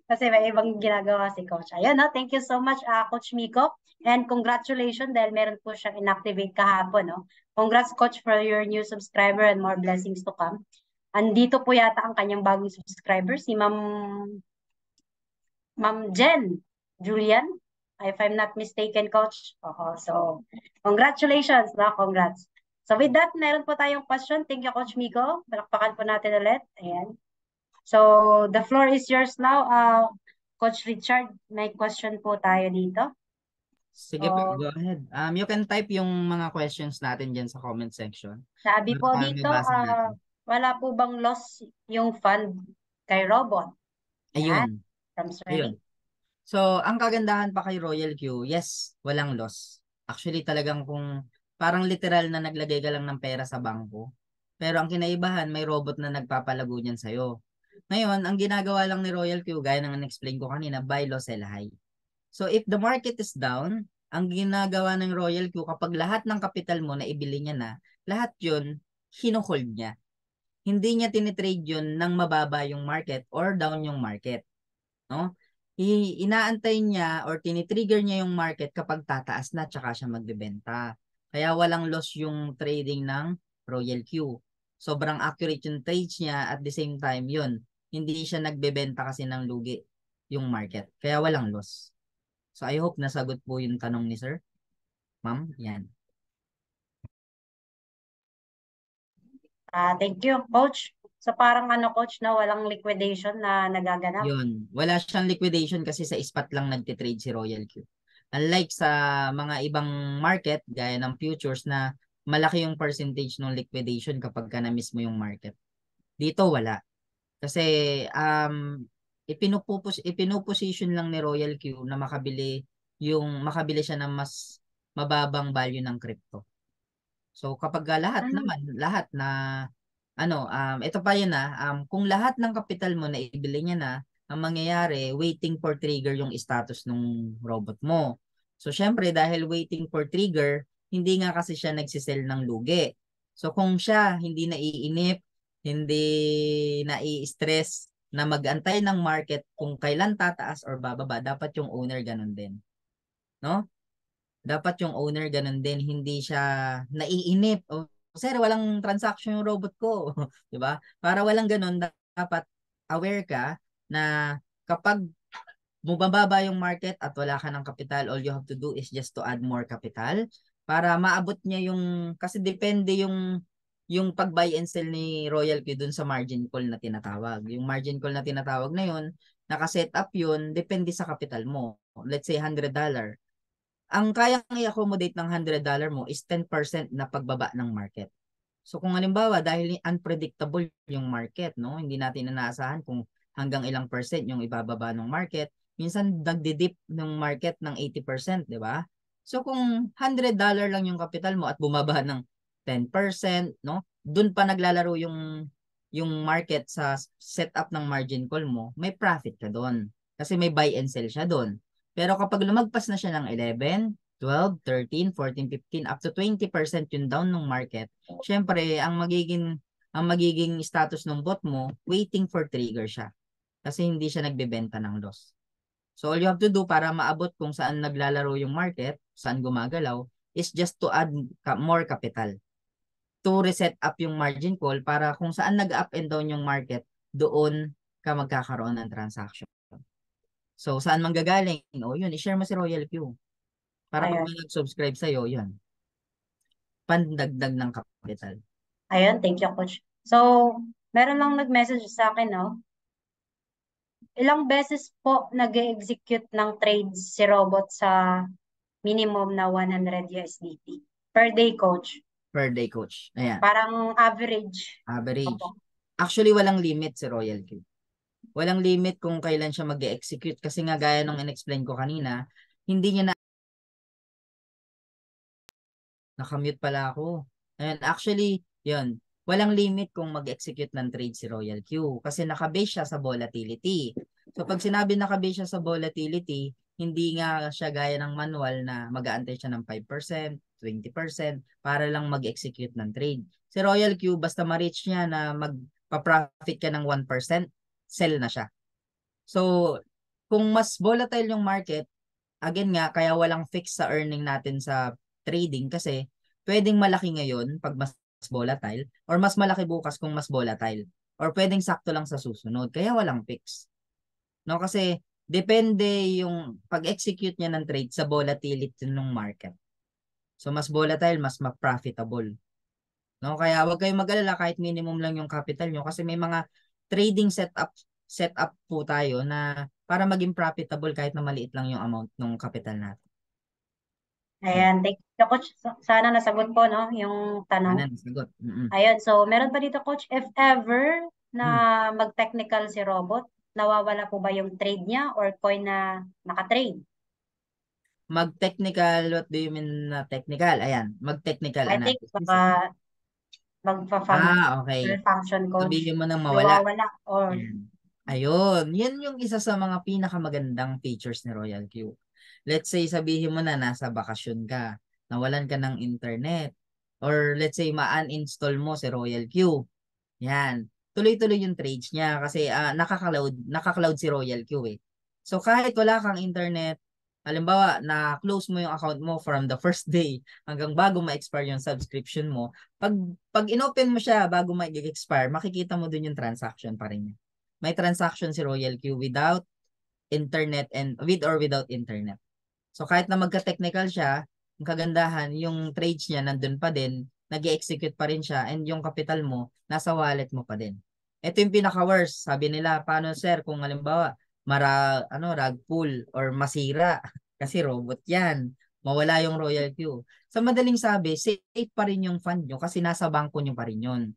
Kasi may ibang ginagawa si coach. Ayun, no? Thank you so much, Coach Miko. And congratulations dahil meron po siyang inactivate kahapon, no? Congrats, Coach, for your new subscriber and more blessings to come. Andito po yata ang kanyang bagong subscriber, si Ma'am Jen Julian, if I'm not mistaken, Coach. So, congratulations, no? Congrats. So, with that, meron po tayong question. Thank you, Coach Miko. Palakpakan po natin ulit. Ayan. So, the floor is yours now. Coach Richard, may question po tayo dito. Sige po, go ahead. You can type yung mga questions natin dyan sa comment section. Sabi po Para dito, mabasa natin. wala po bang loss yung fund kay Robot? Ayun. From Sir Ayun. So, ang kagandahan pa kay Royal Q, yes, walang loss. Actually, talagang kung parang literal na naglagay ka lang ng pera sa bangko. Pero ang kinaibahan, may robot na nagpapalago niyan sa'yo. Ngayon, ang ginagawa lang ni Royal Q, gaya ng explain ko kanina, buy low, sell high. So, if the market is down, ang ginagawa ng Royal Q, kapag lahat ng capital mo na ibili niya na, lahat yun, hinuhold niya. Hindi niya tinitrade yun ng mababa yung market or down yung market. No? Inaantay niya or tinitrigger niya yung market kapag tataas na tsaka siya magbebenta. Kaya walang loss yung trading ng Royal Q. Sobrang accurate yung trades niya at the same time yun. Hindi siya nagbebenta kasi ng lugi yung market. Kaya walang loss. So I hope nasagot po yung tanong ni sir. Ma'am, yan. Thank you, Coach. So parang Coach, na walang liquidation na nagaganap. Yun. Wala siyang liquidation kasi sa spot lang nagtitrade si Royal Q. Unlike sa mga ibang market, gaya ng futures na malaki yung percentage ng liquidation kapag ka na-miss mo yung market. Dito wala. Kasi ipinuposition lang ni Royal Q na makabili siya ng mas mababang value ng crypto. So kapag lahat na ito pa yun kung lahat ng capital mo na ibili niya na, ang mangyayari, waiting for trigger yung status ng robot mo. So syempre dahil waiting for trigger, hindi nga kasi siya nagsisell ng lugi. So kung siya hindi naiinip, hindi nai-stress na mag-antay ng market kung kailan tataas or bababa, dapat yung owner ganun din. No? Dapat yung owner ganun din, hindi siya naiinip. O, sir, walang transaction yung robot ko. 'Di ba? Para walang ganun, dapat aware ka na kapag bumababa yung market at wala ka ng kapital, all you have to do is just to add more capital para maabot niya yung, kasi depende yung pag-buy and sell ni Royal Q dun sa margin call na tinatawag. Yung margin call na tinatawag na yun, nakaset up yun, depende sa capital mo. Let's say $100. Ang kayang i-accommodate ng $100 mo is 10% na pagbaba ng market. So kung halimbawa dahil unpredictable yung market, no, hindi natin inaasahan kung hanggang ilang percent yung ibababa ng market, minsan nagdi-dip ng market ng 80%, di ba? So kung $100 lang yung capital mo at bumaba ng 10%, no, dun pa naglalaro yung market sa setup ng margin call mo, may profit ka doon. Kasi may buy and sell siya doon. Pero kapag lumagpas na siya ng 11, 12, 13, 14, 15, up to 20% yung down ng market, syempre, ang magiging status ng bot mo, waiting for trigger siya. Kasi hindi siya nagbebenta ng loss. So, all you have to do para maabot kung saan naglalaro yung market, saan gumagalaw, is just to add more capital to reset up yung margin call para kung saan nag-up and down yung market, doon ka magkakaroon ng transaction. So, saan manggagaling? O, yun, i-share mo si Royal Q. Para pag may nag-subscribe sa'yo, yun. Pandagdag ng capital. Ayun, thank you, Coach. So, meron lang nag-message sa akin, no? Ilang beses po nag-execute ng trades si Robot sa minimum na 100 USDT per day, Coach? Per day, Coach. Ayan. Parang average. Average. Opo. Actually, walang limit si Royal Q. Walang limit kung kailan siya mag-execute kasi nga gaya nung in-explain ko kanina, hindi niya na Nakamute pala ako. And actually, yun, walang limit kung mag-execute ng trade si Royal Q kasi nakabase siya sa volatility. So pag sinabi nakabase siya sa volatility, hindi nga siya gaya ng manual na mag-aantay siya ng 5%, 20% para lang mag-execute ng trade. Si Royal Q, basta ma-reach niya na magpa-profit ka ng 1%, sell na siya. So, kung mas volatile yung market, again nga, kaya walang fix sa earning natin sa trading kasi pwedeng malaki ngayon pag mas volatile or mas malaki bukas kung mas volatile or pwedeng sakto lang sa susunod. Kaya walang fix. No, kasi depende yung pag-execute niya ng trade sa volatility ng market. So mas volatile, mas ma-profitable. No, kaya wag kayong mag-alala kahit minimum lang yung capital nyo kasi may mga trading setup po tayo na para maging profitable kahit na maliit lang yung amount ng capital natin. Yan. Ayan, thank you, Coach. Sana nasagot po, no, yung Sana tanong. nasagot. Mm-mm. Ayun, so meron pa dito, Coach, if ever na Hmm. mag-technical si robot, nawawala po ba yung trade niya or coin na naka-trade? Mag-technical, what do you mean na technical? Ayan, mag-technical I think analysis. baka Okay. function, Coach, Sabihin mo nang mawala. nawawala or Yan. Ayun, yan yung isa sa mga pinakamagandang features ni Royal Q. Let's say, sabihin mo na nasa bakasyon ka, nawalan ka ng internet, or let's say, ma-uninstall mo si Royal Q. Yan. Tuloy-tuloy yung trades niya kasi naka-cloud si Royal Q eh. So kahit wala kang internet, halimbawa na-close mo yung account mo from the first day hanggang bago ma-expire yung subscription mo, pag inopen mo siya bago ma-expire, makikita mo dun yung transaction pa rin niya. May transaction si Royal Q without internet and with or without internet. So kahit na magka-technical siya, ang kagandahan, yung trades niya nandun pa din, nag-execute pa rin siya, and yung capital mo, nasa wallet mo pa din. Ito yung pinaka-worst. Sabi nila, paano sir, kung halimbawa, rug pull or masira, kasi robot yan, mawala yung Royal Q. Sa madaling sabi, safe pa rin yung fund nyo kasi nasa bangko nyo pa rin yun.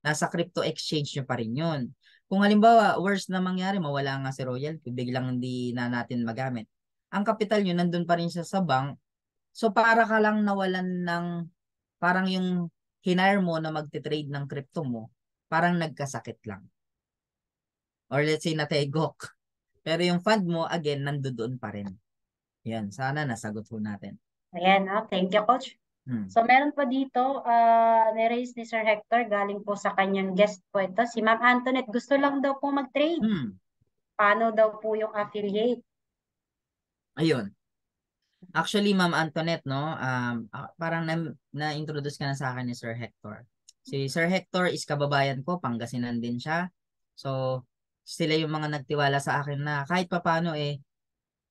Nasa crypto exchange nyo pa rin yun. Kung halimbawa, worst na mangyari, mawala nga si Royal Q, biglang hindi na natin magamit. Ang capital nyo, nandun pa rin siya sa bank. So, para ka lang nawalan ng, parang yung hinire mo na magte-trade ng crypto mo, parang nagkasakit lang. Or let's say, nategok. Pero yung fund mo, again, nandoon pa rin. Yan, sana nasagot po natin. ayan, thank you, Coach. So meron pa dito, ni-raise ni Sir Hector, galing po sa kanyang guest po ito, si Ma'am Antoinette, gusto lang daw po mag-trade. Paano daw po yung affiliate? Ayun. Actually, Ma'am Antoinette, no, parang na-introduce ka na sa akin ni Sir Hector. Si Sir Hector is kababayan ko, Pangasinan din siya. So, sila yung mga nagtiwala sa akin na kahit papano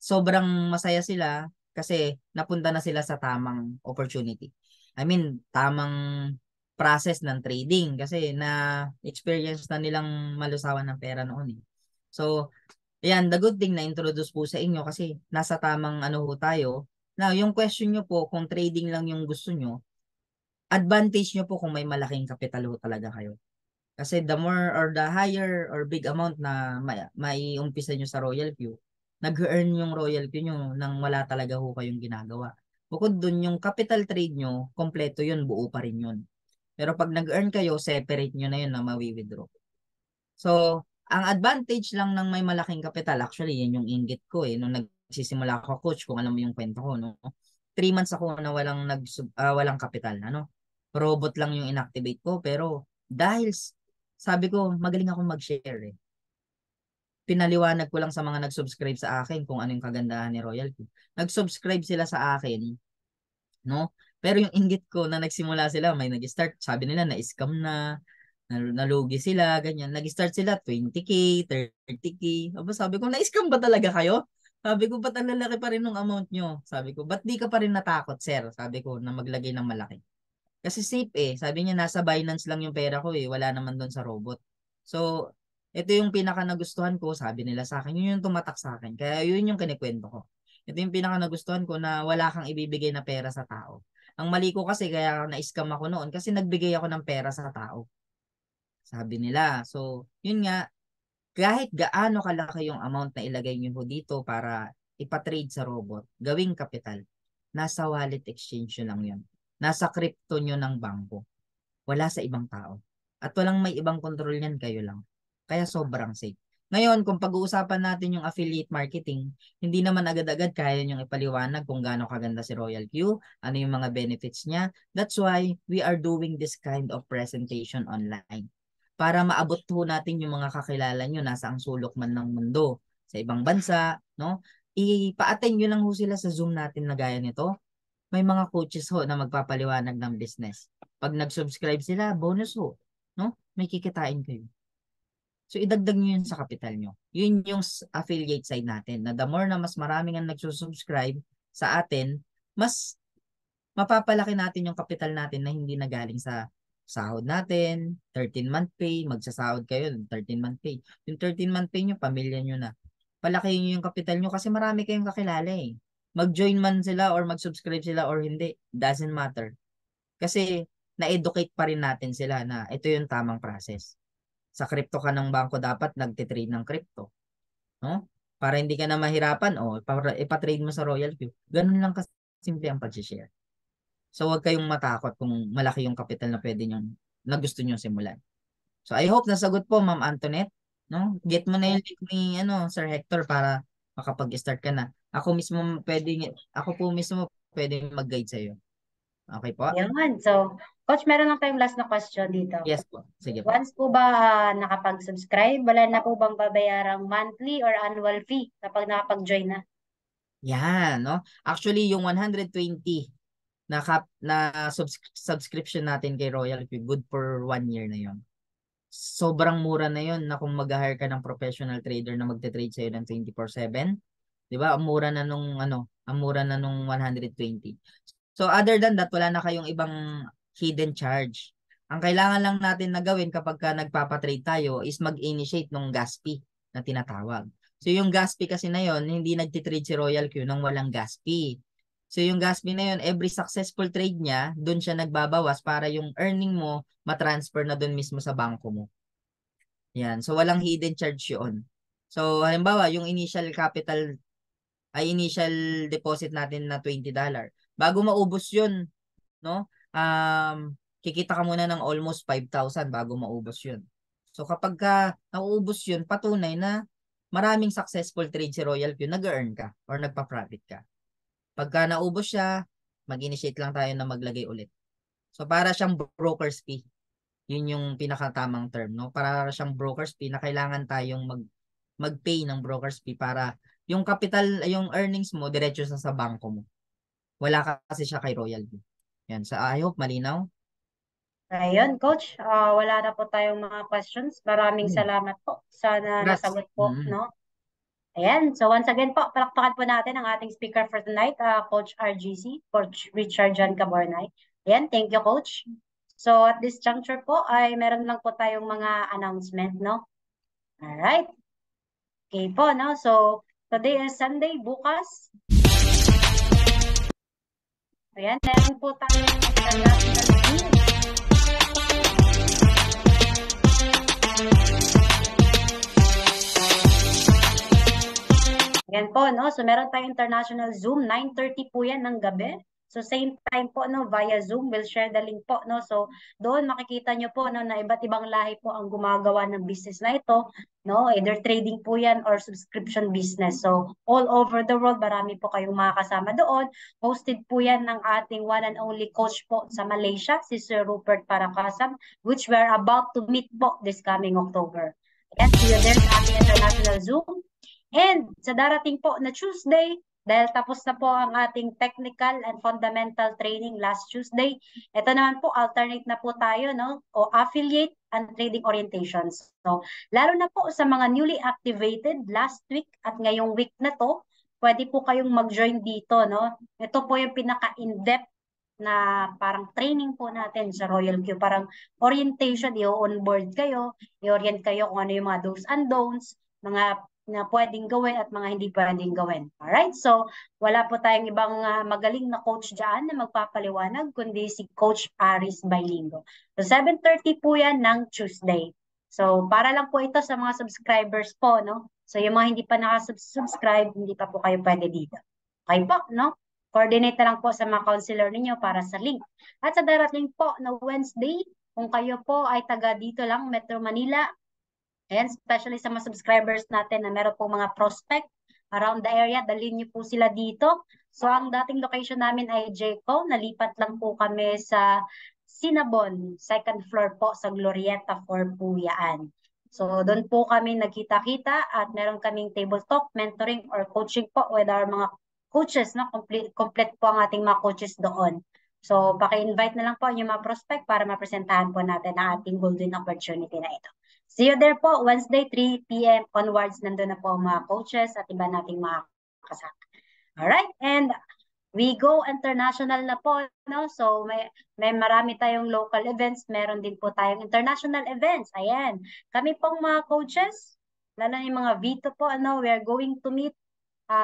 sobrang masaya sila kasi napunta na sila sa tamang opportunity. I mean, tamang process ng trading kasi na-experience na nilang malusawan ng pera noon eh. So, ayan, the good thing na introduce po sa inyo kasi nasa tamang ano ho tayo. Now, yung question nyo po, kung trading lang yung gusto nyo, advantage nyo po kung may malaking kapital ho talaga kayo. Kasi the more or the higher or big amount na maiumpisa nyo sa Royal Q, nag-earn yung Royal Q nyo nang wala talaga ho kayong ginagawa. Bukod dun, yung capital trade nyo, kompleto yun, buo pa rin yun. Pero pag nag-earn kayo, separate nyo na yun na mawi-withdraw. So, ang advantage lang ng may malaking kapital, actually, yan yung inggit ko nung nagsisimula ako, coach, kung alam mo yung kwento ko, no? 3 months ako na walang kapital, ano? Robot lang yung inactivate ko, pero dahil sabi ko, magaling ako mag-share Pinaliwanag ko lang sa mga nag-subscribe sa akin kung ano yung kagandahan ni Royal Q. Nag-subscribe sila sa akin, no? Pero yung inggit ko na nagsimula sila, may nag-start, sabi nila na-scam na, nalugi sila, ganyan. Nag-start sila 20K, 30K. Aba, sabi ko, na-scam ba talaga kayo? Sabi ko, ba't ang lalaki pa rin ng amount nyo? Sabi ko, ba't di ka pa rin natakot, sir? Sabi ko, na maglagay ng malaki. Kasi safe Sabi niya, nasa Binance lang yung pera ko Wala naman doon sa robot. So, ito yung pinaka nagustuhan ko, sabi nila sa akin. Yun yung tumatak sa akin. Kaya yun yung kinikwento ko. Ito yung pinaka nagustuhan ko na wala kang ibibigay na pera sa tao. Ang mali ko kasi kaya na-scam ako noon kasi nagbigay ako ng pera sa tao. Sabi nila. So, yun nga, kahit gaano kalaki yung amount na ilagay nyo dito para ipatrade sa robot, gawing kapital, nasa wallet exchange yun lang yun. nasa crypto nyo ng bangko. Wala sa ibang tao. At walang may ibang control yan, kayo lang. Kaya sobrang safe. Ngayon, kung pag-uusapan natin yung affiliate marketing, hindi naman agad-agad kaya nyong ipaliwanag kung gaano kaganda si Royal Q, ano yung mga benefits niya. That's why we are doing this kind of presentation online. Para maabot po natin yung mga kakilala nyo nasa ang sulok man ng mundo, sa ibang bansa, no? Ipa-attend nyo lang ho sila sa Zoom natin na gaya nito. May mga coaches ho na magpapaliwanag ng business. Pag nag-subscribe sila, bonus ho, no? May kikitain kayo. So, idagdag nyo yun sa kapital nyo. Yun yung affiliate side natin, na the more na mas maraming ang nagsusubscribe sa atin, mas mapapalaki natin yung kapital natin na hindi na galing sa sahod natin, 13-month pay, magsasahod kayo, 13-month pay. Yung 13-month pay nyo, pamilya nyo na. Palakihin nyo yung kapital nyo kasi marami kayong kakilala eh. Mag-join man sila or mag-subscribe sila or hindi, doesn't matter. Kasi na-educate pa rin natin sila na ito yung tamang process. Sa crypto ka ng bangko dapat nagtitrade ng crypto. No? Para hindi ka na mahirapan, ipatrade mo sa Royal Q. Ganun lang kasimple ang pag-share. So huwag kayong matakot kung malaki yung capital na pwede nyo, na gusto nyo simulan. So I hope nasagot po, Ma'am Antoinette. No? Get mo na yung link ni Sir Hector para makapag-start ka na. Ako po mismo pwede mag-guide sa iyo. Okay po? Yan. So, Coach, meron lang tayong last na question dito. Yes po. Sige po. Once po ba nakapag-subscribe, wala na po bang babayarang monthly or annual fee kapag nakapag-join na? Yan, no? Actually, yung 120 na subscription natin kay Royal Q, good for 1 year na yon. Sobrang mura na yon na kung mag-hire ka ng professional trader na magte-trade sa'yo ng 24/7. Di ba? Ang mura na nung 120. So other than that, wala na kayong ibang hidden charge. Ang kailangan lang natin na gawin kapag ka nagpapatrade tayo is mag-initiate ng gas fee na tinatawag. So yung gas fee kasi na yon, hindi nagtitrade si Royal Q nang walang gas fee. So yung gas fee na yun, every successful trade niya, doon siya nagbabawas para yung earning mo matransfer na doon mismo sa bangko mo. Yan. So walang hidden charge yun. So halimbawa, yung initial deposit natin na $20. Bago maubos yun, no? Kikita ka muna ng almost 5,000 bago maubos yun. So kapag ka nauubos yun, patunay na maraming successful trade si Royal Q, nag-earn ka or nagpa-profit ka. Pagka naubos siya, mag-initiate lang tayo na maglagay ulit. So para siyang broker's fee. Yun yung pinakatamang term, no? Para siyang broker's fee na kailangan tayong mag-pay ng broker's fee para yung capital, yung earnings mo, diretso sa bangko mo. Wala kasi siya kay Royal Q. Yan. So I hope malinaw. Ayun, Coach. Wala na po tayong mga questions. Maraming salamat po. Sana nasagot po, no? Ayan. So once again po, palakpakan po natin ang ating speaker for tonight, Coach RGC, Coach Richard John Cabornay. Ayan, thank you, Coach. So at this juncture po, ay meron lang po tayong mga announcement, no? Alright. Okay po, no? So today is Sunday, bukas. Ayan, meron po tayong international news. Yan po, no? So, meron tayong international Zoom, 9:30 po yan ng gabi. So, same time po, no? Via Zoom, we'll share the link po, no? So, doon makikita nyo po, no? Na iba't ibang lahi po ang gumagawa ng business na ito, no? Either trading po yan or subscription business. So, all over the world, marami po kayong makakasama doon. Hosted po yan ng ating one and only coach po sa Malaysia, si Sir Rupert Paracasam, which we're about to meet po this coming October. Yes, see you there sa ating international Zoom. And sa darating po na Tuesday, dahil tapos na po ang ating technical and fundamental training last Tuesday, ito naman po, alternate na po tayo, no? O affiliate and trading orientations. So, lalo na po sa mga newly activated last week at ngayong week na to, pwede po kayong mag-join dito, no? Ito po yung pinaka-in-depth na parang training po natin sa Royal Q. Parang orientation, i-onboard kayo, i-orient kayo kung ano yung mga do's and don'ts, mga na pwedeng gawin at mga hindi pwedeng gawin. Alright? So, wala po tayong ibang magaling na coach dyan na magpapaliwanag, kundi si Coach Aris Bailingo. So, 7:30 po yan ng Tuesday. So, para lang po ito sa mga subscribers po, no? So, yung mga hindi pa nakasubscribe, hindi pa po kayo pwede dito. Okay po, no? coordinate na lang po sa mga counselor ninyo para sa link. At sa darating po na Wednesday, kung kayo po ay taga dito lang, Metro Manila, and especially sa mga subscribers natin na meron po mga prospect around the area, dalhin niyo po sila dito. So ang dating location namin ay Jayco, nalipat lang po kami sa Sinabon, second floor po sa Glorieta 4 Puyaan. So doon po kami nagkita-kita at meron kaming table talk, mentoring or coaching po with our mga coaches, no? Complete po ang ating mga coaches doon. So paki-invite na lang po yung mga prospect para mapresentahan po natin ang ating golden opportunity na ito. See you there po, Wednesday, 3 p.m. onwards. Nandun na po ang mga coaches at iba nating mga kasama. Alright, and we go international na po, no? So may marami tayong local events, meron din po tayong international events. Ayan, kami pong mga coaches, lalo na yung mga Vito po, ano, we are going to meet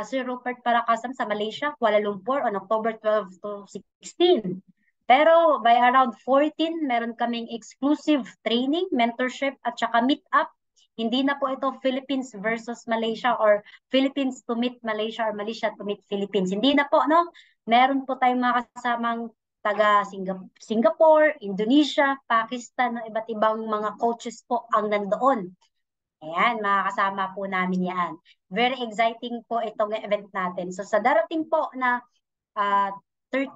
Sir Rupert Paracasam sa Malaysia, Kuala Lumpur on October 12 to 16. Pero by around 14, meron kaming exclusive training, mentorship, at saka meet-up. Hindi na po ito Philippines versus Malaysia or Philippines to meet Malaysia or Malaysia to meet Philippines. Hindi na po, no? Meron po tayong mga kasamang taga Singapore, Indonesia, Pakistan, iba't ibang mga coaches po ang nandoon. Ayan, makakasama po namin yan. Very exciting po itong event natin. So sa darating po na 13,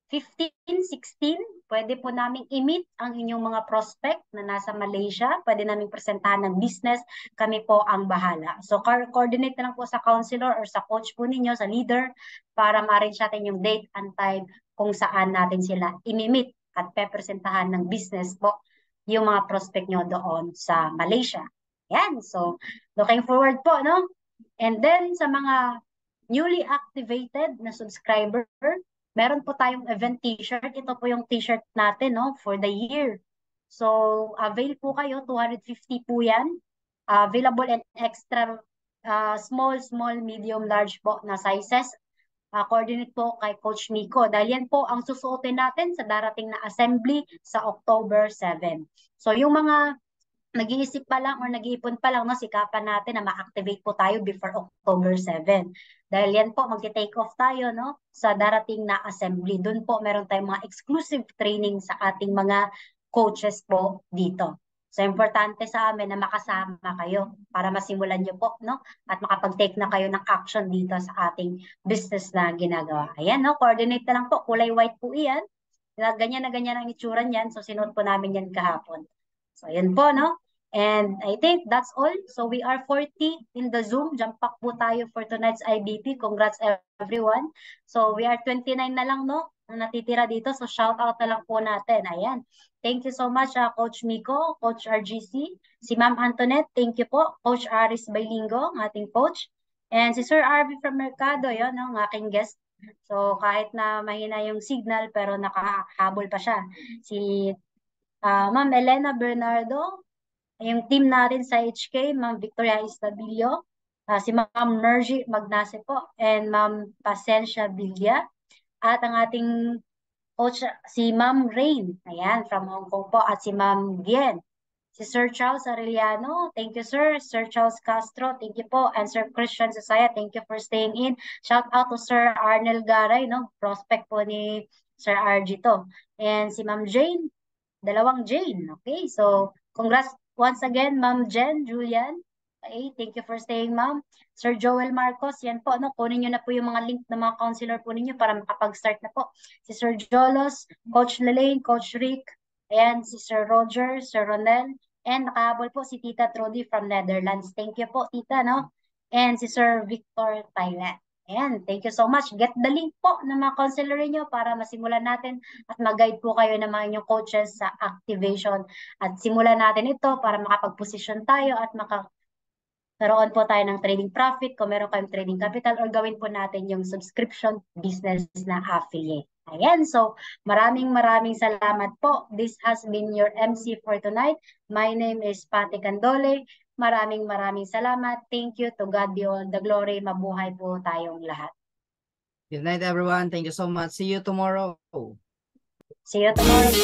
15, 16, pwede po namin i-meet ang inyong mga prospect na nasa Malaysia. Pwede namin presentahan ng business. Kami po ang bahala. So coordinate na lang po sa counselor or sa coach po ninyo, sa leader, para ma-arrange natin yung date and time kung saan natin sila i-meet at pepresentahan ng business po yung mga prospect nyo doon sa Malaysia. Yan. So, looking forward po, no? And then, sa mga newly activated na subscriber, meron po tayong event t-shirt. Ito po yung t-shirt natin, no? For the year. So, avail po kayo. 250 po yan. Available and extra small, medium, large po na sizes. Coordinate po kay Coach Miko. Dahil yan po ang susuotin natin sa darating na assembly sa October 7. So, yung mga nag-iisip pa lang or nag-iipon pa lang, no, sikapan natin na ma-activate po tayo before October 7. Dahil yan po, mag-take off tayo, no, sa darating na assembly. Doon po meron tayong mga exclusive training sa ating mga coaches po dito. So, importante sa amin na makasama kayo para masimulan nyo po, no, at makapag-take na kayo ng action dito sa ating business na ginagawa. Ayan, no, coordinate na lang po. Kulay white po iyan. Ganyan na ganyan ang itsura niyan. So, sinuot po namin yan kahapon. So, yan po, no? And I think that's all. So we are 40 in the Zoom. Jump pack po tayo for tonight's IBP. Congrats everyone. So we are 29 na lang, no? Na natitira dito. So shout out na lang po natin. Ayan. Thank you so much, Coach Miko, Coach RGC, si Ma'am Antoinette. Thank you po. Coach Aris Baylingo, ang ating coach. And si Sir Arvin from Mercado, yun, ang aking guest. So kahit na mahina yung signal, pero nakahabol pa siya. Si Ma'am Elena Bernardo, yung team natin sa HK, Ma'am Victoria Estabilio, si Ma'am Mergy Magnase po, and Ma'am Pasencia Villa, at ang ating coach, si Ma'am Rain, ayan, from Hong Kong po, at si Ma'am Bien. Si Sir Charles Arellano, thank you sir. Sir Charles Castro, thank you po. And Sir Christian Sasaya, thank you for staying in. Shout out to Sir Arnel Garay, no? Prospect po ni Sir RG to. And si Ma'am Jane, dalawang Jane, okay? So, congrats once again, Ma'am Jen, Julian. Okay, thank you for staying, Ma'am. Sir Joel Marcos, yan po, no? Kunin nyo na po yung mga link ng mga counselor po ninyo para makapag-start na po. Si Sir Jolos, Coach Lelaine, Coach Rick, ayan, si Sir Roger, Sir Ronel, and nakahabol po si Tita Trudy from Netherlands. Thank you po, Tita, no? And si Sir Victor Thailand. Ayan, thank you so much. Get the link po ng mga counselor niyo para masimulan natin at mag-guide po kayo ng mga inyong coaches sa activation. At simulan natin ito para makapag-position tayo at makakaroon po tayo ng trading profit kung meron kayong trading capital or gawin po natin yung subscription business na affiliate. Ayan, so maraming salamat po. This has been your MC for tonight. My name is Pati Candole. Maraming salamat. Thank you. To God be all the glory. Mabuhay po tayong lahat. Good night, everyone. Thank you so much. See you tomorrow. See you tomorrow.